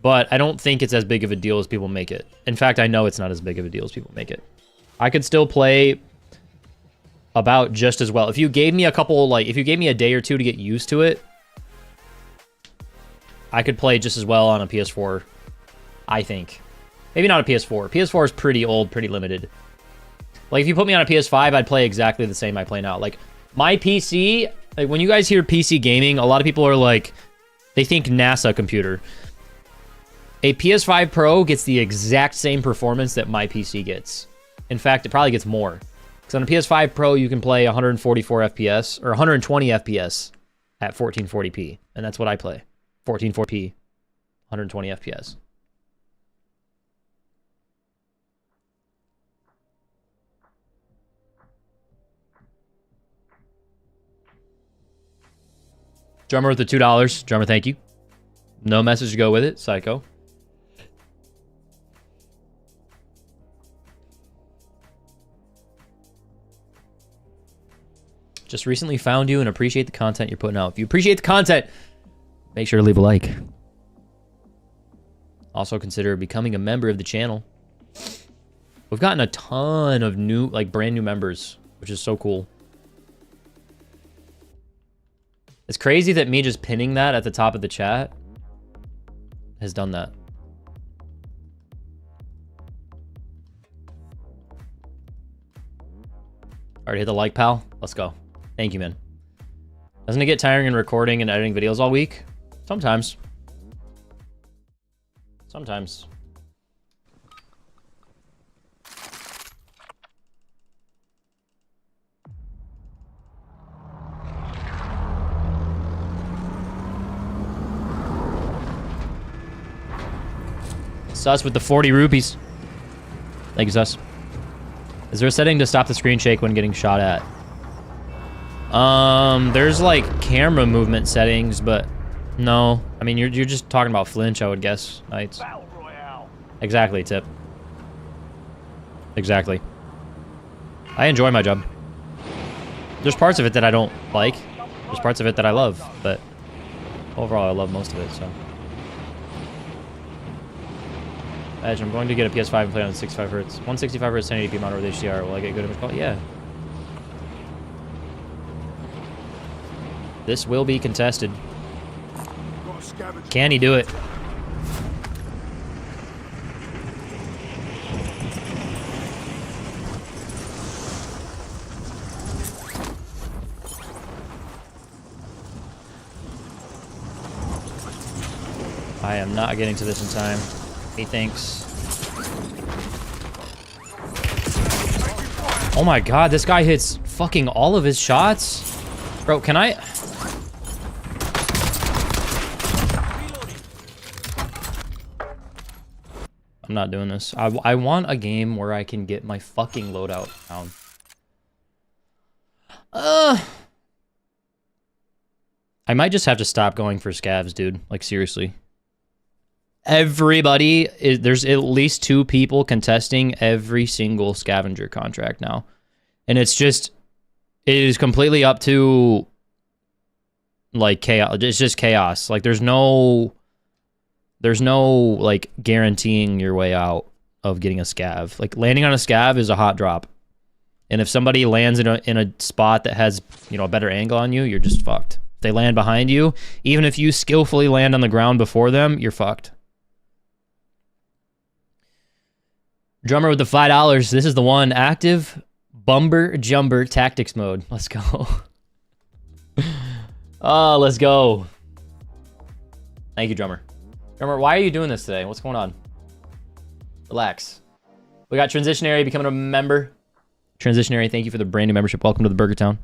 But I don't think it's as big of a deal as people make it. In fact, I know it's not as big of a deal as people make it. I could still play about just as well. If you gave me a couple, like, if you gave me a day or two to get used to it, I could play just as well on a PS4, I think. Maybe not a PS4. PS4 is pretty old, pretty limited. Like, if you put me on a PS5, I'd play exactly the same I play now. Like, my PC, like, when you guys hear PC gaming, a lot of people are like, they think NASA computer. A PS5 Pro gets the exact same performance that my PC gets. In fact, it probably gets more. Because on a PS5 Pro, you can play 144 FPS, or 120 FPS at 1440p. And that's what I play. 1440p, 120 FPS. Drummer with the $2. Drummer, thank you. No message to go with it. Psycho. Just recently found you and appreciate the content you're putting out. If you appreciate the content, make sure to leave a like. Also consider becoming a member of the channel. We've gotten a ton of new, like, brand new members, which is so cool. It's crazy that me just pinning that at the top of the chat has done that. Already hit the like, pal? Let's go. Thank you, man. Doesn't it get tiring in recording and editing videos all week? Sometimes. Sometimes. Sus with the 40 rupees. Thank you, Sus. Is there a setting to stop the screen shake when getting shot at? There's like camera movement settings, but no. I mean, you're just talking about flinch, I would guess, Knights. Battle Royale. Exactly, Tip. Exactly. I enjoy my job. There's parts of it that I don't like. There's parts of it that I love, but overall, I love most of it, so. Edge, I'm going to get a PS5 and play on 65 Hz. 165 Hz 1080p monitor with HDR. Will I get good image quality? Yeah. This will be contested. Got a scavenger. Can he do it? I am not getting to this in time. He thinks. Oh my god, this guy hits fucking all of his shots? Bro, can I... I'm not doing this. I want a game where I can get my fucking loadout down. I might just have to stop going for scavs, dude. Like, seriously. Everybody, there's at least 2 people contesting every single scavenger contract now. And it's just, it is completely up to, like, chaos. It's just chaos. Like, there's no, like, guaranteeing your way out of getting a scav. Like, landing on a scav is a hot drop. And if somebody lands in a spot that has, you know, a better angle on you, you're just fucked. If they land behind you, even if you skillfully land on the ground before them, you're fucked. Drummer with the $5. This is the one. Active Bumber Jumper Tactics mode. Let's go. Oh, let's go. Thank you, Drummer. Drummer, why are you doing this today? What's going on? Relax. We got Transitionary becoming a member. Transitionary, thank you for the brand new membership. Welcome to the Burger Town.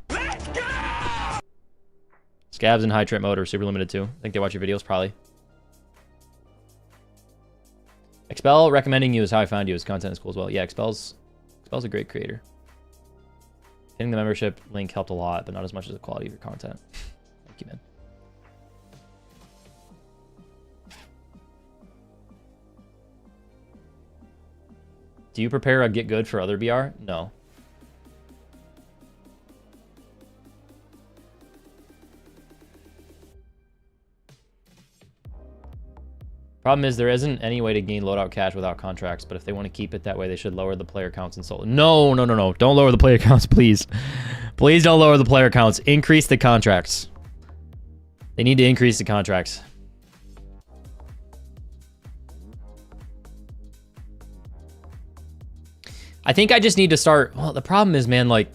Scavs in high trip mode are super limited too. I think they watch your videos, probably. Expel recommending you is how I found you. His content is cool as well. Yeah, Expel's a great creator. Hitting the membership link helped a lot, but not as much as the quality of your content. Thank you, man. Do you prepare a get good for other BR? No. Problem is, there isn't any way to gain loadout cash without contracts, but if they want to keep it that way, they should lower the player counts and solo. No. Don't lower the player counts, please. Please don't lower the player counts. Increase the contracts. They need to increase the contracts. I think I just need to start... Well, the problem is, man, like...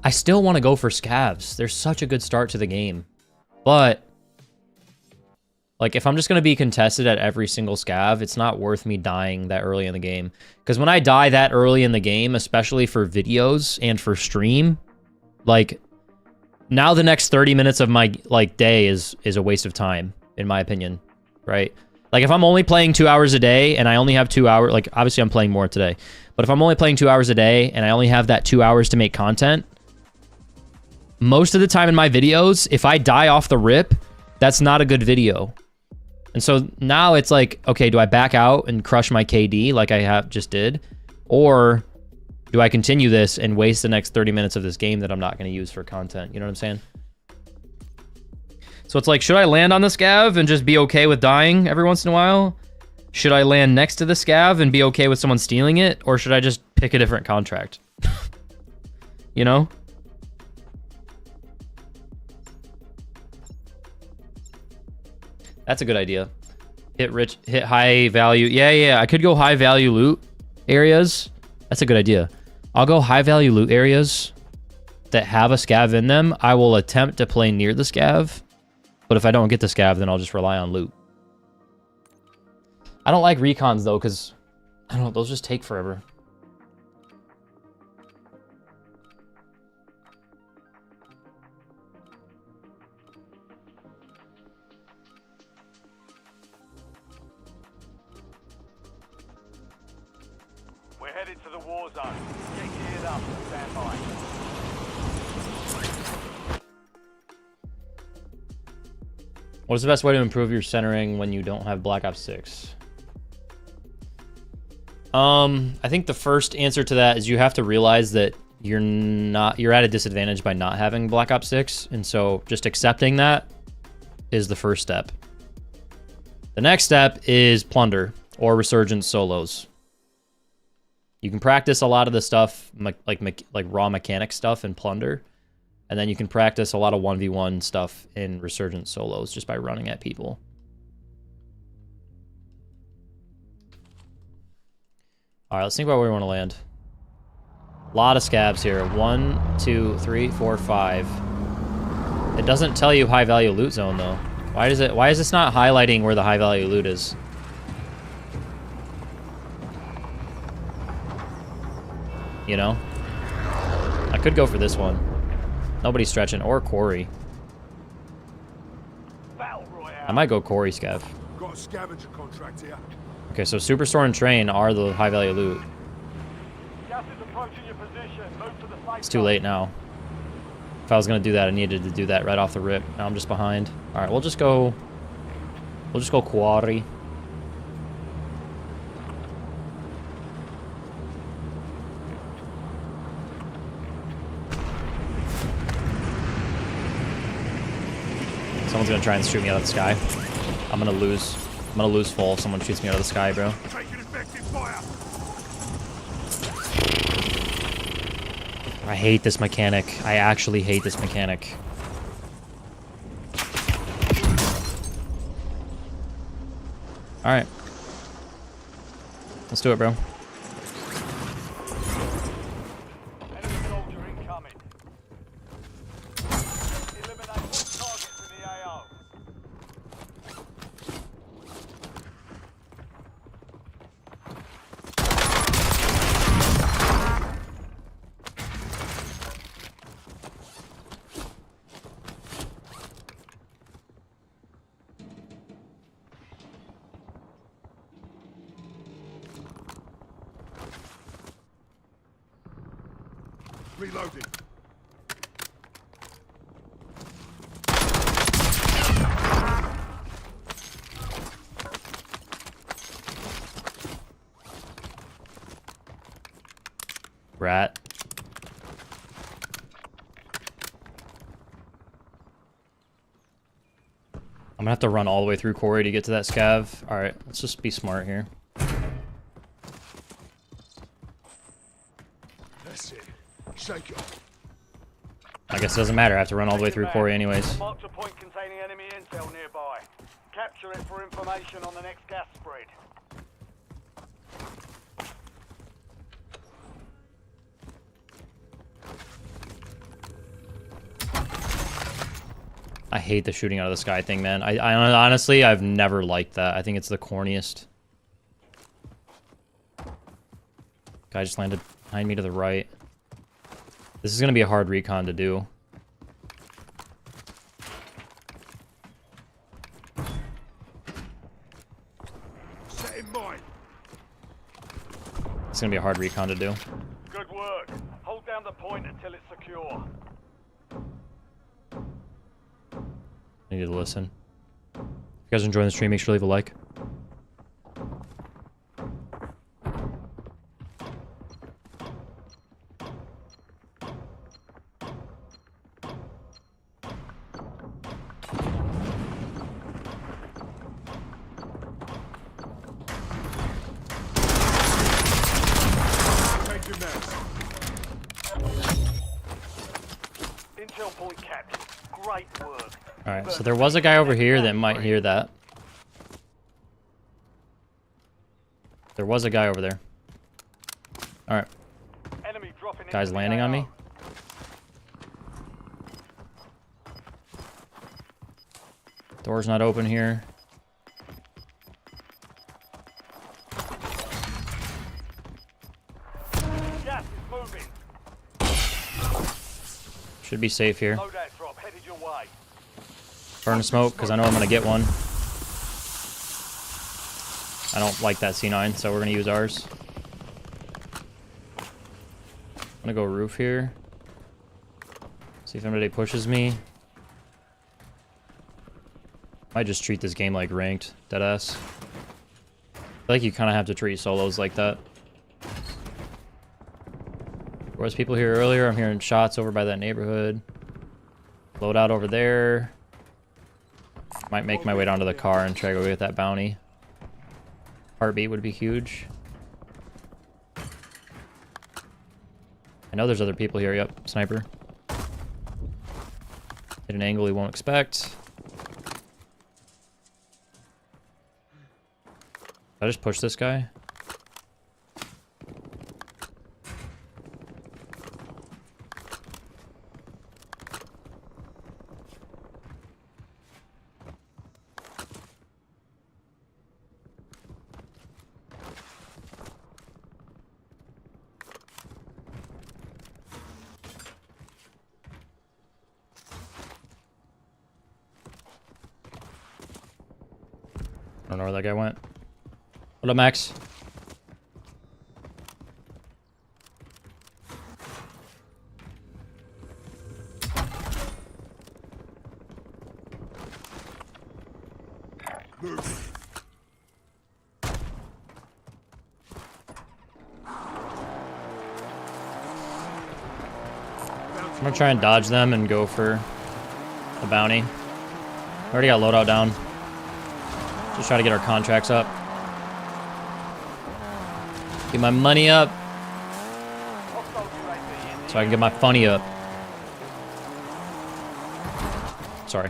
I still want to go for scavs. They're such a good start to the game. But... like, if I'm just going to be contested at every single scav, it's not worth me dying that early in the game. Because when I die that early in the game, especially for videos and for stream, like, now the next 30 minutes of my, like, day is a waste of time, in my opinion, right? Like, if I'm only playing 2 hours a day and I only have 2 hours, like, obviously I'm playing more today, but if I'm only playing 2 hours a day and I only have that 2 hours to make content, most of the time in my videos, if I die off the rip, that's not a good video. And so now it's like, okay, do I back out and crush my KD like I just did? Or do I continue this and waste the next 30 minutes of this game that I'm not going to use for content? You know what I'm saying? So it's like, should I land on the scav and just be okay with dying every once in a while? Should I land next to the scav and be okay with someone stealing it? Or should I just pick a different contract? You know? That's a good idea. Hit high value. Yeah. I could go high value loot areas. That's a good idea. I'll go high value loot areas that have a scav in them. I will attempt to play near the scav. But if I don't get the scav, then I'll just rely on loot. I don't like recons though, because I don't know, those just take forever. We're headed to the war zone. Get geared up and stand by. What's the best way to improve your centering when you don't have Black Ops 6? I think the first answer to that is you have to realize that you're at a disadvantage by not having Black Ops 6, and so just accepting that is the first step. The next step is Plunder or Resurgence solos. You can practice a lot of the stuff, like raw mechanic stuff in Plunder, and then you can practice a lot of 1v1 stuff in Resurgence solos just by running at people. All right, let's think about where we want to land. A lot of scavs here. 1, 2, 3, 4, 5. It doesn't tell you high value loot zone though. Why is this not highlighting where the high value loot is? You know? I could go for this one. Nobody's stretching. Or Quarry. Battle Royale. I might go Quarry Scav. Got a scavenger contract here. Okay, so Superstore and Train are the high value loot. Gas is approaching your position. Move to the safe It's too late now. If I was gonna do that, I needed to do that right off the rip. Now I'm just behind. Alright, we'll just go Quarry. Someone's gonna try and shoot me out of the sky. I'm gonna lose full if someone shoots me out of the sky, bro. Taking effective fire. I hate this mechanic. I actually hate this mechanic. Alright. Let's do it, bro. Enemy soldier incoming. Eliminate all targets in the AO. Reloading. Rat. I'm gonna have to run all the way through Quarry to get to that scav. Alright, let's just be smart here. That's it. Shake it off. I guess it doesn't matter. I have to run all the way through Quarry anyways. Marked a point containing enemy intel nearby. Capture it for information on the next gas spread. I hate the shooting out of the sky thing, man. I honestly, I've never liked that. I think it's the corniest. Guy just landed behind me to the right. This is gonna be a hard recon to do. Set in mind. It's gonna be a hard recon to do. Good work. Hold down the point until it's secure. I need to listen. If you guys are enjoying the stream, make sure to leave a like. Take your mess. Intel point captured. Great work. Alright, so there was a guy over here that might hear that. There was a guy over there. Alright, Enemy dropping guy's into the landing on me. AO. Door's not open here. Gas is moving. Should be safe here. Loadout drop headed your way. Burn the smoke, because I know I'm going to get one. I don't like that C9, so we're going to use ours. I'm going to go roof here. See if anybody pushes me. Might just treat this game like ranked, deadass. I feel like you kind of have to treat solos like that. There was people here earlier. I'm hearing shots over by that neighborhood. Loadout over there. Might make my way down to the car and try to go get that bounty. Heartbeat would be huge. I know there's other people here. Yep, sniper. Hit an angle he won't expect. Did I just push this guy? I don't know where that guy went. What up, Max? Move. I'm gonna try and dodge them and go for the bounty. Already got loadout down. Just try to get our contracts up. Get my money up. So I can get my funny up. Sorry.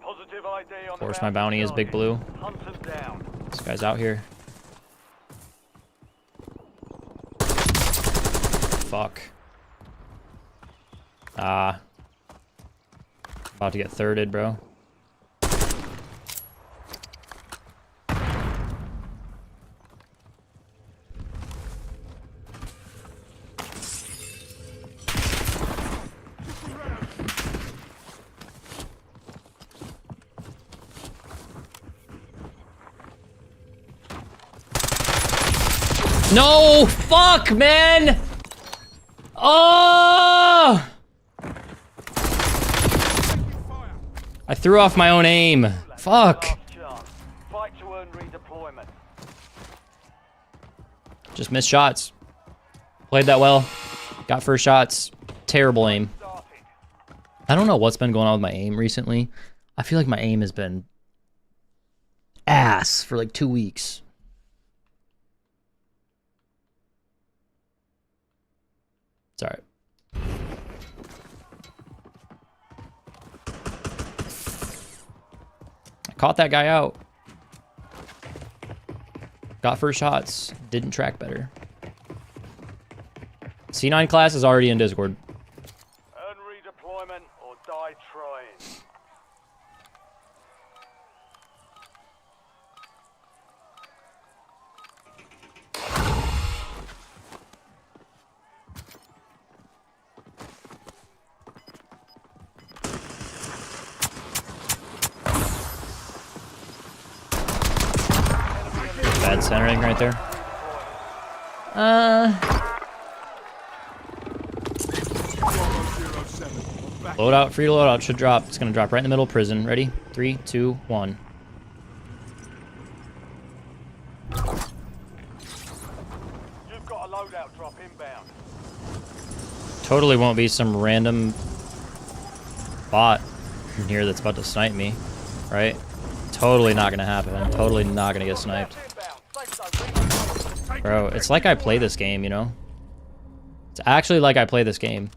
Positive ID on Of course, my bounty is Big Blue. Hunt them down. This guy's out here. Fuck. Ah. About to get thirded, bro. No! Fuck, man! Oh! I threw off my own aim. Fuck. Last chance. Fight to earn redeployment. Just missed shots. Played that well. Got first shots. Terrible aim. Started. I don't know what's been going on with my aim recently. I feel like my aim has been ass for like 2 weeks. It's alright. I caught that guy out. Got first shots. Didn't track better. C9 class is already in Discord. Earn redeployment or die trying. Bad centering right there. Loadout, free loadout should drop. It's gonna drop right in the middle of prison. Ready? 3, 2, 1. You've got a loadout drop inbound. Totally won't be some random bot in here that's about to snipe me, right? Totally not gonna happen. Totally not gonna get sniped. Bro, it's like I play this game, you know? It's actually like I play this game.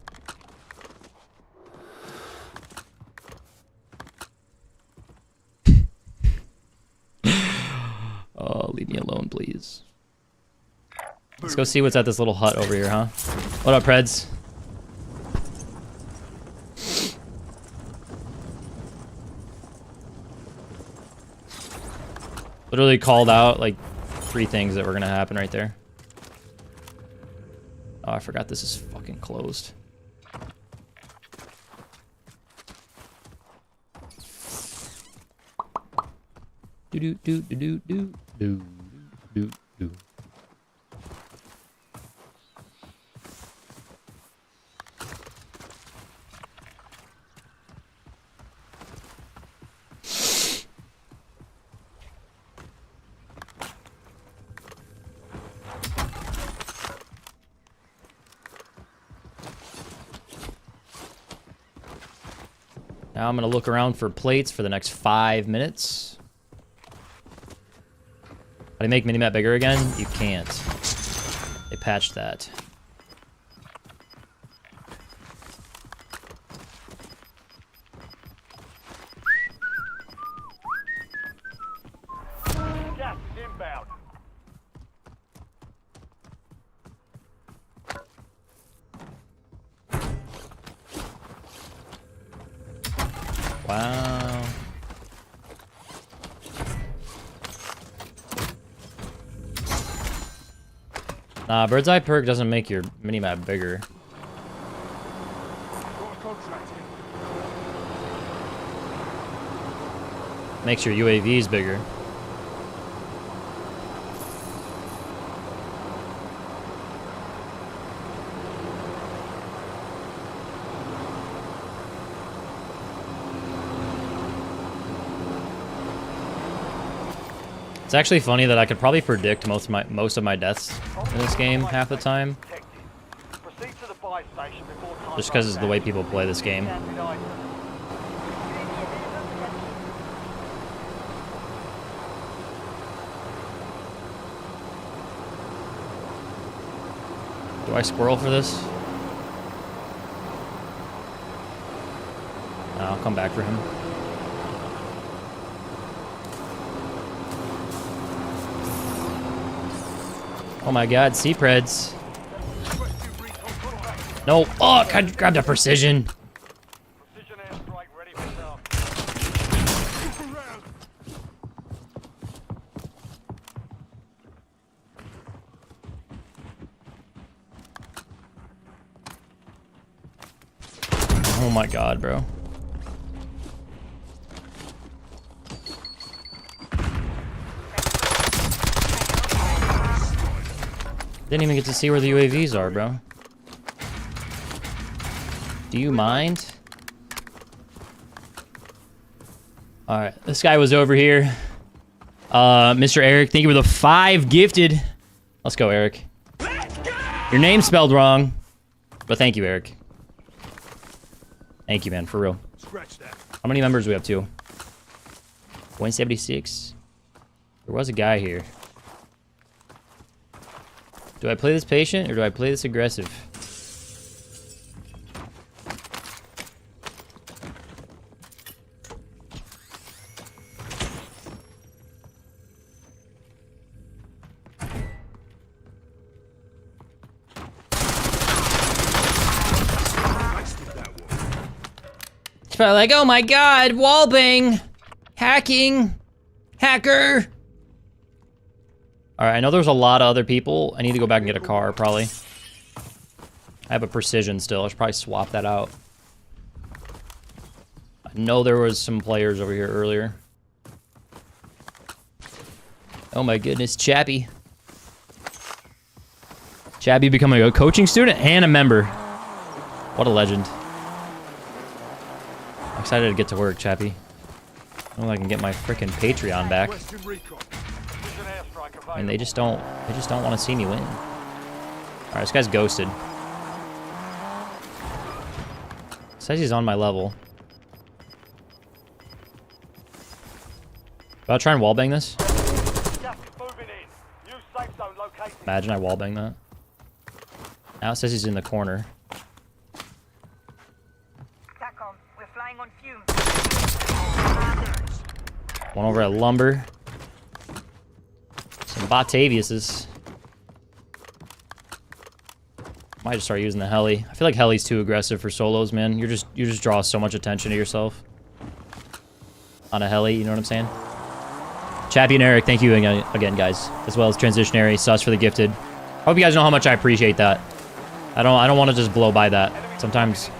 Oh, leave me alone, please. Let's go see what's at this little hut over here, huh? What up, Preds? Literally called out like 3 things that were gonna happen right there. Oh, I forgot this is fucking closed. Do do do do do do do do do. Now I'm gonna look around for plates for the next 5 minutes. How do you make minimap bigger again? You can't. They patched that. Gas is inbound. Wow. Nah, bird's eye perk doesn't make your minimap bigger. Got a contract here. Makes your UAVs bigger. It's actually funny that I could probably predict most of my deaths in this game half the time, Proceed to the buy station before time just because runs of the way out. people play this game. Discounted items. Do I squirrel for this? No, I'll come back for him. Oh my god, C-Preds. No. Oh, I grabbed a precision. Precision airstrike ready for start. Oh my god, bro. Didn't even get to see where the UAVs are, bro. Do you mind? Alright, this guy was over here. Mr. Eric, thank you for the 5 gifted. Let's go, Eric. Your name's spelled wrong, but thank you, Eric. Thank you, man, for real. Scratch that. How many members do we have, too? 176. There was a guy here. Do I play this patient or do I play this aggressive? It's probably like, oh my god, wallbang! Hacking! Hacker! Alright, I know there's a lot of other people. I need to go back and get a car, probably. I have a precision still. I should probably swap that out. I know there was some players over here earlier. Oh my goodness, Chappie. Chappie becoming a coaching student and a member. What a legend. I'm excited to get to work, Chappie. I don't know if I can get my frickin' Patreon back. Western recon. Precision airstrike available. I mean, they just don't want to see me win. All right, this guy's ghosted. Says he's on my level. About to try and wallbang this? Just moving in. New safe zone located. Imagine I wallbang that. Now it says he's in the corner. TACOM, we're flying on fumes. One over at Lumber. Some Bataviuses. Might just start using the heli. I feel like heli's too aggressive for solos, man. You just draw so much attention to yourself on a heli. You know what I'm saying? Chappie and Eric, thank you again, guys, as well as Transitionary, Sus for the gifted. Hope you guys know how much I appreciate that. I don't want to just blow by that. Sometimes.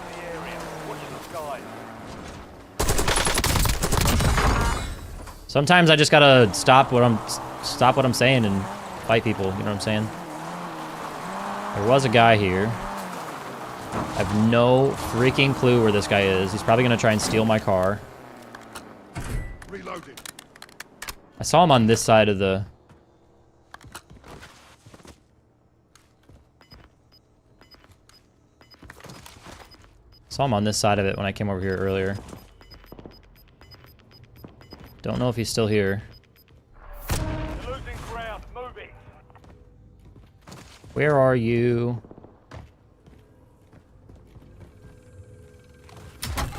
Sometimes I just gotta stop what I'm saying and fight people. You know what I'm saying? There was a guy here. I have no freaking clue where this guy is. He's probably gonna try and steal my car. Reloading. I saw him on this side of the... Saw him on this side of it when I came over here earlier. Don't know if he's still here. You're losing ground. Move it. Where are you?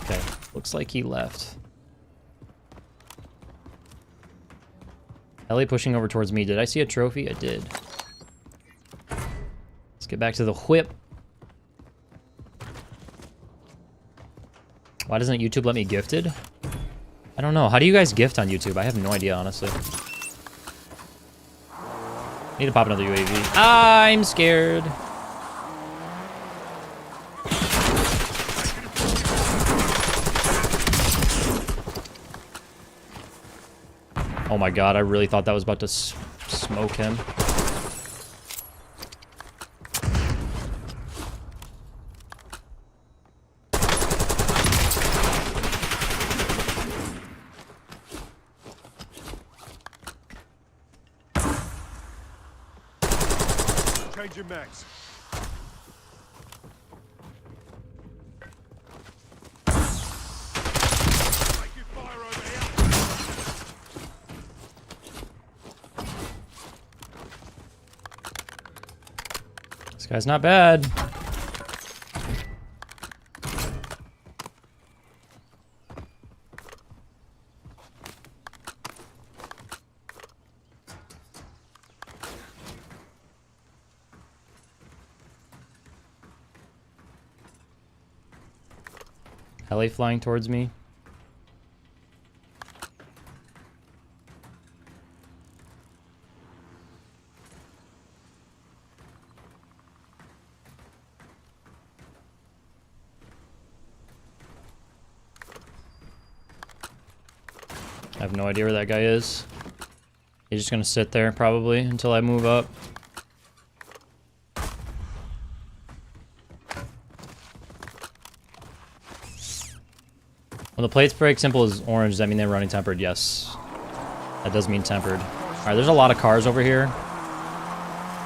Okay, looks like he left. Ellie pushing over towards me. Did I see a trophy? I did. Let's get back to the whip. Why doesn't YouTube let me gifted? I don't know. How do you guys gift on YouTube? I have no idea, honestly. Need to pop another UAV. I'm scared. Oh my god, I really thought that was about to smoke him. Changing mags. Taking fire over here. This guy's not bad. Heli flying towards me. I have no idea where that guy is. He's just gonna sit there probably until I move up. When the plates break simple as orange, does that mean they're running tempered? Yes. That does mean tempered. Alright, there's a lot of cars over here.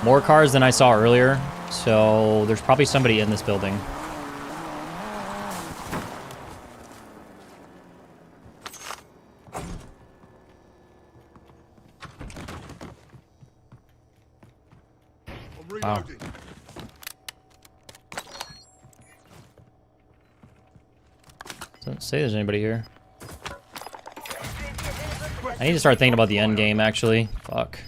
More cars than I saw earlier. So there's probably somebody in this building. I'm reloading. Doesn't say there's anybody here. I need to start thinking about the end game, actually. Fuck.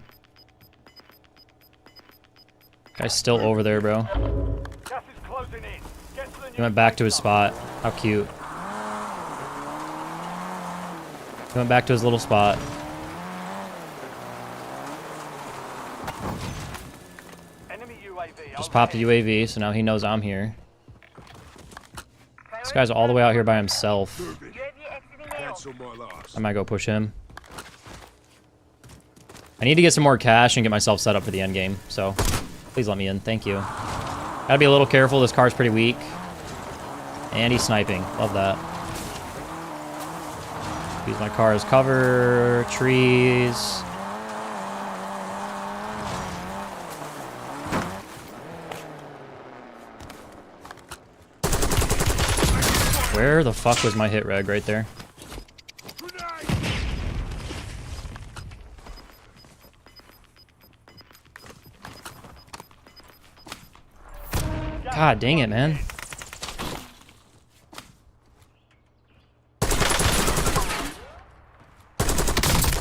Guy's still over there, bro. Gas is closing in. Get to the He went back to his spot. How cute. He went back to his little spot. enemy UAV. Just popped the UAV, so now he knows I'm here. This guy's all the way out here by himself. Moving. UAV exiting AO. Cancel my last. I might go push him. I need to get some more cash and get myself set up for the end game, so please let me in. Thank you. Gotta be a little careful. This car's pretty weak. And he's sniping. Love that. Use my car as cover. Trees. Where the fuck was my hit reg right there? God dang it, man.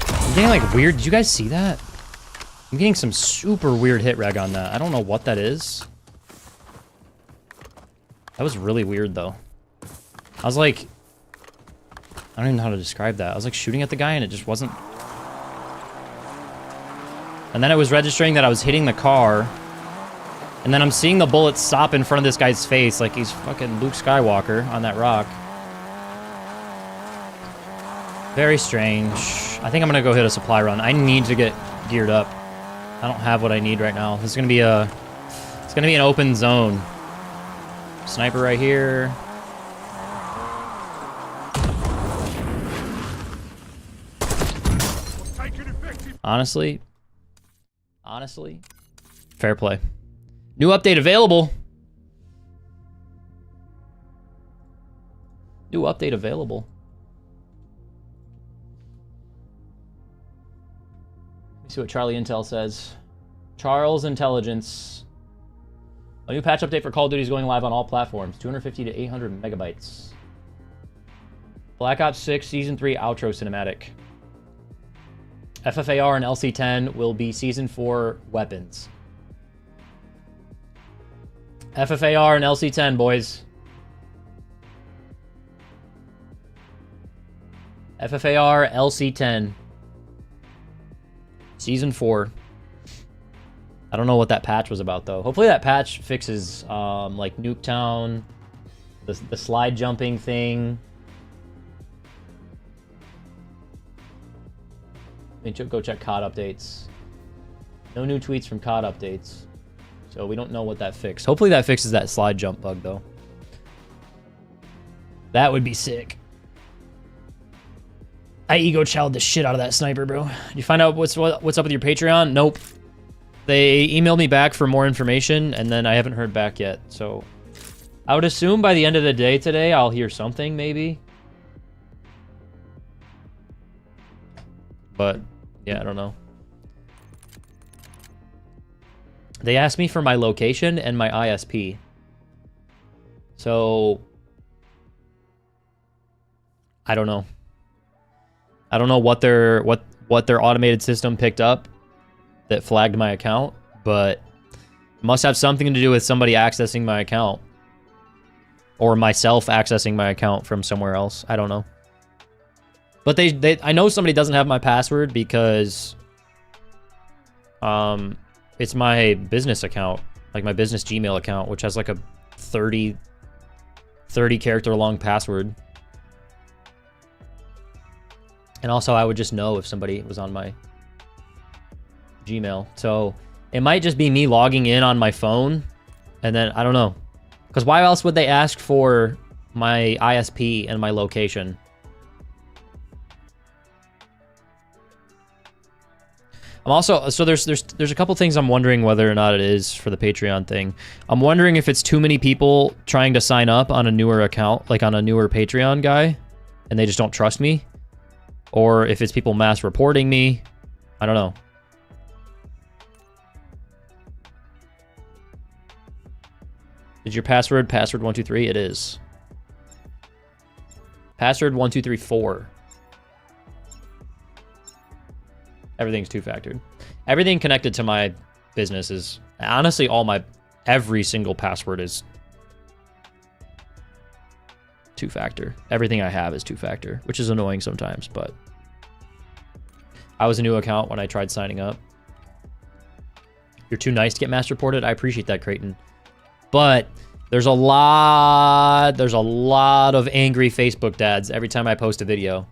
I'm getting like weird. Did you guys see that? I'm getting some super weird hit reg on that. I don't know what that is. That was really weird though. I was like, I don't even know how to describe that. I was like shooting at the guy and it just wasn't. And then it was registering that I was hitting the car. And then I'm seeing the bullet stop in front of this guy's face like he's fucking Luke Skywalker on that rock. Very strange. I think I'm gonna go hit a supply run. I need to get geared up. I don't have what I need right now. This is gonna be a, it's gonna be an open zone. Sniper right here. Honestly, fair play. New update available. New update available. Let me see what Charlie Intel says. Charles Intelligence. A new patch update for Call of Duty is going live on all platforms. 250 to 800 megabytes. Black Ops 6 Season 3 outro cinematic. FFAR and LC-10 will be Season 4 weapons. FFAR and LC-10, boys. FFAR, LC-10. Season 4. I don't know what that patch was about, though. Hopefully that patch fixes, like, Nuketown, the slide jumping thing. Let me go check COD updates. No new tweets from COD updates. So we don't know what that fixed. Hopefully that fixes that slide jump bug, though. That would be sick. I ego chowed the shit out of that sniper, bro. Did you find out what's up with your Patreon? Nope. They emailed me back for more information, and then I haven't heard back yet. So I would assume by the end of the day today, I'll hear something, maybe. But, yeah, I don't know. They asked me for my location and my ISP. So I don't know. I don't know what their automated system picked up that flagged my account, but it must have something to do with somebody accessing my account or myself accessing my account from somewhere else. I don't know. But I know somebody doesn't have my password because it's my business account, like my business Gmail account, which has like a 30 character long password. And also I would just know if somebody was on my Gmail. So it might just be me logging in on my phone, and then I don't know. Because why else would they ask for my ISP and my location? I'm also, so there's a couple things I'm wondering whether or not it is for the Patreon thing. I'm wondering if it's too many people trying to sign up on a newer account, like on a newer Patreon guy, and they just don't trust me. Or if it's people mass reporting me. I don't know. Is your password 123? It is. Password 1234. Everything's two-factored. Everything connected to my business is... Honestly, every single password is two-factor. Everything I have is two-factor, which is annoying sometimes, but... I was a new account when I tried signing up. You're too nice to get mass reported? I appreciate that, Creighton. But there's a lot of angry Facebook dads every time I post a video.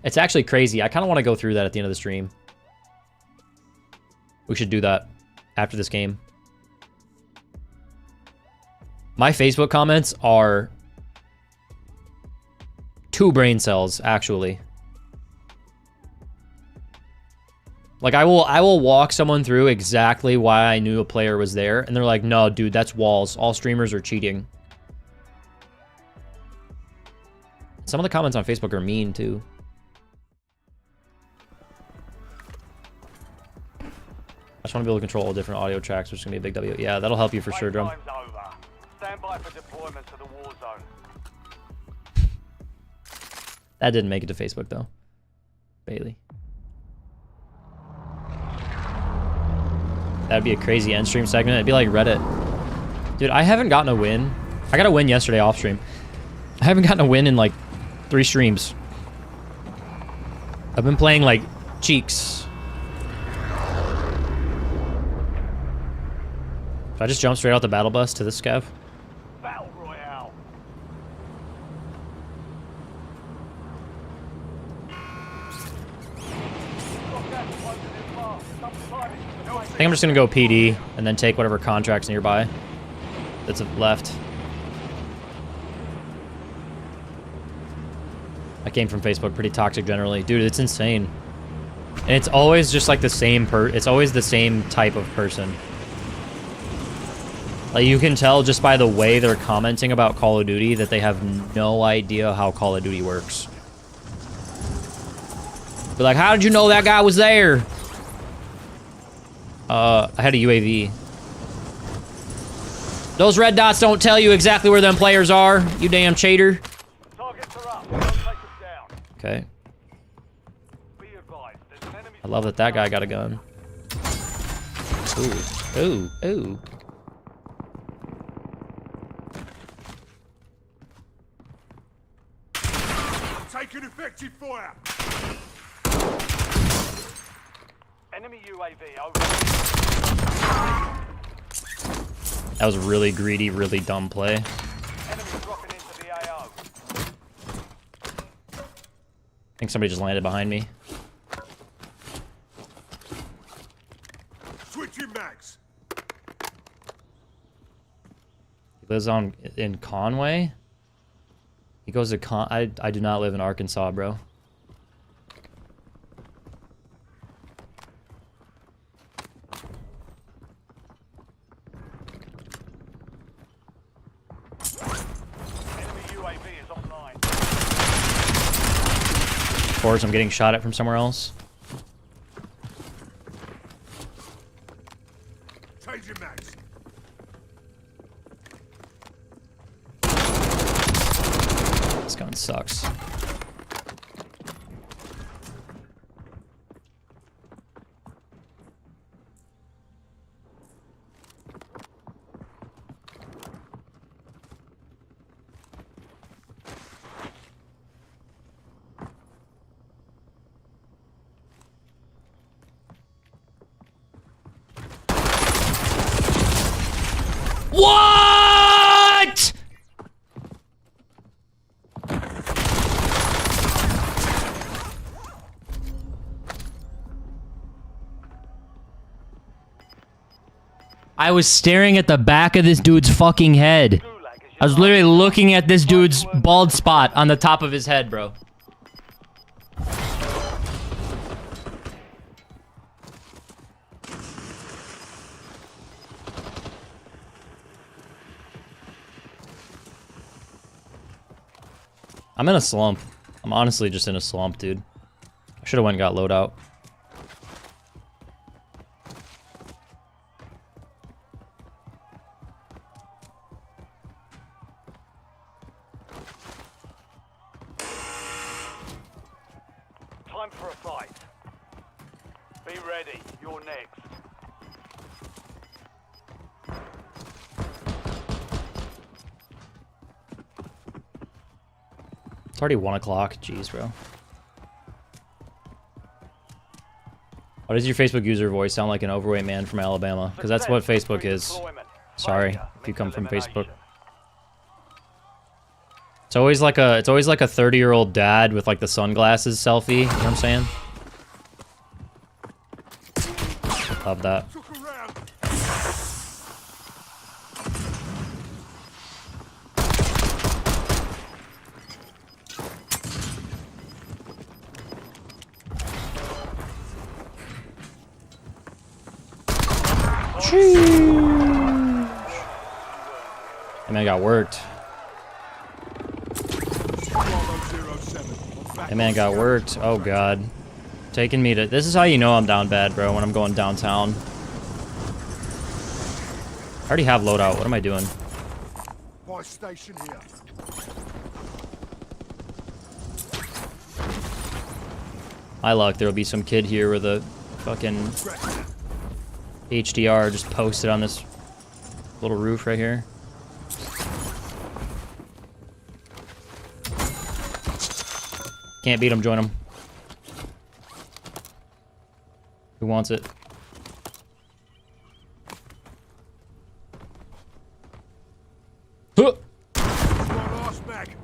It's actually crazy. I kind of want to go through that at the end of the stream. We should do that after this game. My Facebook comments are 2 brain cells, actually. Like, I will walk someone through exactly why I knew a player was there, and they're like, no, dude, that's walls. All streamers are cheating. Some of the comments on Facebook are mean, too. I just want to be able to control all different audio tracks, which is going to be a big W. Yeah, that'll help you for sure, Drum. Stand by for deployment to the war zone. That didn't make it to Facebook, though. Bailey. That'd be a crazy end stream segment. It'd be like Reddit. Dude, I haven't gotten a win. I got a win yesterday off stream. I haven't gotten a win in like 3 streams. I've been playing like cheeks. Should I just jump straight out the battle bus to this scav? Battle Royale. I think I'm just gonna go PD and then take whatever contracts nearby that's left. I came from Facebook, pretty toxic generally. Dude, it's insane. And it's always just like the same it's always the same type of person. Like, you can tell just by the way they're commenting about Call of Duty that they have no idea how Call of Duty works. Be like, how did you know that guy was there? I had a UAV. Those red dots don't tell you exactly where them players are, you damn cheater. Targets are up. Don't take us down. Okay. Be advised, there's an enemy. I love that that guy got a gun. Ooh. Ooh. Ooh. Taking effective fire. Enemy UAV over. That was a really greedy, really dumb play. Enemy dropping into the AO. think somebody just landed behind me. Switching mags. He lives in Conway. He goes to I do not live in Arkansas, bro. Enemy UAV is offline. Of course, I'm getting shot at from somewhere else. Changing mags. This gun sucks. What? I was staring at the back of this dude's fucking head. I was literally looking at this dude's bald spot on the top of his head, bro. I'm in a slump. I'm honestly just in a slump, dude. I should have went and got loadout. Time for a fight. Be ready. You're next. It's already 1 o'clock. Jeez, bro. Why does your Facebook user voice sound like an overweight man from Alabama? Because that's what Facebook is. Sorry if you come from Facebook. It's always like a 30-year-old dad with like the sunglasses selfie. You know what I'm saying? Love that. Look around. And I got worked. Bravo 07. That man got worked. Oh god. Taking me to... This is how you know I'm down bad, bro, when I'm going downtown. I already have loadout. What am I doing? Buy station here. My luck, there'll be some kid here with a fucking HDR just posted on this little roof right here. Can't beat him, join him. Who wants it? Huh! One last mag.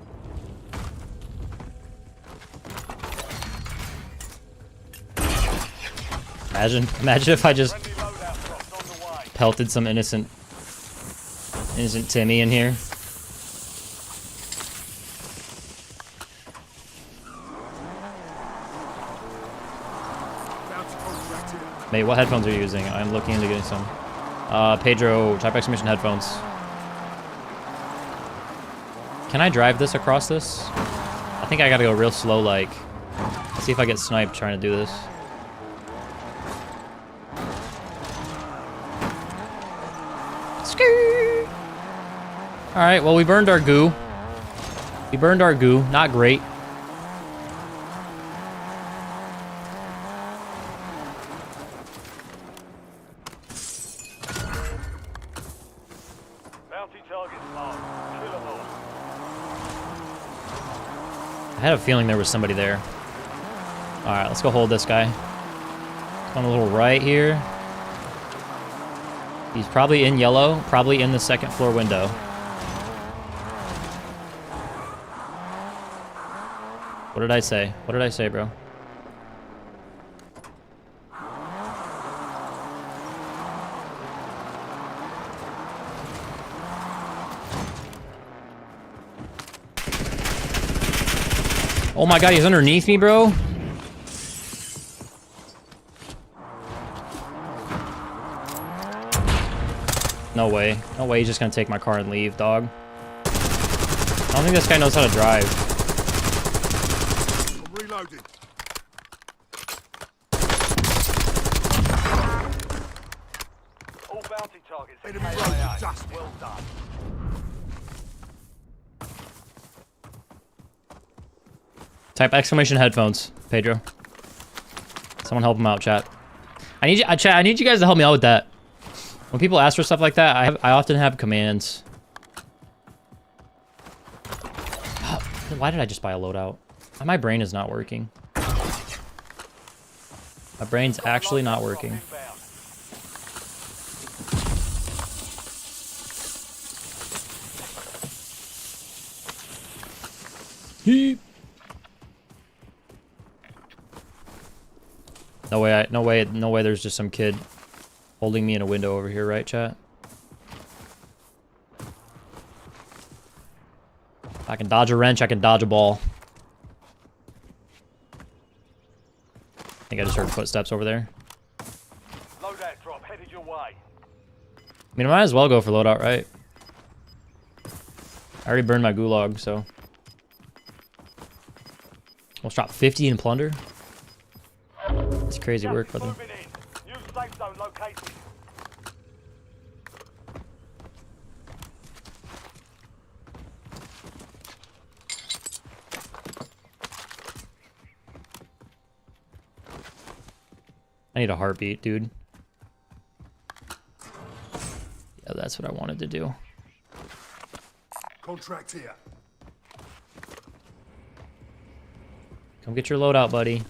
Imagine if I just Friendly loadout drops on the way. pelted some innocent Timmy in here. Bounty contract here. Mate, what headphones are you using? I'm looking into getting some. Pedro, type exclamation headphones. Can I drive this across this? I think I gotta go real slow, like. Let's see if I get sniped trying to do this. Skrrr. Alright, well, we burned our goo. We burned our goo. Not great. Bounty targets marked. Kill 'em all. I had a feeling there was somebody there. Alright, let's go hold this guy. On a little right here. He's probably in yellow, probably in the second floor window. What did I say? What did I say, bro? Oh my god, he's underneath me, bro. No way. No way he's just gonna take my car and leave, dog. I don't think this guy knows how to drive. I'm reloading. All bounty targets. Enemy KIA. road dust. Well done. Type exclamation headphones, Pedro. Someone help him out, chat. I need you, chat. I need you guys to help me out with that. When people ask for stuff like that, I often have commands. Why did I just buy a loadout? My brain is not working. My brain's actually not working. Heep. No way there's just some kid holding me in a window over here, right, chat? I can dodge a wrench, I can dodge a ball. I think I just heard footsteps over there. Loadout drop headed your way. I mean, I might as well go for loadout, right? I already burned my gulag, so. Let's drop 50 in plunder. It's crazy work, brother. Moving in. New safe zone located. I need a heartbeat, dude. Yeah, that's what I wanted to do. Contract here. Come get your loadout, buddy.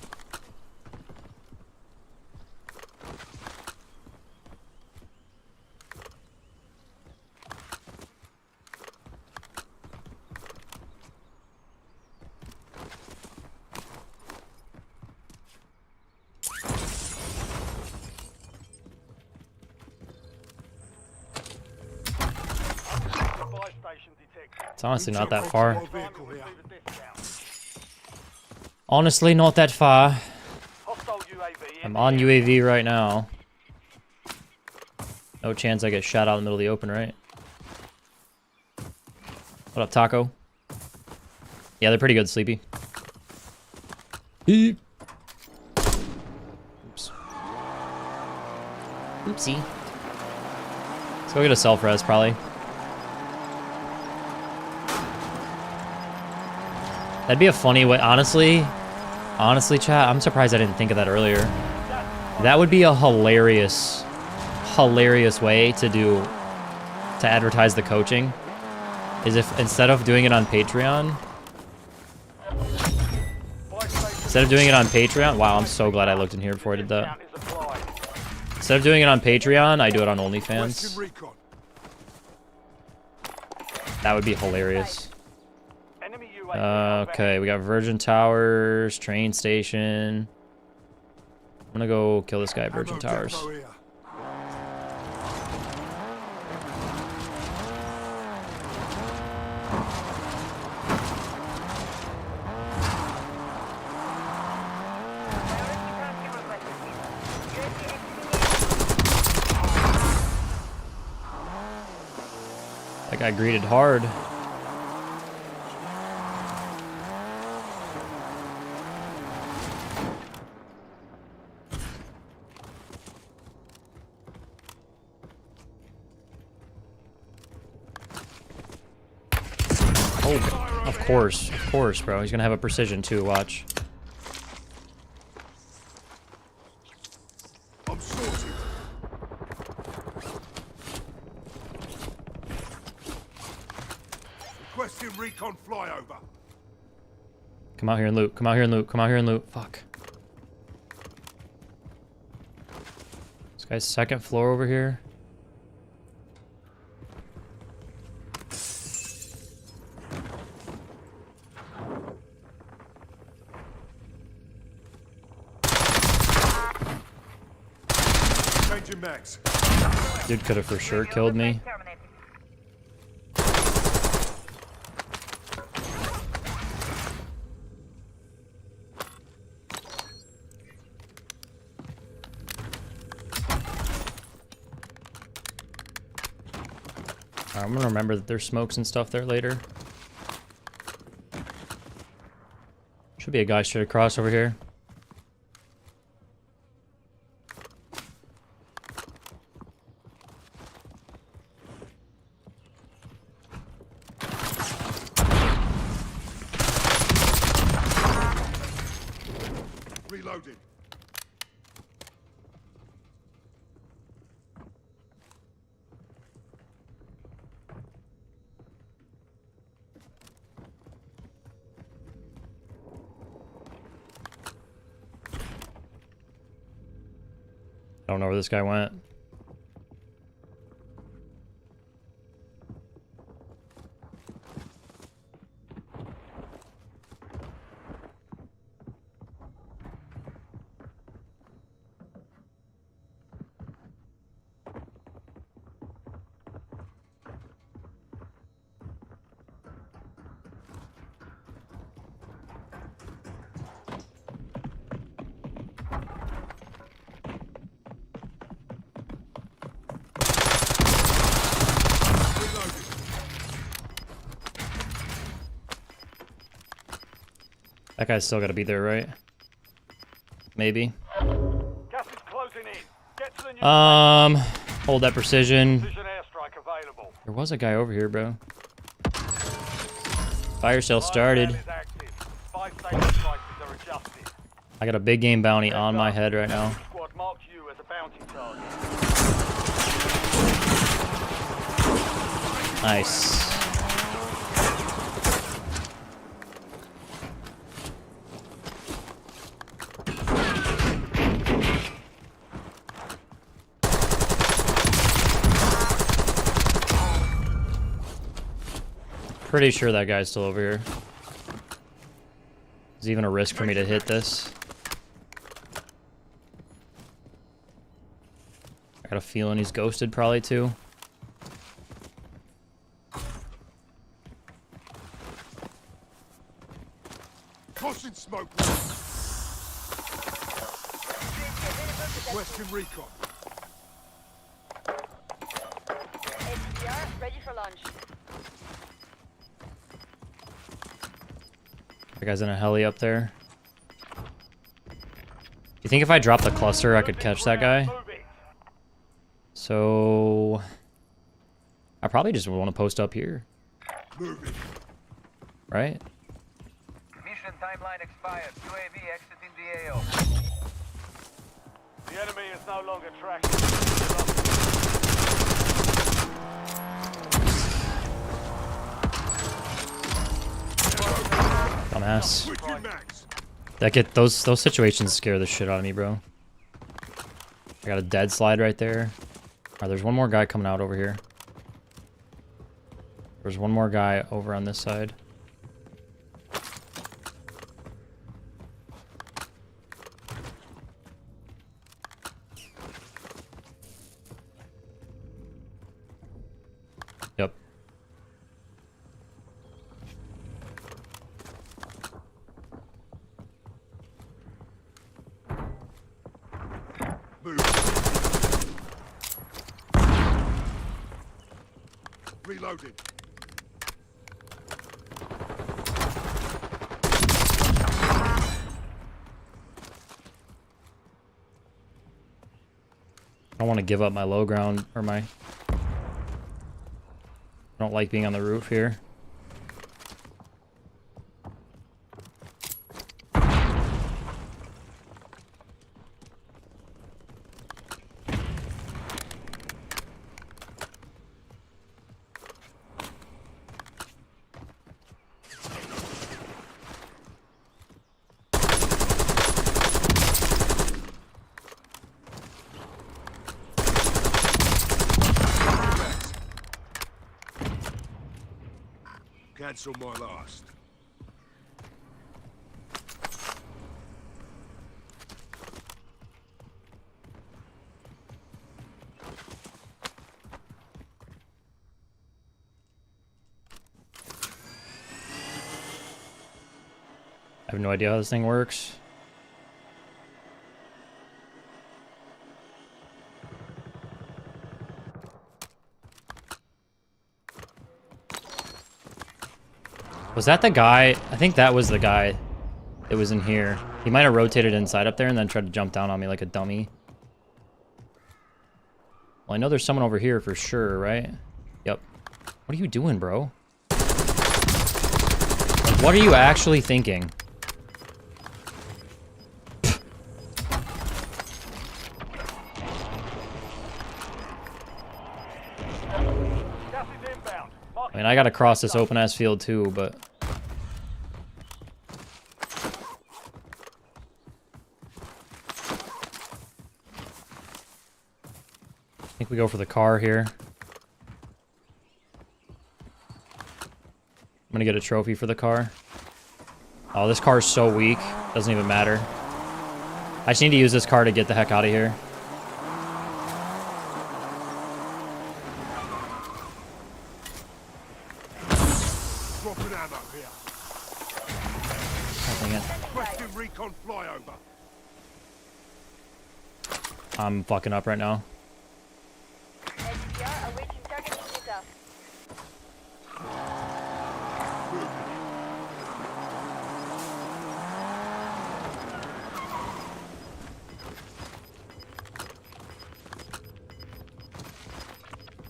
Buy station detected. It's honestly not that far. Vehicle here. Receive a discount. Honestly, not that far. Hostile UAV. I'm on UAV right now. No chance I get shot out in the middle of the open, right? What up, Taco? Yeah, they're pretty good, Sleepy. Oops. Oopsie. Let's go get a self-res, probably. That'd be a funny way, honestly, chat, I'm surprised I didn't think of that earlier. That would be a hilarious way to advertise the coaching, is if instead of doing it on Patreon, wow, I'm so glad I looked in here before I did that. Instead of doing it on Patreon, I do it on OnlyFans. Western recon. That would be hilarious. Enemy UAV. Okay, we got Virgin Towers, train station. I'm gonna go kill this guy at Virgin Ammo Towers. depot here. That guy greeted hard. Oh, of course, bro. He's gonna have a precision too, watch. I'm sorted. Requesting recon flyover. Come out here and loot, come out here and loot, come out here and loot. Fuck. This guy's second floor over here. Changing mags. Dude could have for sure killed me. Terminated. I'm gonna remember that there's smokes and stuff there later. Should be a guy straight across over here. Reloading. I don't know where this guy went. That guy's still got to be there, right? Maybe. Gas is closing in. Get to the new Hold that precision. precision airstrike available. There was a guy over here, bro. Fire sale started. Is active. 5 station prices are adjusted. I got a big game bounty on my head right now. Squad marked you as a bounty target. Nice. Pretty sure that guy's still over here. Is even a risk for me to hit this? I got a feeling he's ghosted probably too. Tossing smoke. Western recon. HDR ready for launch. That guy's in a heli up there. You think if I drop the cluster I could catch that guy? Move it. So I probably just want to post up here, Moving. right? Mission timeline expired. UAV exiting the AO. The enemy is no longer tracking. Dumbass. Switching mags. Those situations scare the shit out of me, bro. I got a dead slide right there. Alright, there's one more guy coming out over here. There's one more guy over on this side. Yep. Move. Reloading. I don't want to give up my low ground or my... I don't like being on the roof here. Cancel my last. I have no idea how this thing works. Was that the guy? I think that was the guy that was in here. He might have rotated inside up there and then tried to jump down on me like a dummy. Well, I know there's someone over here for sure, right? Yep. What are you doing, bro? Like, what are you actually thinking? Gas is inbound. I mean, I gotta cross this open-ass field too, but... I think we go for the car here. I'm gonna get a trophy for the car. Oh, this car is so weak. Doesn't even matter. I just need to use this car to get the heck out of here. Dropping ammo here. Oh, dang it. Requesting recon flyover. I'm fucking up right now. LGR awaiting target data.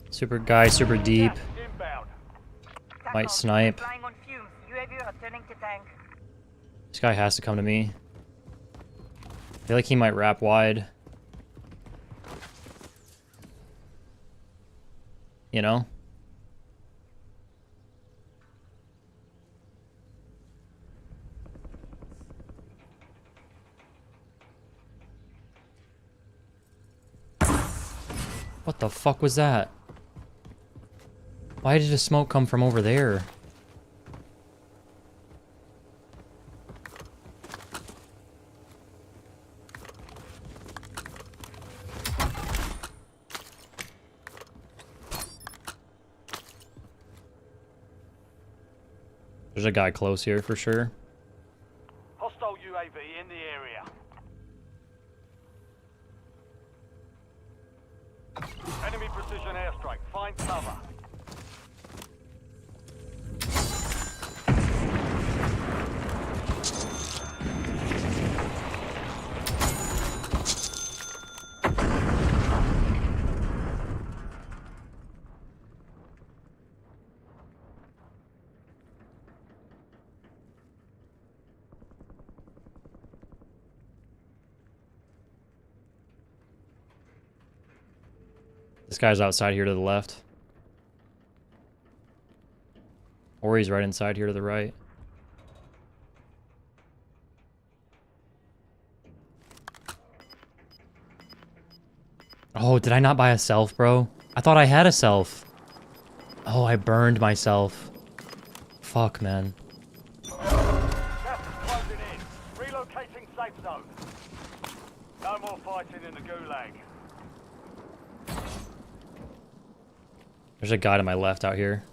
Super guy, super deep. Gas is inbound. Might snipe. Flying on fumes. UAV returning to tank. This guy has to come to me. I feel like he might wrap wide. You know? What the fuck was that? Why did the smoke come from over there? There's a guy close here for sure. Hostile UAV in the area. Enemy precision airstrike. Find cover. This guy's outside here to the left. Or he's right inside here to the right. Oh, did I not buy a self, bro? I thought I had a self. Oh, I burned myself. Fuck, man. Gas is closing in. Relocating safe zone. No more fighting in the gulag. There's a guy to my left out here.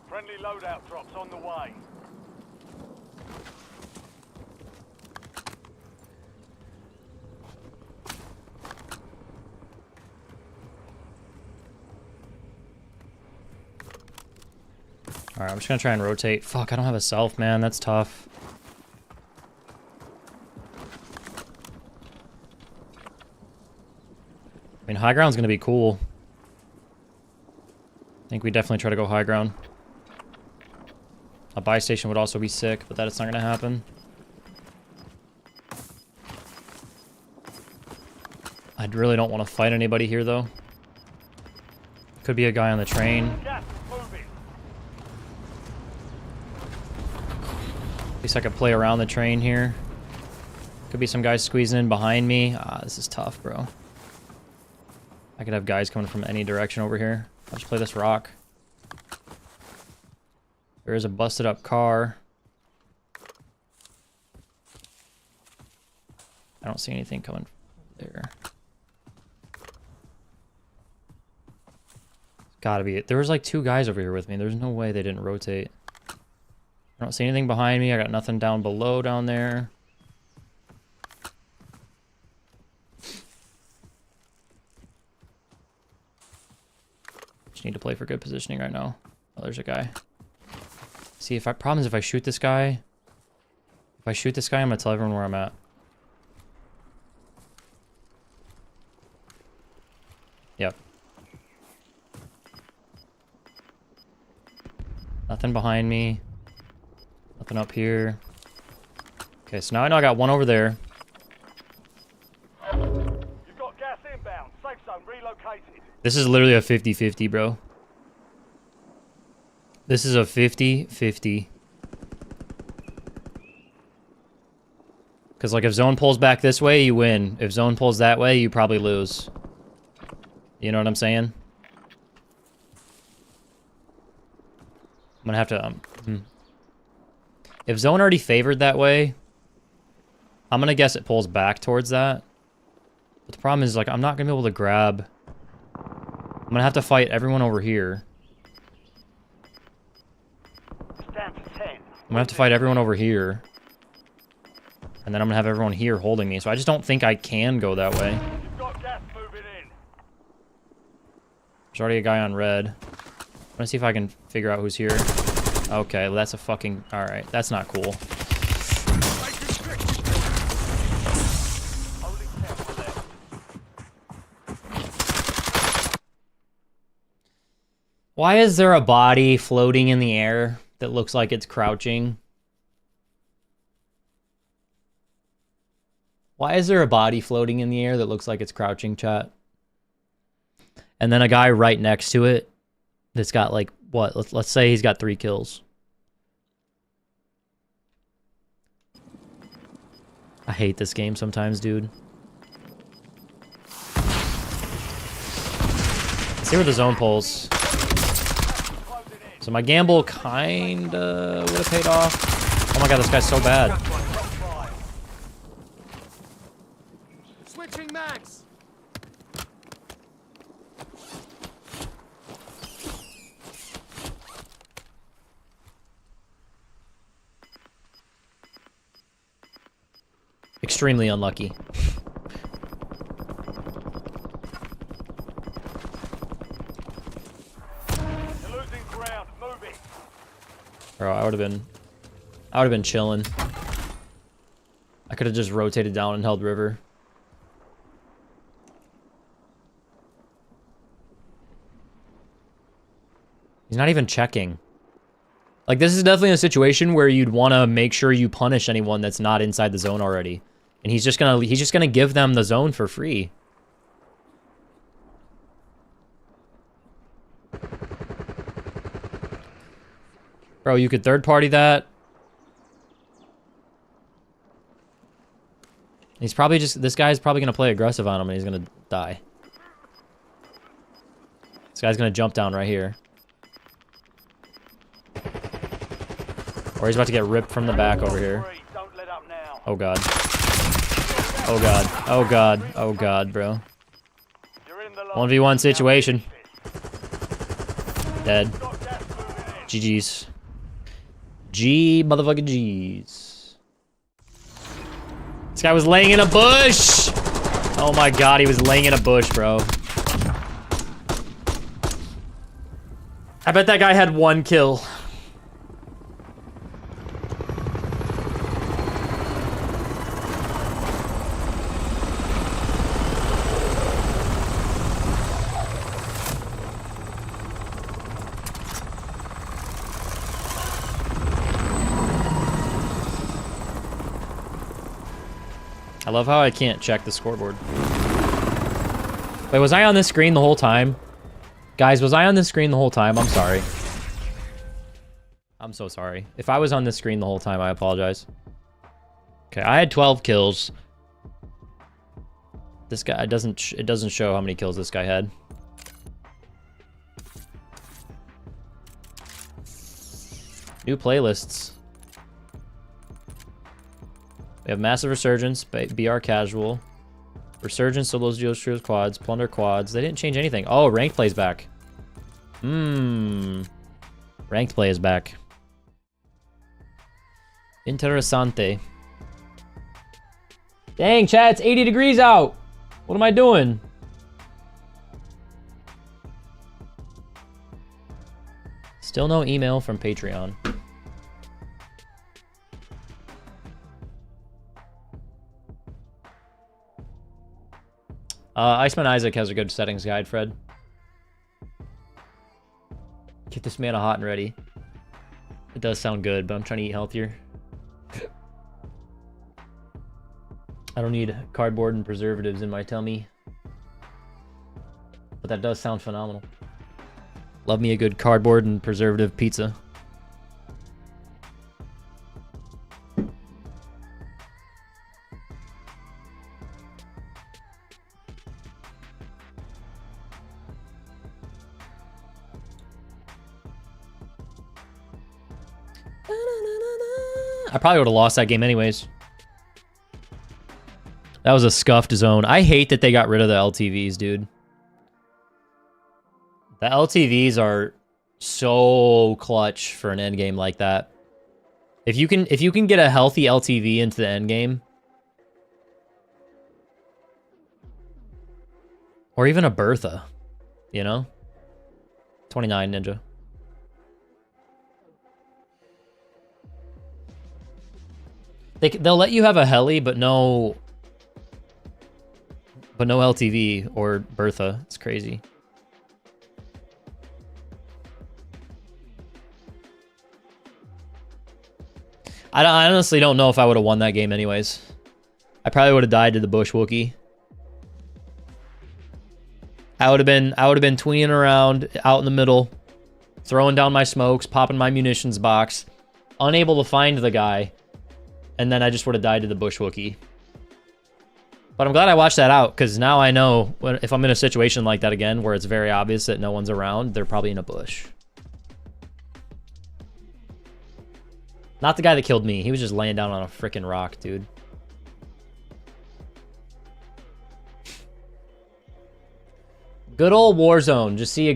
Friendly loadout drops on the way. Alright, I'm just gonna try and rotate. Fuck, I don't have a self, man. That's tough. I mean, high ground's gonna be cool. I think we definitely try to go high ground. A buy station would also be sick, but that's not gonna happen. I really don't want to fight anybody here, though. Could be a guy on the train. Gas is moving. At least I could play around the train here. Could be some guys squeezing in behind me. Ah, this is tough, bro. I could have guys coming from any direction over here. I'll just play this rock. There is a busted up car. I don't see anything coming there. Gotta be. There was like 2 guys over here with me. There's no way they didn't rotate. I don't see anything behind me. I got nothing down below down there. Just need to play for good positioning right now. Oh, there's a guy. See, problem is if I shoot this guy... If I shoot this guy, I'm gonna tell everyone where I'm at. Yep. Nothing behind me. Nothing up here. Okay, so now I know I got one over there. You've got gas inbound. Safe zone relocated. This is literally a 50-50, bro. This is a 50-50. Because, like, if zone pulls back this way, you win. If zone pulls that way, you probably lose. You know what I'm saying? I'm gonna have to, If zone already favored that way, I'm gonna guess it pulls back towards that. But the problem is, like, I'm not gonna be able to grab... I'm gonna have to fight everyone over here. Stand to 10. I'm gonna have to fight everyone over here. And then I'm gonna have everyone here holding me. So I just don't think I can go that way. You've got gas moving in. There's already a guy on red. I'm gonna see if I can figure out who's here. Okay, well that's a fucking... Alright, that's not cool. Only 10 left. Why is there a body floating in the air that looks like it's crouching? Why is there a body floating in the air that looks like it's crouching, chat? And then a guy right next to it that's got like, what? Let's say he's got 3 kills. I hate this game sometimes, dude. Let's see where the zone pulls. So my gamble kinda would have paid off. Oh my god, this guy's so bad. Switching mags. Extremely unlucky. You're losing ground. Move it. Bro, I would have been chilling. I could have just rotated down and held river. He's not even checking. Like, this is definitely a situation where you'd want to make sure you punish anyone that's not inside the zone already. And he's just gonna give them the zone for free. Bro, you could third party that. He's probably just... This guy's probably gonna play aggressive on him and he's gonna die. This guy's gonna jump down right here. Or he's about to get ripped from the back over here. Don't let up now. Oh god. Oh god. Oh god. Oh god, bro. You're in the 1v1 situation. Dead. GG's. G motherfucking G's. This guy was laying in a bush! Oh my god, he was laying in a bush, bro. I bet that guy had 1 kill. I love how I can't check the scoreboard. Wait, was I on this screen the whole time? Guys, was I on this screen the whole time? I'm sorry. I'm so sorry. If I was on this screen the whole time, I apologize. Okay, I had 12 kills. This guy, it doesn't show how many kills this guy had. New playlists. We have Massive Resurgence, BR Casual, Resurgence, Solos, Duos, Trios, Quads, Plunder Quads. They didn't change anything. Oh, Ranked Play's back. Ranked play is back. Interessante. Dang, chat, it's 80 degrees out. What am I doing? Still no email from Patreon. Iceman Isaac has a good settings guide, Fred. Get this man a hot and ready. It does sound good, but I'm trying to eat healthier. I don't need cardboard and preservatives in my tummy. But that does sound phenomenal. Love me a good cardboard and preservative pizza. I probably would have lost that game anyways. That was a scuffed zone. I hate that they got rid of the LTVs, dude. The LTVs are so clutch for an end game like that. If you can get a healthy LTV into the end game, or even a Bertha, you know? 29 Ninja. They'll let you have a heli, but no LTV or Bertha. It's crazy. I honestly don't know if I would have won that game anyways. I probably would have died to the bush Wookiee. I would have been tweening around out in the middle, throwing down my smokes, popping my munitions box, unable to find the guy, and then I just would have died to the bush Wookiee. But I'm glad I watched that out, because now I know if I'm in a situation like that again, where it's very obvious that no one's around, they're probably in a bush. Not the guy that killed me. He was just laying down on a freaking rock, dude. Good old Warzone. Just see a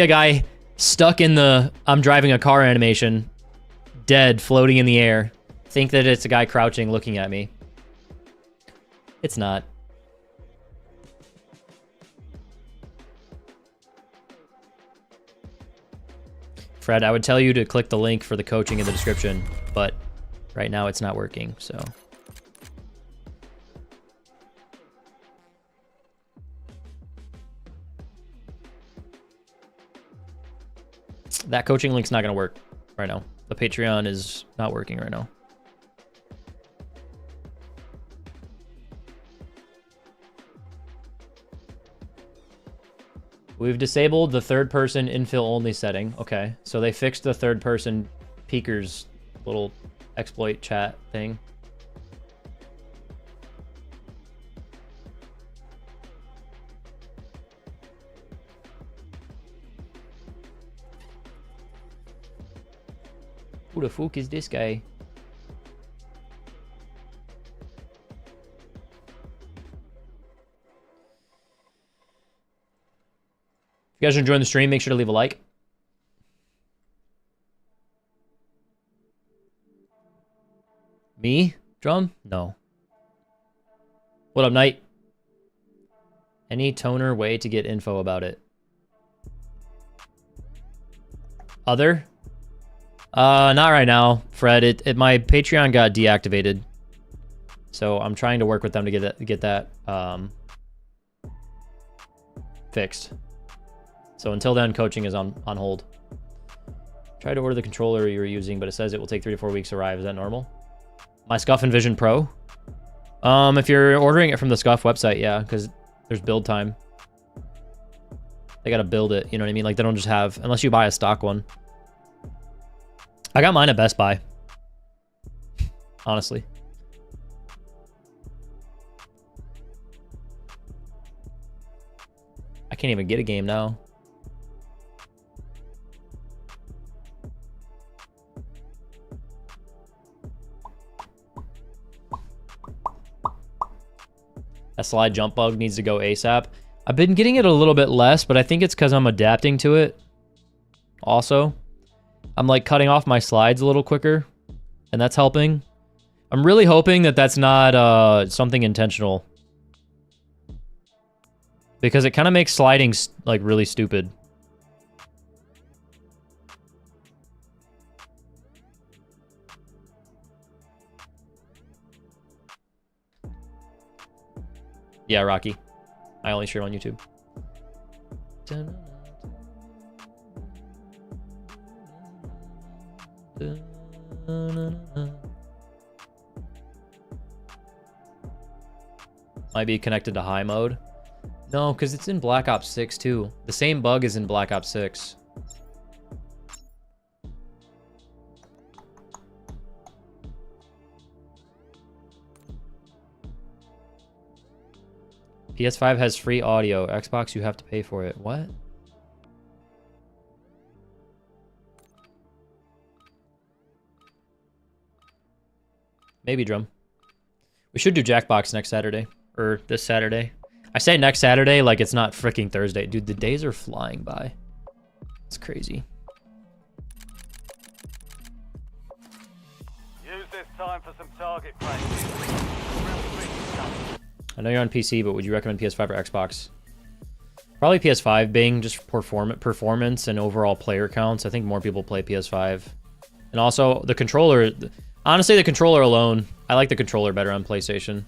guy, stuck in the I'm driving a car animation, dead, floating in the air. Think that it's a guy crouching looking at me. It's not. Fred, I would tell you to click the link for the coaching in the description, but right now it's not working, so. That coaching link's not going to work right now. The Patreon is not working right now. We've disabled the third-person infill-only setting. Okay, so they fixed the third-person peekers little exploit chat thing. Who the fuck is this guy? If you guys are enjoying the stream, make sure to leave a like. Me? Drum? No. What up, Knight? Any toner way to get info about it? Other? Not right now, Fred. My Patreon got deactivated. So I'm trying to work with them to get that fixed. So until then, coaching is on hold. Try to order the controller you're using, but it says it will take 3 to 4 weeks to arrive. Is that normal? My Scuff and Vision Pro? If you're ordering it from the Scuff website, yeah, because there's build time. They gotta build it, you know what I mean? Like, they don't just have, unless you buy a stock one. I got mine at Best Buy. Honestly. I can't even get a game now. That slide jump bug needs to go ASAP. I've been getting it a little bit less, but I think it's because I'm adapting to it. Also, I'm like cutting off my slides a little quicker, and that's helping. I'm really hoping that that's not something intentional, because it kind of makes sliding like really stupid. Yeah, Rocky. I only stream on YouTube. Might be connected to high mode. No, because it's in Black Ops 6 too. The same bug is in Black Ops 6. PS5 has free audio. Xbox, you have to pay for it. What? Maybe, Drum. We should do Jackbox next Saturday. Or this Saturday. I say next Saturday like it's not freaking Thursday. Dude, the days are flying by. It's crazy. Use this time for some target practice. I know you're on PC, but would you recommend PS5 or Xbox? Probably PS5, being just performance and overall player counts. I think more people play PS5. And also, the controller... Honestly, the controller alone. I like the controller better on PlayStation.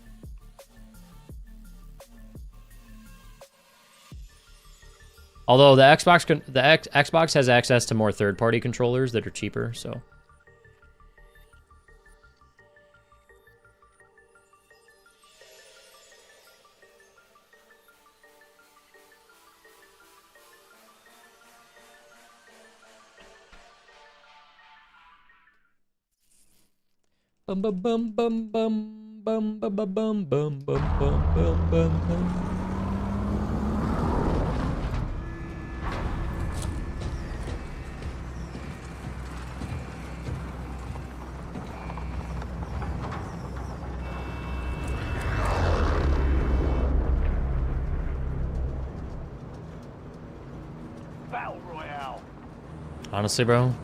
Although the Xbox has access to more third-party controllers that are cheaper, so... Bum bum bum bum bum bum bum bum bum bum bum bum bum. Battle Royale. Honestly, bro.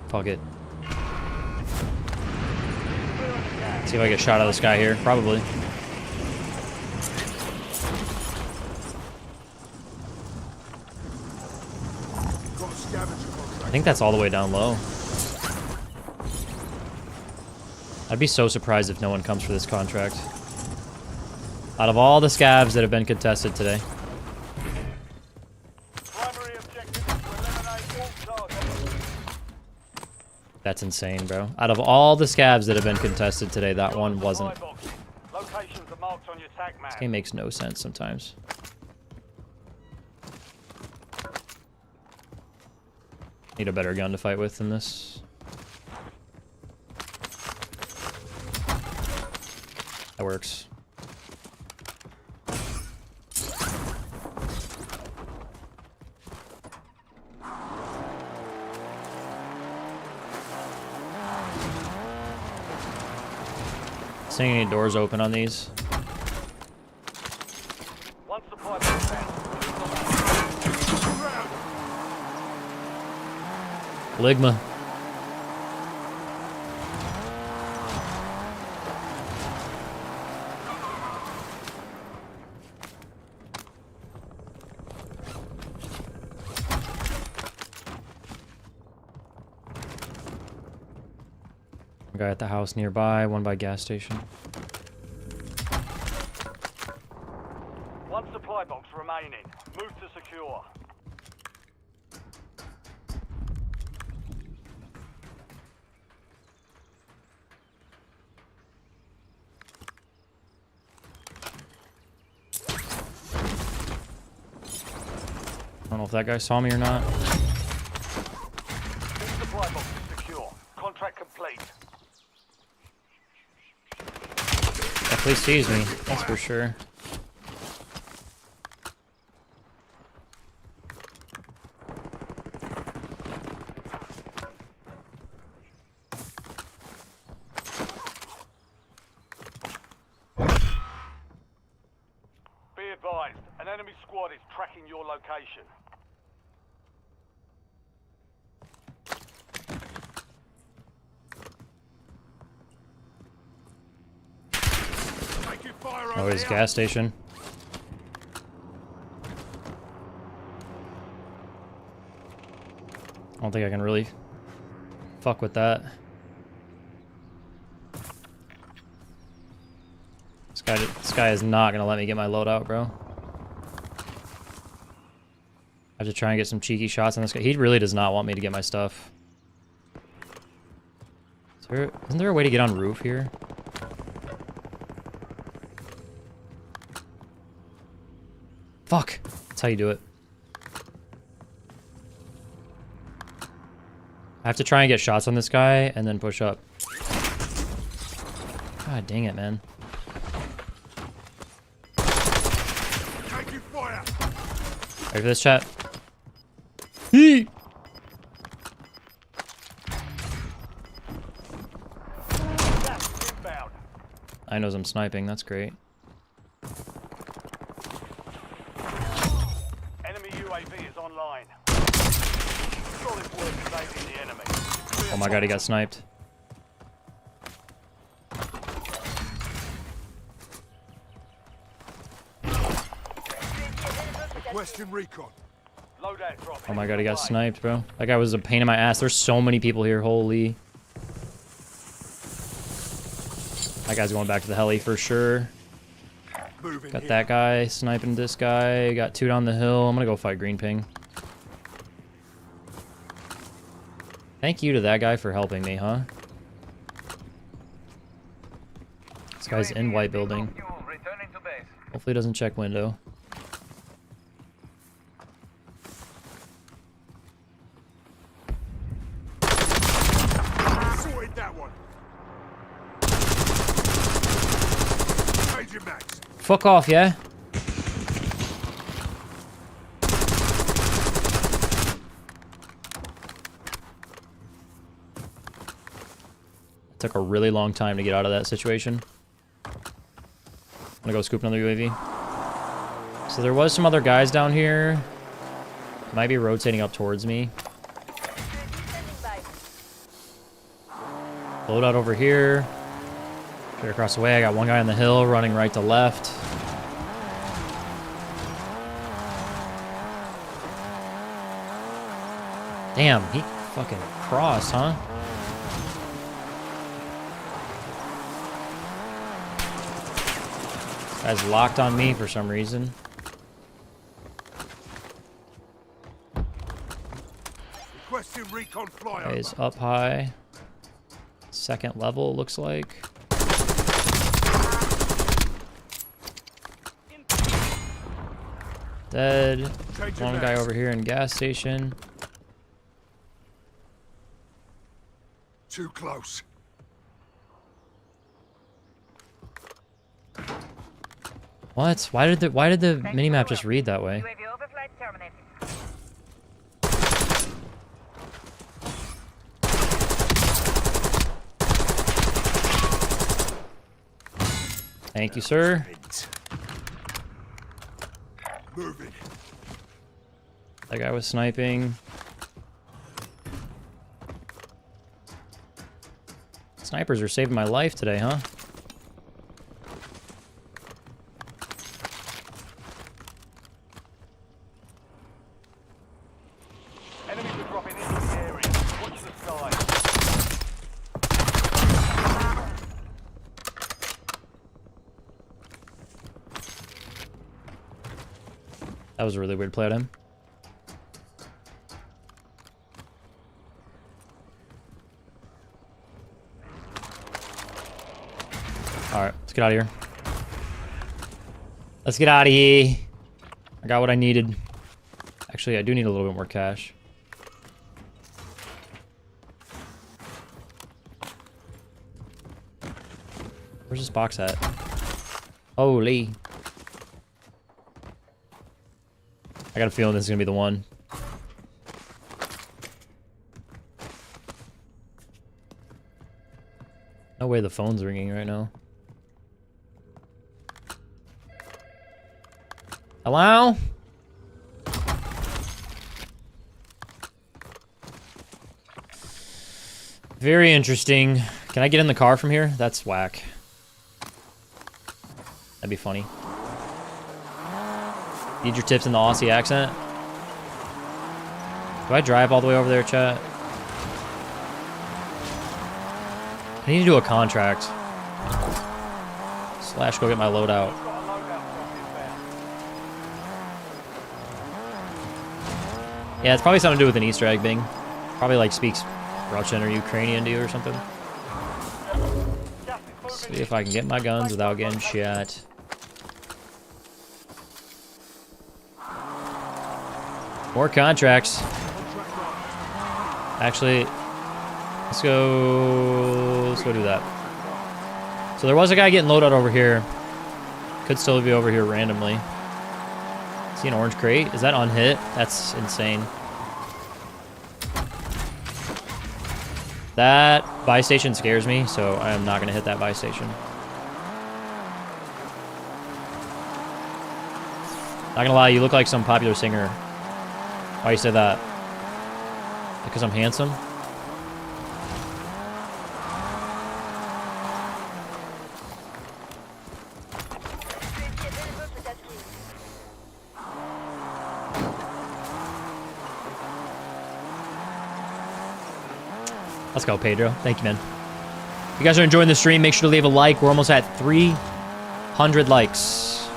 Fuck it. See if I get shot out of the sky here. Probably. I think that's all the way down low. I'd be so surprised if no one comes for this contract. Out of all the scavs that have been contested today. Primary objective is to eliminate all targets. That's insane, bro. Out of all the scavs that have been contested today, that one wasn't. Locations are marked on your tag map. This game makes no sense sometimes. Need a better gun to fight with than this. That works. Seeing any doors open on these? One supply box down. Ligma. Guy at the house nearby, one by gas station. One supply box remaining. Move to secure. I don't know if that guy saw me or not. This supply box is secure. Contract complete. Definitely sees me, that's for sure. enemy squad is tracking your location. Taking fire Oh, over his here. gas station. I don't think I can really fuck with that. This guy is not gonna let me get my loadout, bro. I have to try and get some cheeky shots on this guy. He really does not want me to get my stuff. Isn't there a way to get on roof here? Fuck! That's how you do it. I have to try and get shots on this guy and then push up. God dang it, man. Taking fire. Ready for this, chat? Hee! Gas inbound. I knows I'm sniping, that's great. Enemy UAV is online. Solid work evading the enemy. Oh my god, he got sniped. Requesting recon. Loadout drop. Oh my god, he got sniped, bro. That guy was a pain in my ass. There's so many people here, holy. That guy's going back to the heli for sure. Moving Got here. that guy sniping this guy. Got two down the hill. I'm gonna go fight Green Ping. Thank you to that guy for helping me, huh? This guy's in white building. Fuel returning to base. Hopefully he doesn't check window. Sorted that one. Changing max. Fuck off, yeah? Took a really long time to get out of that situation. I'm gonna go scoop another UAV. So there was some other guys down here. Might be rotating up towards me. Load out over here. Straight across the way. I got one guy on the hill running right to left. Damn, he fucking crossed, huh? Guy's locked on me for some reason. Requesting recon flyover. Guy's up high. Second level, looks like. Dead. Changing One guy max. over here in gas station. Too close. What? Why did the minimap just read that way? UAV overflight terminated. Thank you, sir. Moving. That guy was sniping. Snipers are saving my life today, huh? Enemies are dropping into the area. Watch the sky. That was a really weird play at him. Alright, let's get out of here. Let's get out of here. I got what I needed. Actually, I do need a little bit more cash. Where's this box at? Holy. I got a feeling this is gonna be the one. No way the phone's ringing right now. Hello? Very interesting. Can I get in the car from here? That's whack. That'd be funny. Need your tips in the Aussie accent? Do I drive all the way over there, chat? I need to do a contract. Slash go get my loadout. Yeah, it's probably something to do with an Easter egg Bing. Probably like speaks Russian or Ukrainian to you or something. See if I can get my guns without getting shot. More contracts. Actually, let's go do that. So there was a guy getting loaded over here. Could still be over here randomly. See an orange crate? Is that unhit? That's insane. That buy station scares me, so I am not going to hit that buy station. Not gonna lie, you look like some popular singer. Why you say that? Because I'm handsome? Let's go, Pedro. Thank you, man. If you guys are enjoying the stream, make sure to leave a like. We're almost at 300 likes.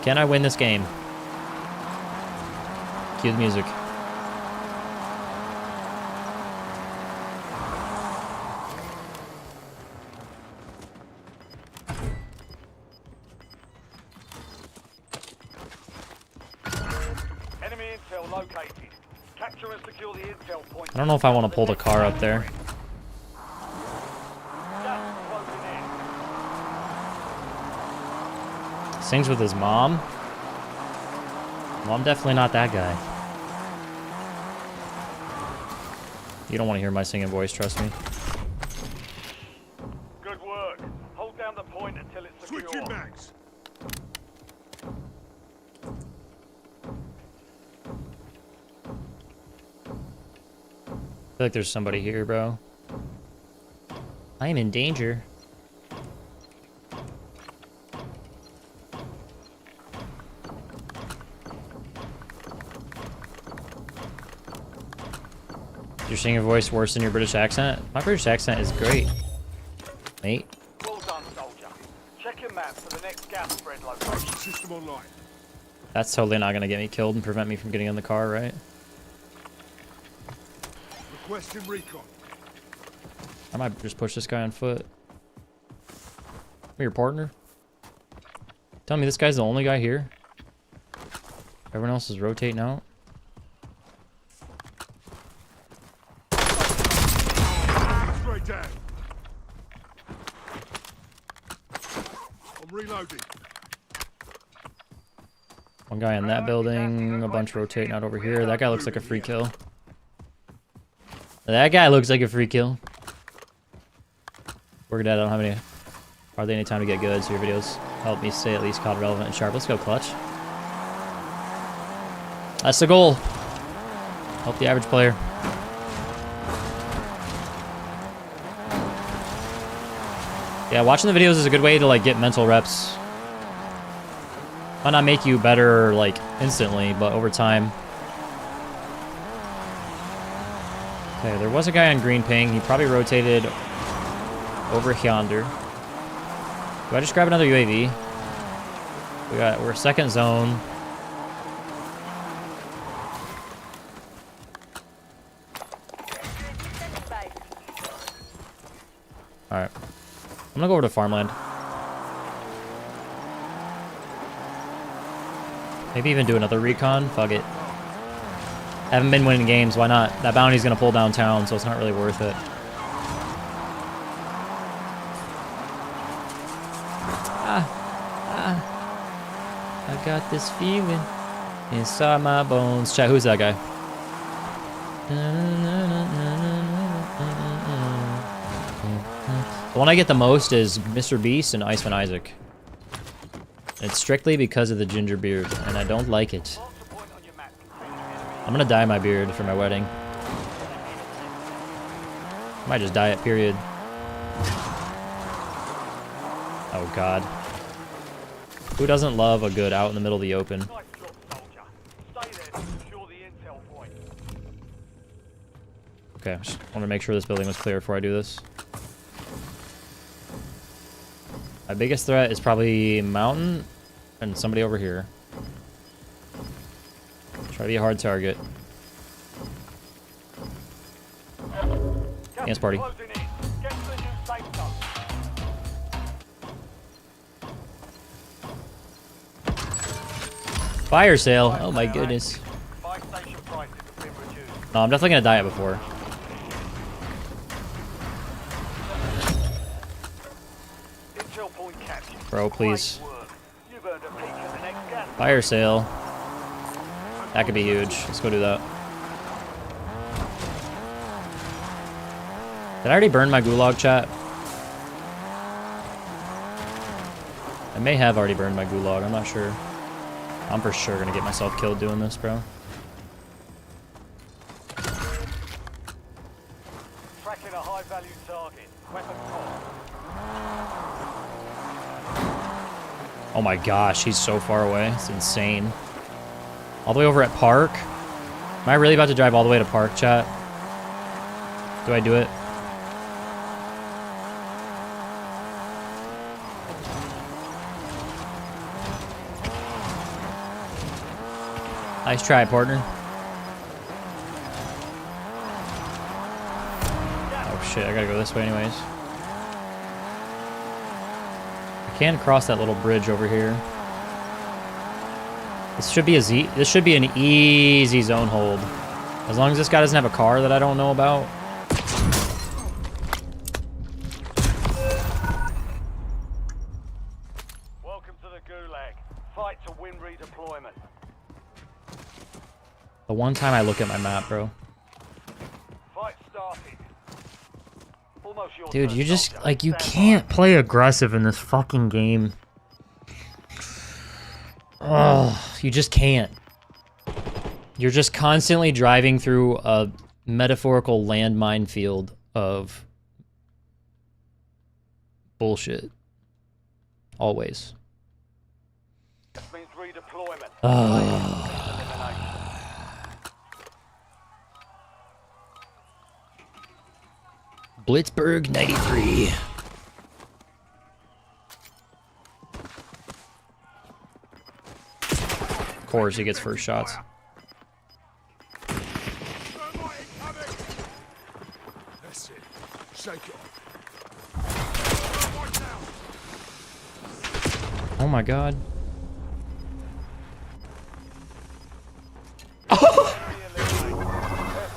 Can I win this game? Cue the music. Enemy intel located. Capture and secure the intel point. I don't know if I want to pull the car up there. Gas is closing in. Sings with his mom? Well, I'm definitely not that guy. You don't want to hear my singing voice, trust me. Good work. Hold down the point until it's secure. Switching mags. I feel like there's somebody here, bro. I am in danger. Is your singer voice worse than your British accent? My British accent is great, mate. Well done, soldier. Check your map for the next gas spread location. System online. That's totally not gonna get me killed and prevent me from getting in the car, right? Requesting recon. I might just push this guy on foot. I'm your partner. Tell me this guy's the only guy here? Everyone else is rotating out? Straight down. I'm reloading. One guy in that building, a bunch rotating out over here. That guy looks like a free kill. That guy looks like a free kill. Work Dad, I don't have hardly any time to get good, so your videos help me stay at least caught relevant and sharp. Let's go, Clutch. That's the goal. Help the average player. Yeah, watching the videos is a good way to like get mental reps. Might not make you better like instantly, but over time. Okay, there was a guy on green ping. He probably rotated over yonder. Do I just grab another UAV? We're second zone. Alright. I'm gonna go over to farmland. Maybe even do another recon. Fuck it. Haven't been winning games, why not? That bounty's gonna pull downtown, so it's not really worth it. I got this feeling inside my bones. Chat, who's that guy? The one I get the most is Mr. Beast and Iceman Isaac. It's strictly because of the ginger beard, and I don't like it. Mark the point on your map. I'm gonna dye my beard for my wedding. Might just dye it, period. Oh god. Who doesn't love a good out in the middle of the open? Nice job, soldier. Stay there to secure the intel point. Okay, just want to make sure this building was clear before I do this. My biggest threat is probably mountain and somebody over here. Try to be a hard target. Dance party. Closing in. Get to the new safe zone. Fire sale. Oh my goodness. Buy station prices have been reduced. No, I'm definitely gonna dye it before. Intel point captured. Bro, please. Great work. You've earned a peek at the next gas. Fire sale. That could be huge. Let's go do that. Did I already burn my gulag, chat? I may have already burned my gulag. I'm not sure. I'm for sure gonna get myself killed doing this, bro. Tracking a high-value target. Weapon call. Oh my gosh, he's so far away. It's insane. All the way over at Park? Am I really about to drive all the way to Park, chat? Do I do it? Nice try, partner. Oh shit, I gotta go this way anyways. I can cross that little bridge over here. This should be an easy zone hold. As long as this guy doesn't have a car that I don't know about. Welcome to the Gulag. Fight to win redeployment. The one time I look at my map, bro. Fight started. Almost your Dude, turn, you just, soldier. like, you Stand can't play aggressive in this fucking game. Oh, you just can't. You're just constantly driving through a metaphorical landmine field of bullshit. Always. by. This means redeployment. Oh. Blitzburg 93. Of course, he gets first shots. Thermite incoming! That's it. Shake it off. Thermite down! Oh my god.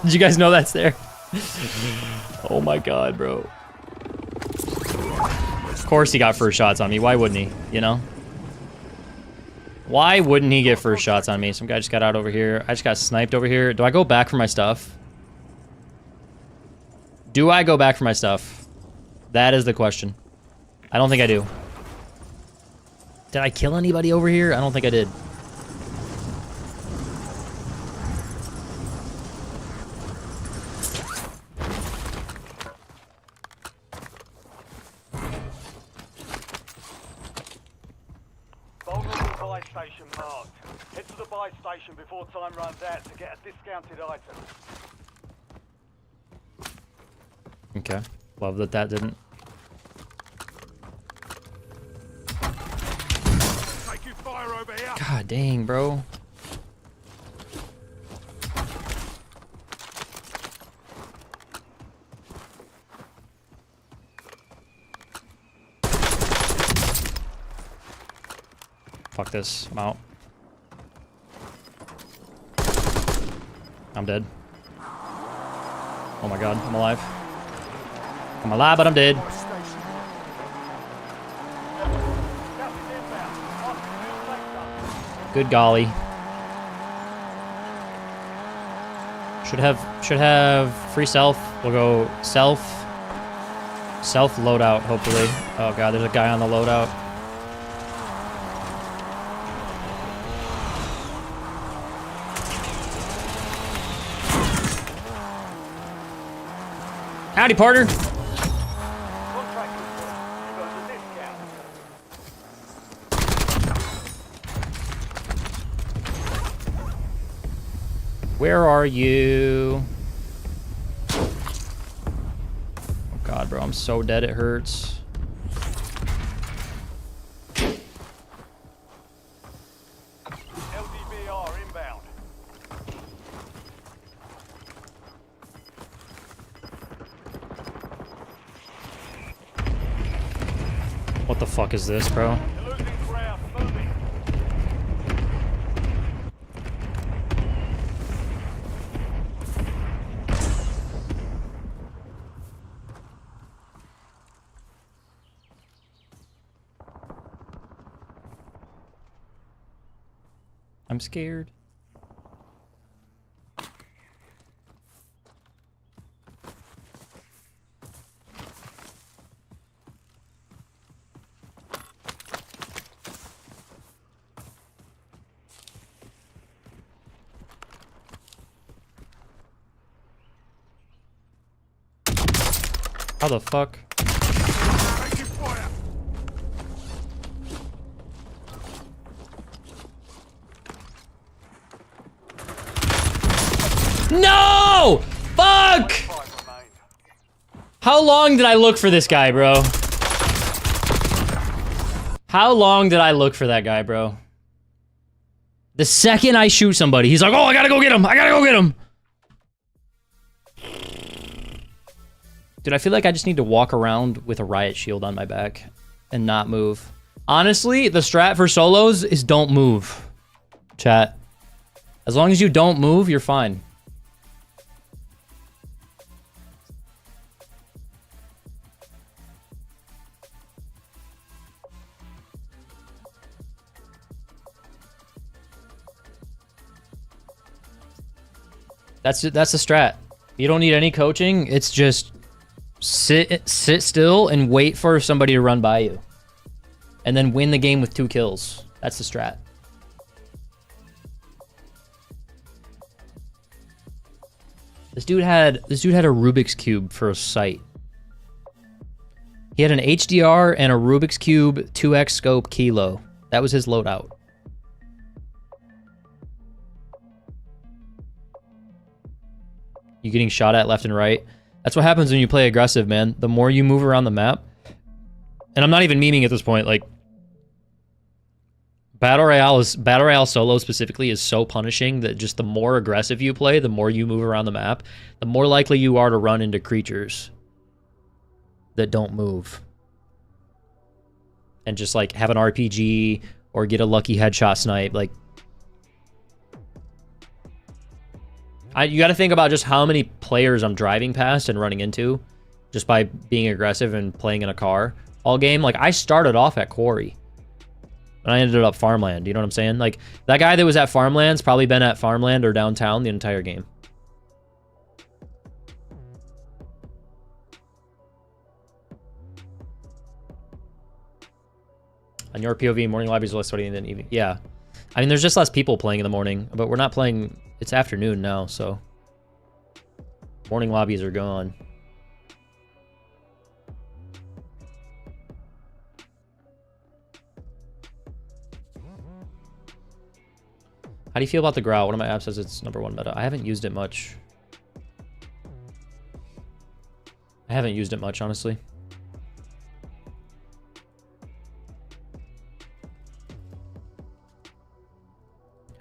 Did you guys know that's there? Oh my god, bro. Of course he got first shots on me. Why wouldn't he? You know? Why wouldn't he get first shots on me? Some guy just got out over here. I just got sniped over here. Do I go back for my stuff? Do I go back for my stuff? That is the question. I don't think I do. Did I kill anybody over here? I don't think I did. Vulnerable buy station marked. Head to the buy station before time runs out to get a discounted item. Okay. Love that that didn't. Taking fire over here! God dang, bro. Fuck this. I'm out. I'm dead. Oh my god, I'm alive. I'm alive, but I'm dead. Good golly. Should have free self. We'll go self loadout, hopefully. Oh god, there's a guy on the loadout. Howdy, partner. Contract confirmed. You've earned a discount. Where are you? Oh God, bro, I'm so dead it hurts. LDBR inbound. What the fuck is this, bro? You're losing ground. Moving. I'm scared. How the fuck? Taking fire. No! Fuck! 5 remain. How long did I look for this guy, bro? How long did I look for that guy, bro? The second I shoot somebody, he's like, oh, I gotta go get him. I gotta go get him. Dude, I feel like I just need to walk around with a riot shield on my back and not move. Honestly, the strat for solos is don't move. Chat. As long as you don't move, you're fine. That's the strat. You don't need any coaching. It's just sit still and wait for somebody to run by you. And then win the game with 2 kills. That's the strat. This dude had a Rubik's Cube for a sight. He had an HDR and a Rubik's Cube 2x scope kilo. That was his loadout. You getting shot at left and right. That's what happens when you play aggressive, man. The more you move around the map, and I'm not even memeing at this point, like Battle Royale solo specifically is so punishing that just the more aggressive you play, the more you move around the map, the more likely you are to run into creatures that don't move. And just like have an RPG or get a lucky headshot snipe, like you got to think about just how many players I'm driving past and running into just by being aggressive and playing in a car all game. Like, I started off at Quarry and I ended up Farmland. You know what I'm saying? Like, that guy that was at Farmland's probably been at Farmland or downtown the entire game. On your POV, morning lobbies are less sweaty than evening. Yeah. I mean, there's just less people playing in the morning, but we're not playing... It's afternoon now, so... Morning lobbies are gone. How do you feel about the Growl? One of my apps says it's #1 meta. I haven't used it much. Honestly.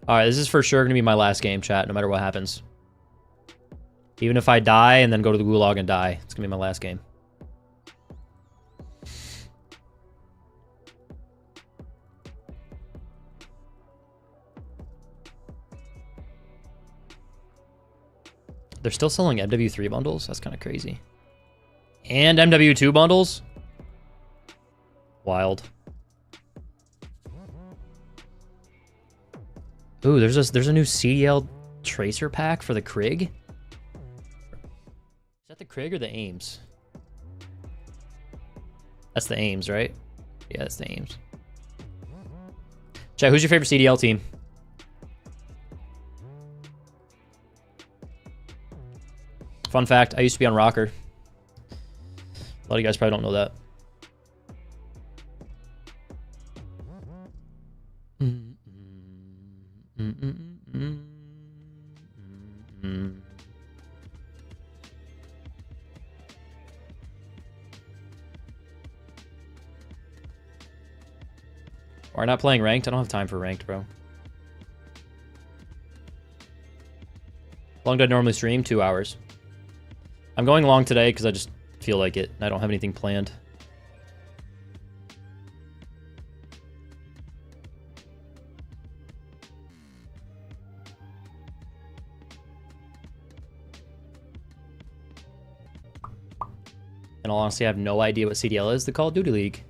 Alright, this is for sure going to be my last game, chat, no matter what happens. Even if I die and then go to the Gulag and die, it's going to be my last game. They're still selling MW3 bundles? That's kind of crazy. And MW2 bundles? Wild. Ooh, there's a new CDL Tracer pack for the Krig? Is that the Krig or the Ames? That's the Ames, right? Yeah, that's the Ames. Chat, who's your favorite CDL team? Fun fact, I used to be on Rocker. lot of you guys probably don't know that. We're not playing ranked? I don't have time for ranked, bro. How long do I normally stream? 2 hours. I'm going long today because I just feel like it. I don't have anything planned. In all honesty, I have no idea what CDL is. The Call of Duty League.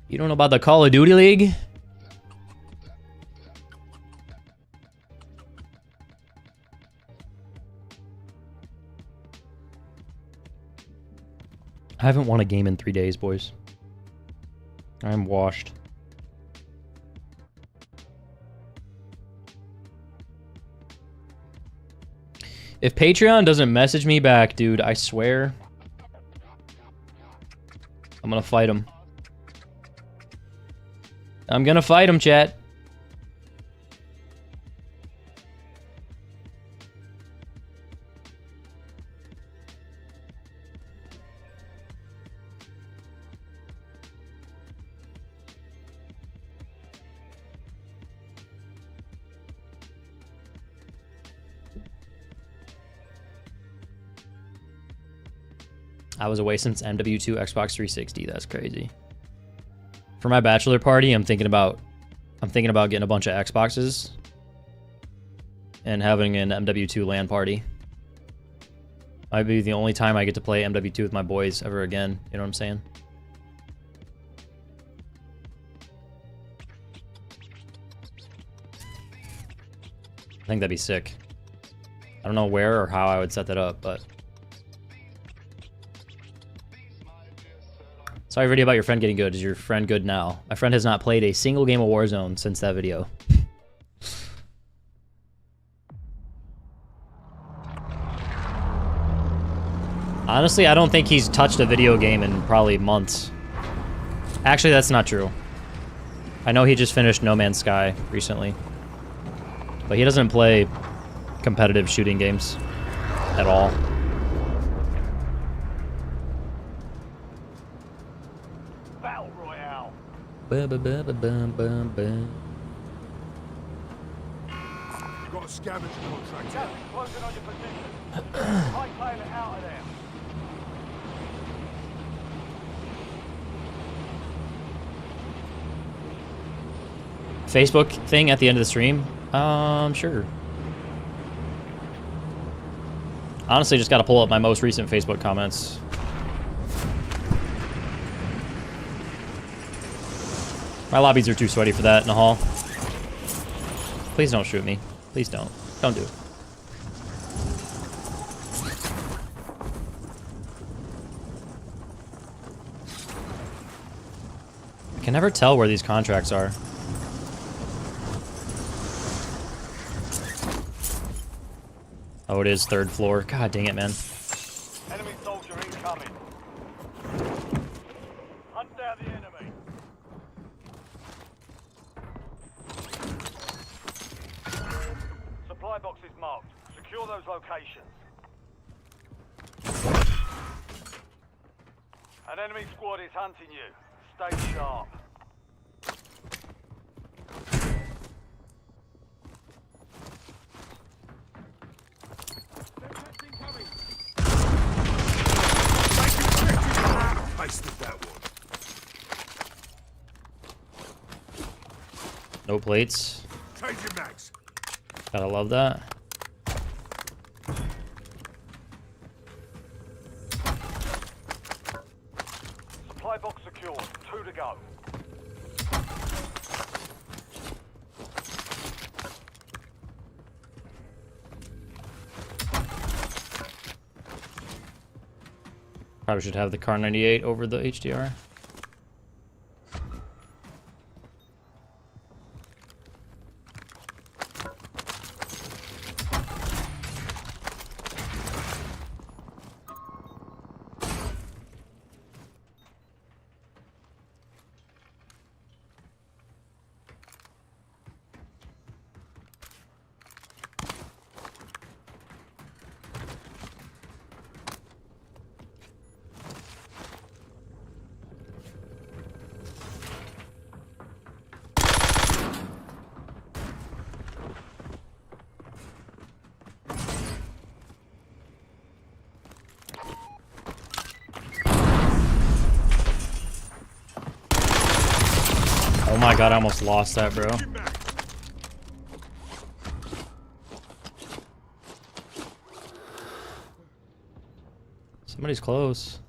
You don't know about the Call of Duty League? I haven't won a game in 3 days, boys. I'm washed. If Patreon doesn't message me back, dude, I swear I'm gonna fight him. I'm gonna fight him, chat. I was away since MW2 Xbox 360. That's crazy. For my bachelor party, I'm thinking about getting a bunch of Xboxes and having an MW2 LAN party. Might be the only time I get to play MW2 with my boys ever again. You know what I'm saying? I think that'd be sick. I don't know where or how I would set that up, but... Sorry, video about your friend getting good. Is your friend good now? My friend has not played a single game of Warzone since that video. Honestly, I don't think he's touched a video game in probably months. Actually, that's not true. I know he just finished No Man's Sky recently. But he doesn't play competitive shooting games at all. Battle Royale. You got a scavenger contract. Gas is closing on your position. Hightail it out of there. Facebook thing at the end of the stream? Sure. Honestly, just gotta pull up my most recent Facebook comments. My lobbies are too sweaty for that in the hall. Please don't shoot me. Please don't. Don't do it. I can never tell where these contracts are. Oh, it is third floor. God dang it, man. Enemy soldier incoming. Hunt down the enemy. Supply box is marked. Secure those locations. An enemy squad is hunting you. Stay sharp. Wasted that one. No plates. Change your mags. Gotta love that. Supply box secured. 2 to go. Probably should have the Car 98 over the HDR. my god, I almost lost that, bro. Changing mags. Somebody's close.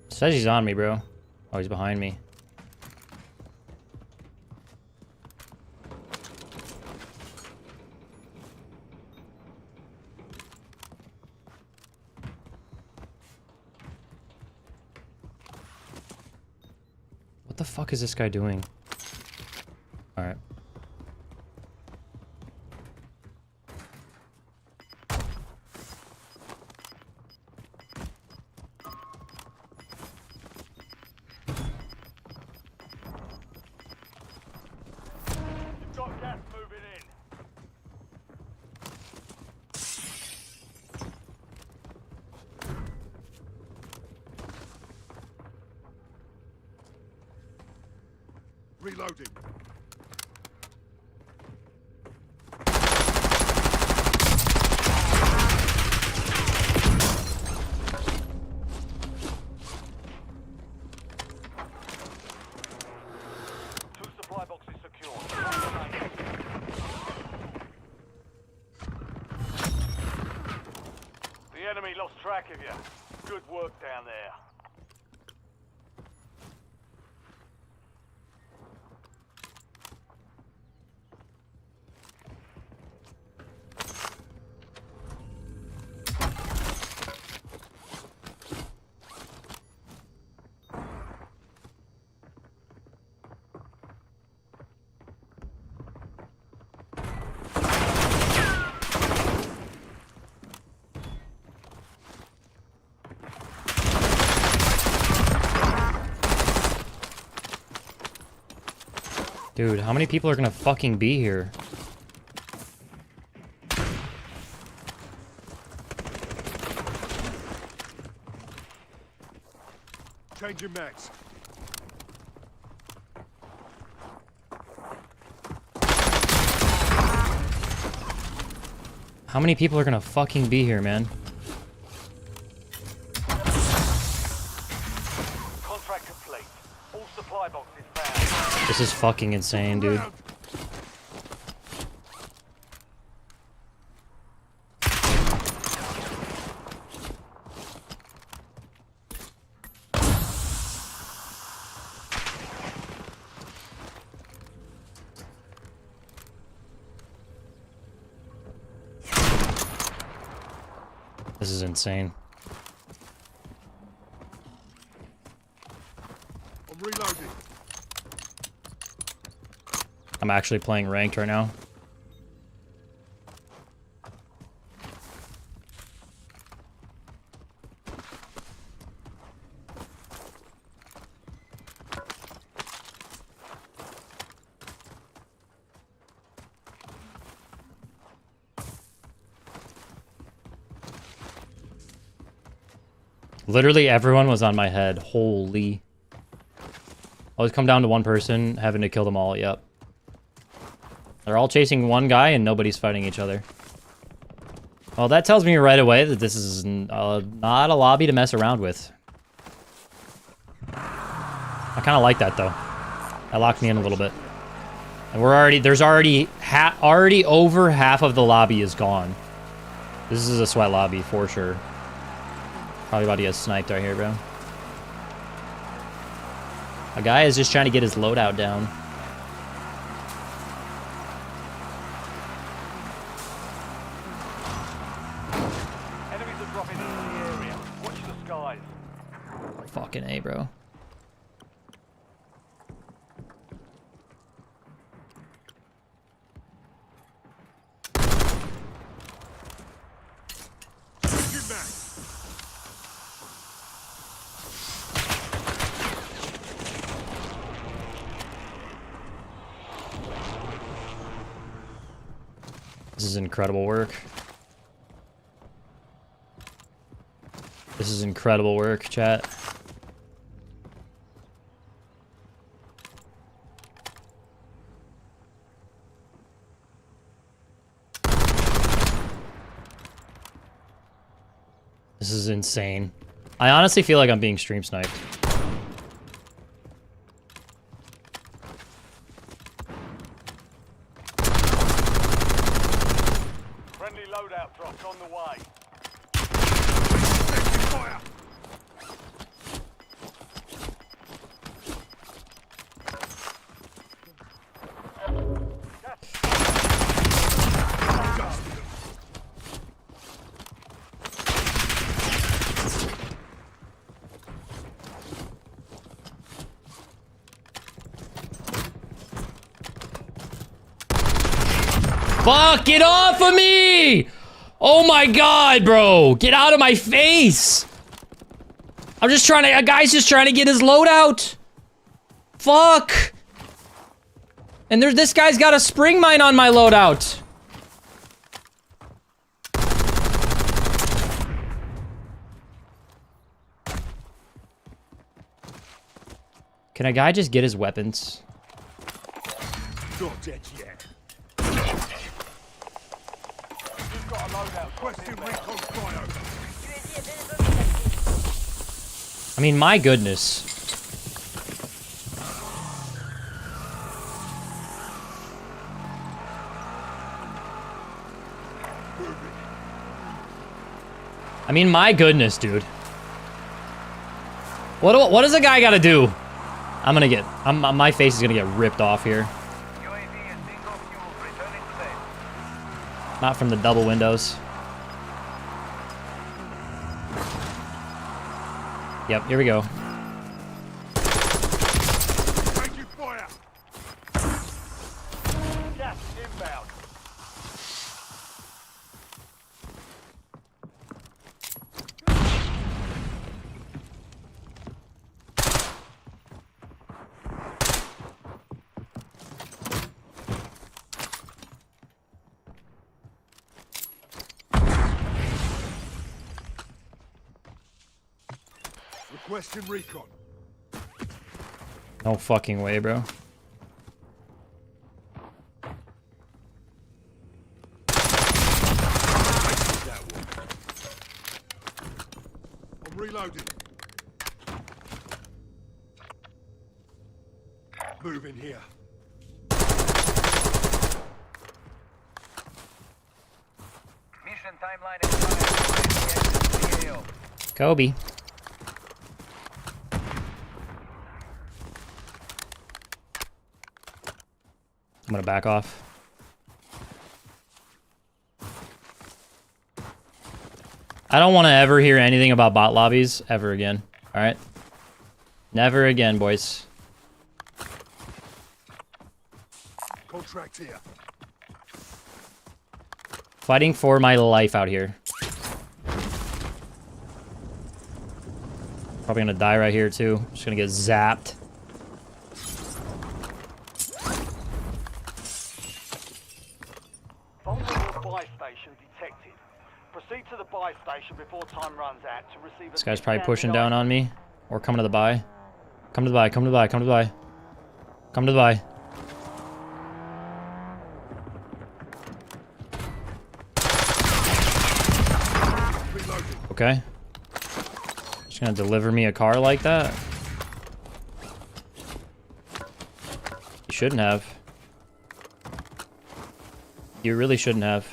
Says he's on me, bro. Oh, he's behind me. What the fuck is this guy doing? Alright. You've got gas moving in. Reloading. Two supply boxes secured. The enemy lost track of you. Good work down there. Dude, how many people are gonna fucking be here? Changing mags. How many people are gonna fucking be here, man? Contract complete. All supply boxes found. This is fucking insane, dude. Round. This is insane. I'm reloading. I'm actually playing ranked right now. Literally everyone was on my head. Holy. Always come down to one person, having to kill them all. Yep. They're all chasing one guy and nobody's fighting each other. Well, that tells me right away that this is not a lobby to mess around with. I kind of like that though. That locked me in a little bit. And there's already over half of the lobby is gone. This is a sweat lobby for sure. Probably about to get sniped right here, bro. A guy is just trying to get his loadout down. Enemies are dropping into the area. Watch the skies. Fucking A, bro. Changing mags. This is incredible work. This is incredible work, chat. This is insane. I honestly feel like I'm being stream sniped. Friendly loadout drops on the way. Taking fire. Fuck, get off of me! Oh my god, bro. Get out of my face. I'm just trying to, a guy's just trying to get his loadout. Fuck. And there's, this guy's got a spring mine on my loadout. Can a guy just get his weapons? Not dead yet. You've got a loadout drop Requesting inbound. recon flyover. I mean, my goodness. I mean, my goodness, dude. What does a guy gotta do? I'm gonna get, my face is gonna get ripped off here. UAV and bingo fuel returning to base. Not from the double windows. Yep, here we go. Taking fire. Gas is inbound. Requesting recon. No fucking way, bro. That one. I'm reloading. Moving here. Mission timeline expired. UAV exit the AO. Kobe. I'm gonna back off. I don't want to ever hear anything about bot lobbies ever again. All right? Never again, boys. Contract here. Fighting for my life out here. Probably gonna die right here too. Just gonna get zapped. Vulnerable buy station detected. Proceed to the buy station before time runs out to receive a... This guy's probably pushing down on me. Or coming to the buy. Come to the buy, come to the buy, come to the buy. Come to the buy. Okay. Just gonna deliver me a car like that? You shouldn't have. You really shouldn't have.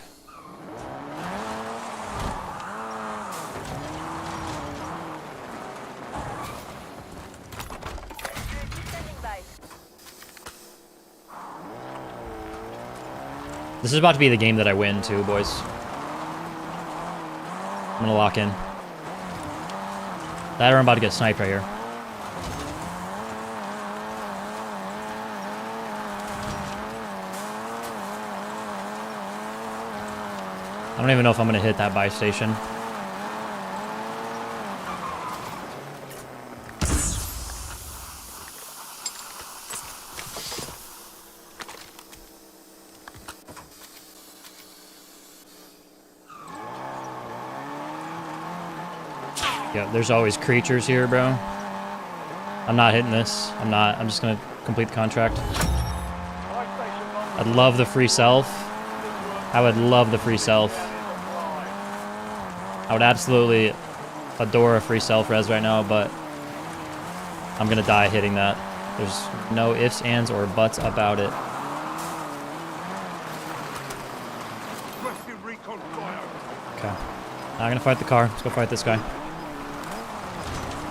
Standing by. This is about to be the game that I win too, boys. I'm gonna lock in. That or I'm about to get sniped right here. I don't even know if I'm gonna hit that buy station. Yeah, there's always creatures here, bro. I'm not hitting this. I'm not. I'm just gonna complete the contract. I'd love the free self. I would love the free self. I would absolutely adore a free self-res right now, but I'm gonna die hitting that. There's no ifs, ands, or buts about it. Requesting recon flyover. Not gonna fight the car. Let's go fight this guy.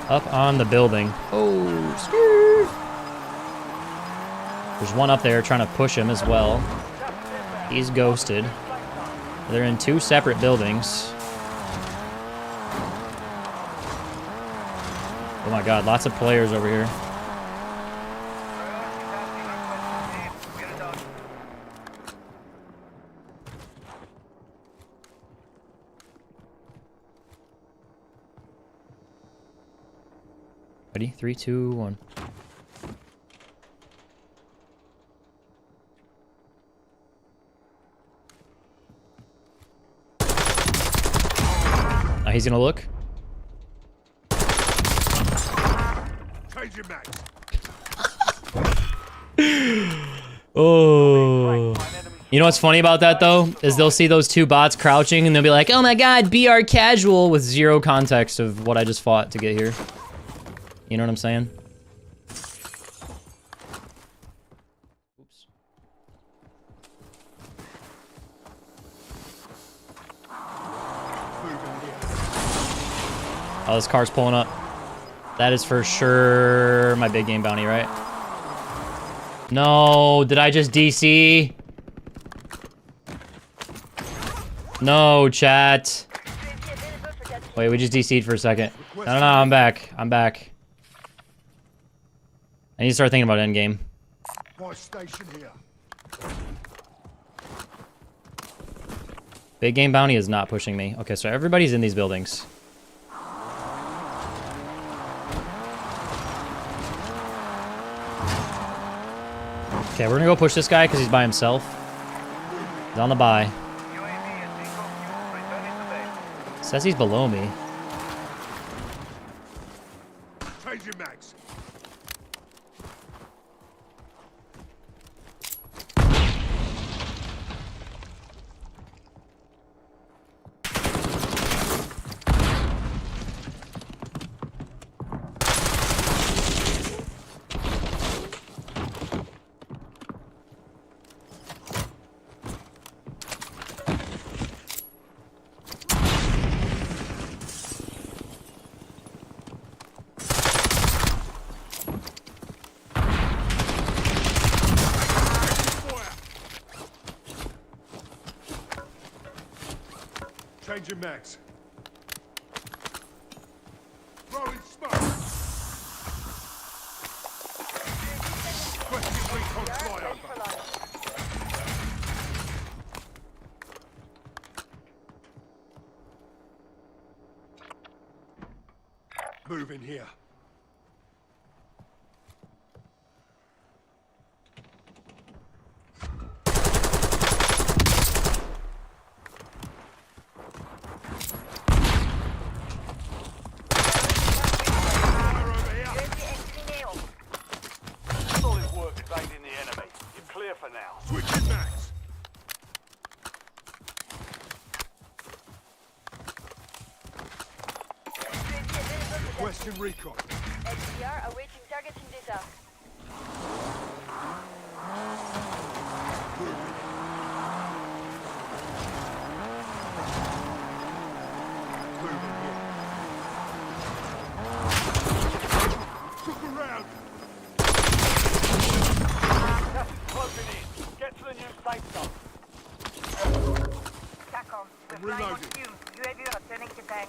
Up on the building. Oh, screw. There's one up there trying to push him as well. He's ghosted. They're in 2 separate buildings. Oh my god, lots of players over here. Ready? 3, 2, 1. Now he's gonna look. Change your max. Oh. You know what's funny about that though? Is they'll see those 2 bots crouching and they'll be like, oh my god, BR casual, with 0 context of what I just fought to get here. You know what I'm saying? Oops. Oh, this car's pulling up. That is for sure my big game bounty, right? No, did I just DC? No, chat. Wait, we just DC'd for a second. No, I'm back. I'm back. I need to start thinking about endgame. Buy station here. Big game bounty is not pushing me. Okay, so everybody's in these buildings. Okay, we're gonna go push this guy because he's by himself. He's on the buy. Says he's below me. Change your max. Change your max. Throwing smoke. Requesting recon flyover. Move in here. Switching max. Requesting recon. XDR awaiting targeting data. Moving here. Look around. Gas is closing in. Get to the new safe zone. TACOM, we're flying on Reloading. fumes. UAV returning to tank.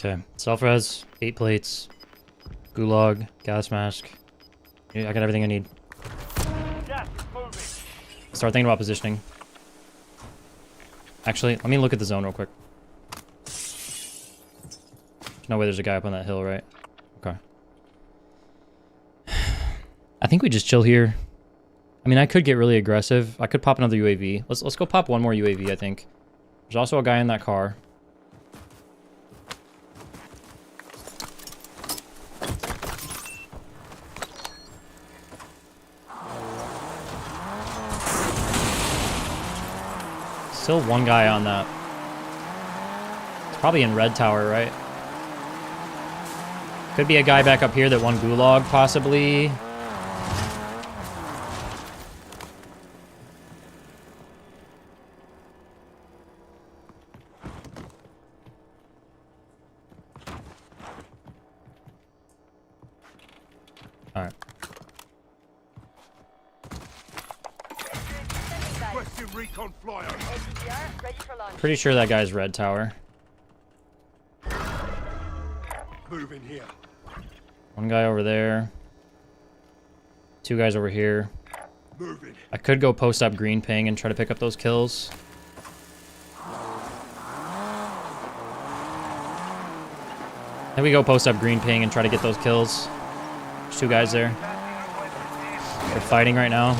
Okay, self-res, 8 plates, gulag, gas mask. Yeah, I got everything I need. Gas is moving. Start thinking about positioning. Actually, let me look at the zone real quick. There's no way there's a guy up on that hill, right? Okay. I think we just chill here. I mean, I could get really aggressive. I could pop another UAV. Let's go pop one more UAV, I think. There's also a guy in that car. Still one guy on that. It's probably in red tower, right? Could be a guy back up here that won Gulag, possibly. All right. Requesting recon flyer. HDR, ready for launch. Pretty sure that guy's red tower. Moving here. One guy over there. Two guys over here. Moving. I could go post up green ping and try to pick up those kills. Then we go post up green ping and try to get those kills. There's two guys there. They're fighting right now.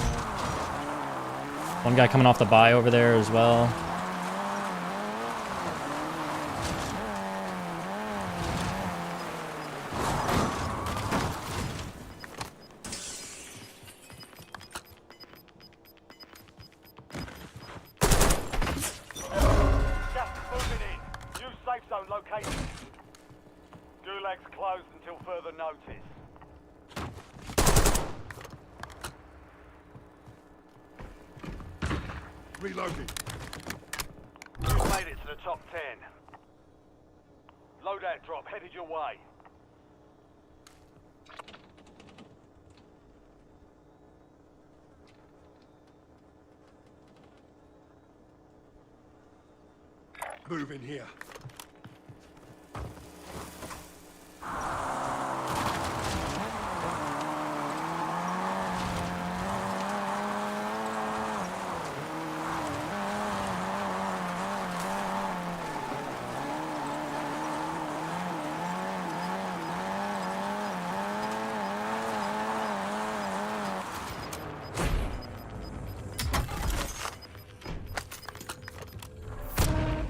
One guy coming off the buy over there as well. Gas is moving in. New safe zone located. Gulag's closed until further notice. Reloading. You've made it to the top 10. Loadout drop headed your way. Moving here.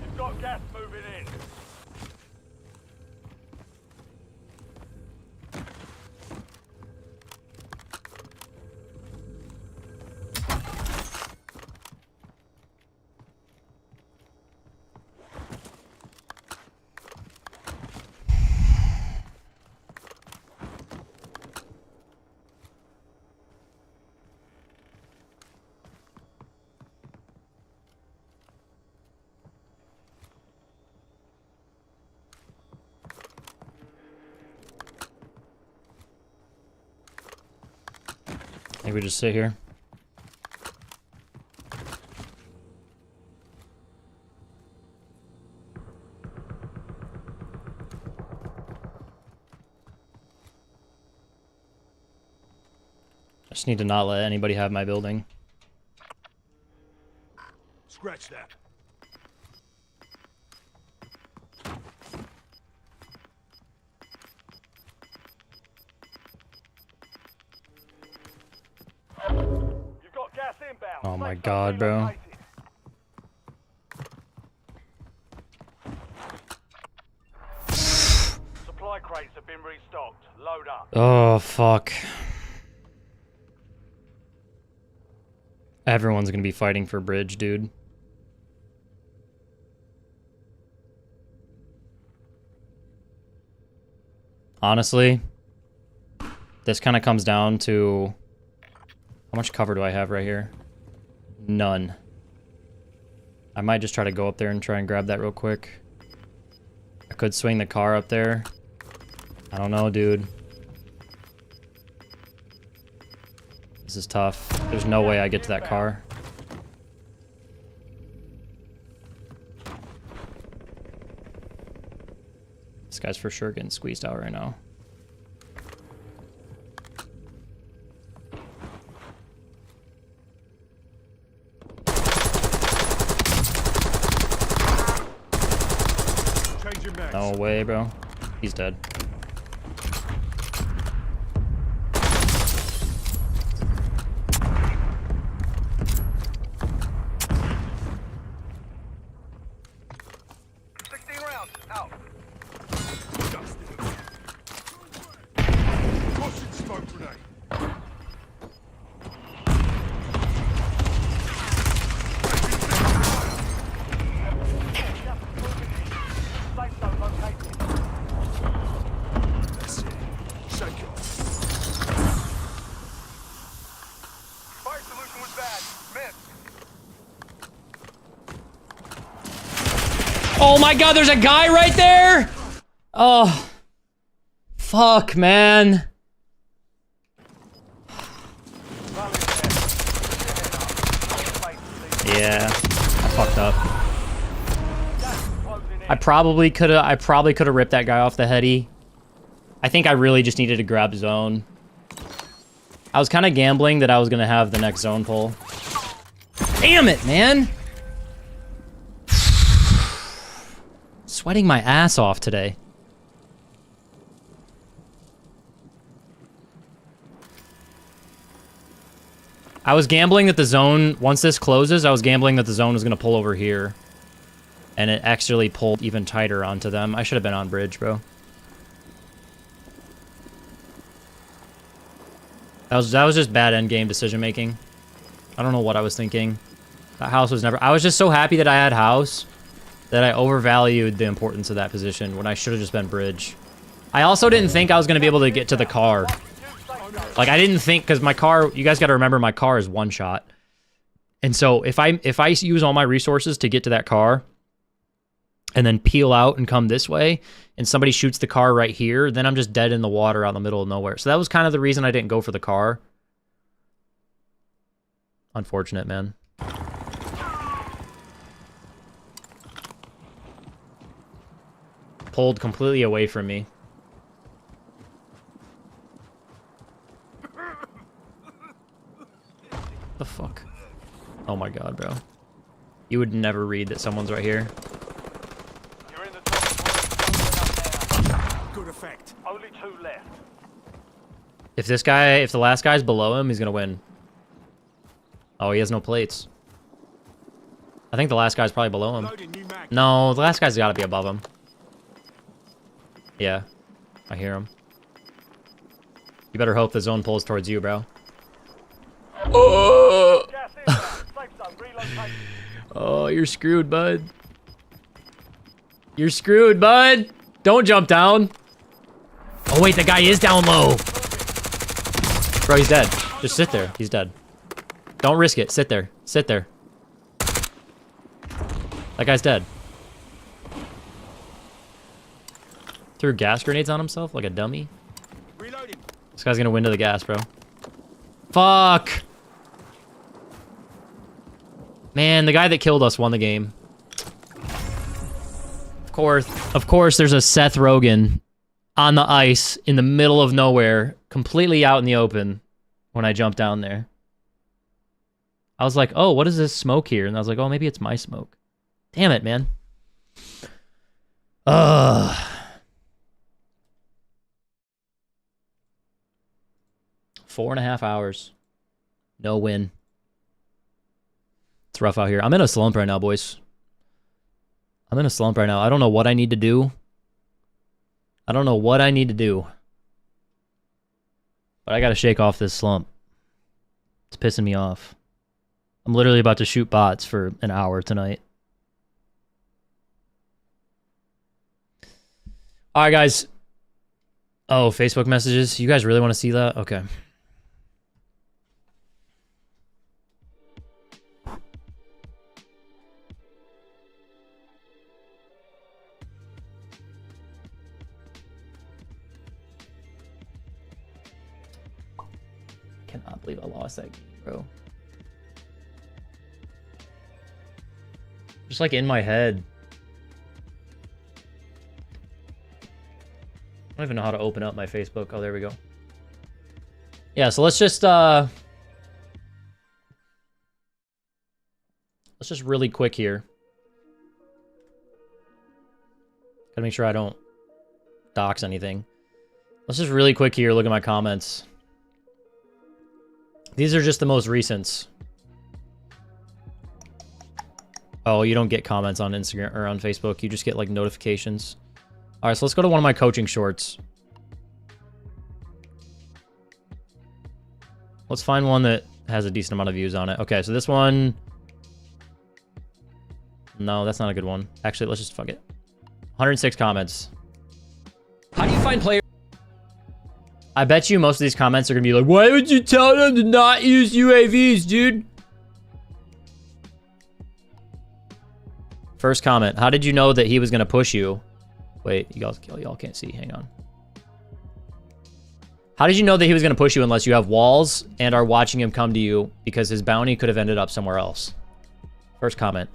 You've got gas moving in. I think we just sit here. I just need to not let anybody have my building. Scratch that. You've got gas inbound. Oh my Safe zone God, bro. relocated. Supply crates have been restocked. Load up. Oh, fuck. Everyone's gonna be fighting for bridge, dude. Honestly, this kind of comes down to... How much cover do I have right here? None. I might just try to go up there and try and grab that real quick. I could swing the car up there. I don't know, dude. This is tough. There's no way I get to that car. This guy's for sure getting squeezed out right now. Changing mags. No way, bro. He's dead. Out. Tossing smoke grenade. Safe zone located. That's it. Shake it off. Fire solution was bad. Missed. Oh my god, there's a guy right there! Oh. Fuck, man. Yeah, I fucked up. I probably could have ripped that guy off the heady. I think I really just needed to grab zone. I was kind of gambling that I was gonna have the next zone pull. Damn it, man! Sweating my ass off today. I was gambling that the zone, once this closes, I was gambling that the zone was going to pull over here. And it actually pulled even tighter onto them. I should have been on bridge, bro. That was just bad endgame decision making. I don't know what I was thinking. That house was never... I was just so happy that I had house that I overvalued the importance of that position when I should have just been bridge. I also didn't think I was going to be able to get to the car. Like, I didn't think, because my car, you guys got to remember, my car is one shot. And so if I use all my resources to get to that car and then peel out and come this way and somebody shoots the car right here, then I'm just dead in the water out in the middle of nowhere. So that was kind of the reason I didn't go for the car. Unfortunate, man. Pulled completely away from me. The fuck? Oh my god, bro. You would never read that someone's right here. You're in the top. Good effect. Only 2 left. If the last guy's below him, he's gonna win. Oh, he has no plates. I think the last guy's probably below him. Loading new mag. No, the last guy's gotta be above him. Yeah. I hear him. You better hope the zone pulls towards you, bro. Oh! Gas inbound. Safe zone relocated. Oh, you're screwed, bud. You're screwed, bud. Don't jump down. Oh, wait, the guy is down low. Bro, he's dead. Just sit there. He's dead. Don't risk it. Sit there. Sit there. That guy's dead. Threw gas grenades on himself like a dummy. Reloading. This guy's gonna win to the gas, bro. Fuck! Man, the guy that killed us won the game. Of course, there's a Seth Rogen on the ice in the middle of nowhere, completely out in the open when I jumped down there. I was like, oh, what is this smoke here? And I was like, oh, maybe it's my smoke. Damn it, man. Ugh. 4.5 hours. No win. It's rough out here. I'm in a slump right now, boys. I'm in a slump right now. I don't know what I need to do. I don't know what I need to do. But I gotta shake off this slump. It's pissing me off. I'm literally about to shoot bots for an hour tonight. Alright, guys. Oh, Facebook messages. You guys really want to see that? Okay. Cannot believe I lost that game, bro. Just like in my head. I don't even know how to open up my Facebook. Oh, there we go. Yeah, so let's just really quick here. Gotta make sure I don't dox anything. Let's just really quick here look at my comments. These are just the most recents. Oh, you don't get comments on Instagram or on Facebook. You just get like notifications. All right, so let's go to one of my coaching shorts. Let's find one that has a decent amount of views on it. Okay, so this one... No, that's not a good one. Actually, let's just fuck it. 106 comments. How do you find players? I bet you most of these comments are gonna be like, why would you tell them to not use UAVs, dude? First comment, how did you know that he was gonna push you? Wait, y'all can't see, hang on. How did you know that he was gonna push you unless you have walls and are watching him come to you because his bounty could have ended up somewhere else? First comment.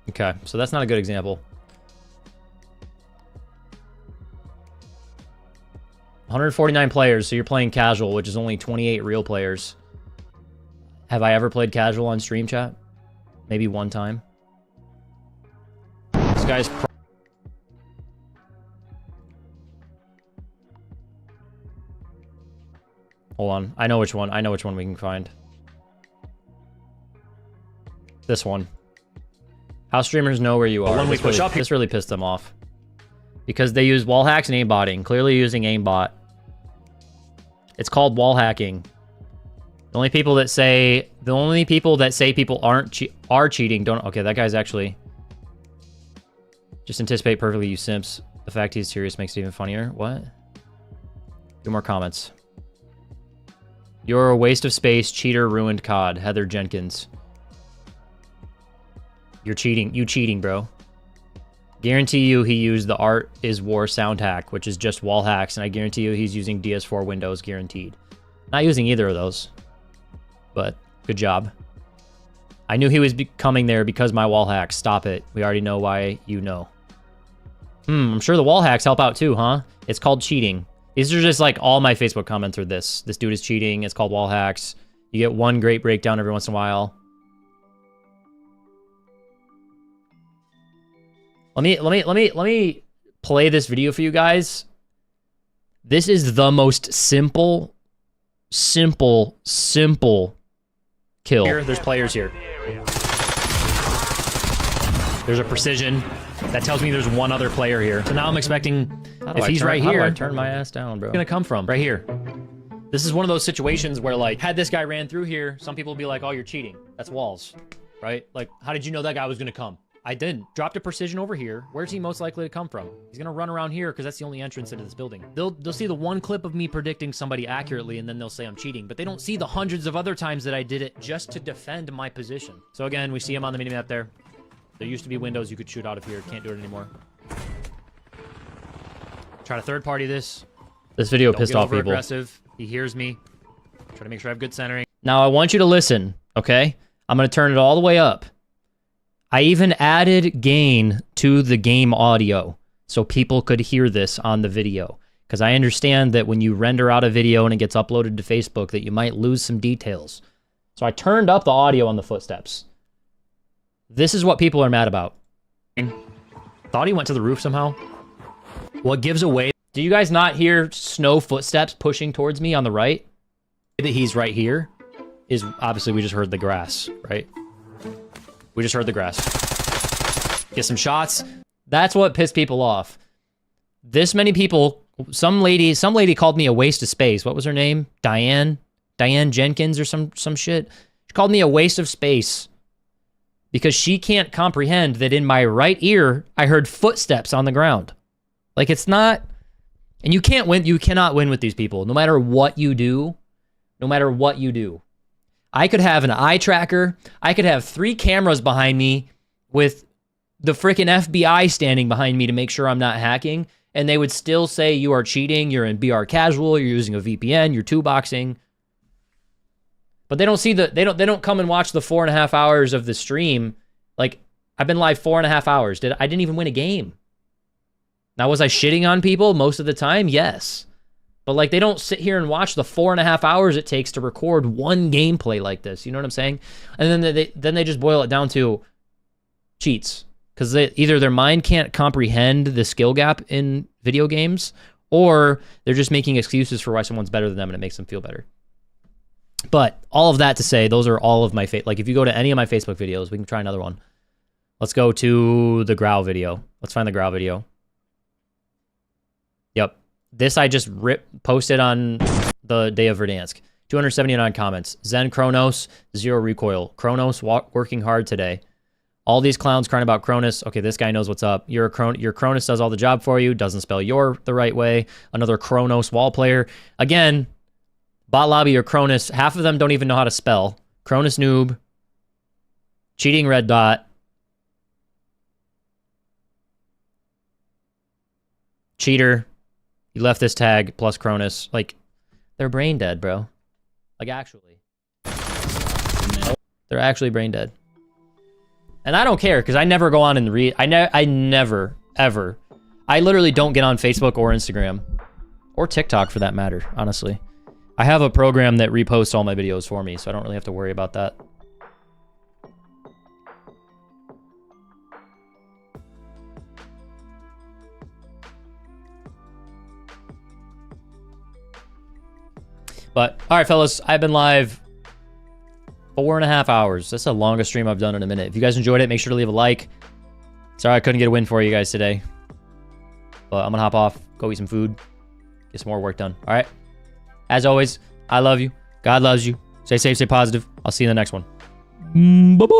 Okay, so that's not a good example. 149 players, so you're playing casual, which is only 28 real players. Have I ever played casual on stream chat? Maybe one time. This guy's hold on. I know which one. I know which one we can find. This one. How streamers know where you are. When we push up, this really pissed them off. Because they use wall hacks and aimbotting. Clearly using aimbot. It's called wall hacking. The only people that say people are cheating don't. Okay, that guy's actually. Just anticipate perfectly, you simps. The fact he's serious makes it even funnier. What? Two more comments. You're a waste of space. Cheater ruined COD. Heather Jenkins. You're cheating. You cheating, bro. Guarantee you he used the Art is War sound hack, which is just wall hacks, and I guarantee you he's using DS4 Windows, guaranteed. Not using either of those, but good job. I knew he was coming there because my wall hacks. Stop it. We already know why you know. I'm sure the wall hacks help out too, huh? It's called cheating. These are just like all my Facebook comments are this. This dude is cheating. It's called wall hacks. You get one great breakdown every once in a while. Let me play this video for you guys. This is the most simple kill. Here, there's players here. There's a precision that tells me there's one other player here. So now I'm expecting if he's right here, I turn my ass down, bro. Gonna come from right here. This is one of those situations where, like, had this guy ran through here, some people would be like, "Oh, you're cheating. That's walls, right?" Like, how did you know that guy was gonna come? I didn't. Dropped a precision over here. Where's he most likely to come from? He's gonna run around here because that's the only entrance into this building. They'll see the one clip of me predicting somebody accurately and then they'll say I'm cheating, but they don't see the hundreds of other times that I did it just to defend my position. So again, we see him on the minimap there. There used to be windows you could shoot out of here. Can't do it anymore. Try to third party this. This video pissed off people. Aggressive. He hears me. Try to make sure I have good centering. Now I want you to listen, okay? I'm gonna turn it all the way up. I even added gain to the game audio so people could hear this on the video. Because I understand that when you render out a video and it gets uploaded to Facebook that you might lose some details. So I turned up the audio on the footsteps. This is what people are mad about. Thought he went to the roof somehow. What gives away... Do you guys not hear snow footsteps pushing towards me on the right? That he's right here is... Obviously, we just heard the grass, right? We just heard the grass. Get some shots. That's what pissed people off. This many people... Some lady called me a waste of space. What was her name? Diane Jenkins or some shit. She called me a waste of space. Because she can't comprehend that in my right ear, I heard footsteps on the ground. Like, it's not... And you can't win. You cannot win with these people. No matter what you do. No matter what you do. I could have an eye tracker. I could have 3 cameras behind me with the freaking FBI standing behind me to make sure I'm not hacking. And they would still say you are cheating. You're in BR casual. You're using a VPN. You're 2-boxing. But they don't see the, they don't come and watch the 4.5 hours of the stream. Like, I've been live 4.5 hours. I didn't even win a game. Now, was I shitting on people most of the time? Yes. But like they don't sit here and watch the 4.5 hours it takes to record one gameplay like this. You know what I'm saying? And then they just boil it down to cheats. Because either their mind can't comprehend the skill gap in video games, or they're just making excuses for why someone's better than them and it makes them feel better. But all of that to say, those are all of my like if you go to any of my Facebook videos, we can try another one. Let's go to the Growl video. Let's find the Growl video. Yep. This I just posted on the day of Verdansk. 279 comments. Zen Kronos, 0 recoil. Kronos working hard today. All these clowns crying about Cronus. Okay, this guy knows what's up. Your Cronus does all the job for you. Doesn't spell your the right way. Another Kronos wall player. Again, bot lobby or Cronus. Half of them don't even know how to spell. Cronus noob. Cheating red dot. Cheater. You left this tag plus Cronus. Like, they're brain dead, bro. Like, actually. They're actually brain dead. And I don't care, because I never go on and read. I never, ever. I literally don't get on Facebook or Instagram. Or TikTok, for that matter, honestly. I have a program that reposts all my videos for me, so I don't really have to worry about that. But, all right, fellas, I've been live 4.5 hours. That's the longest stream I've done in a minute. If you guys enjoyed it, make sure to leave a like. Sorry I couldn't get a win for you guys today. But I'm going to hop off, go eat some food, get some more work done. All right? As always, I love you. God loves you. Stay safe, stay positive. I'll see you in the next one. Bye-bye.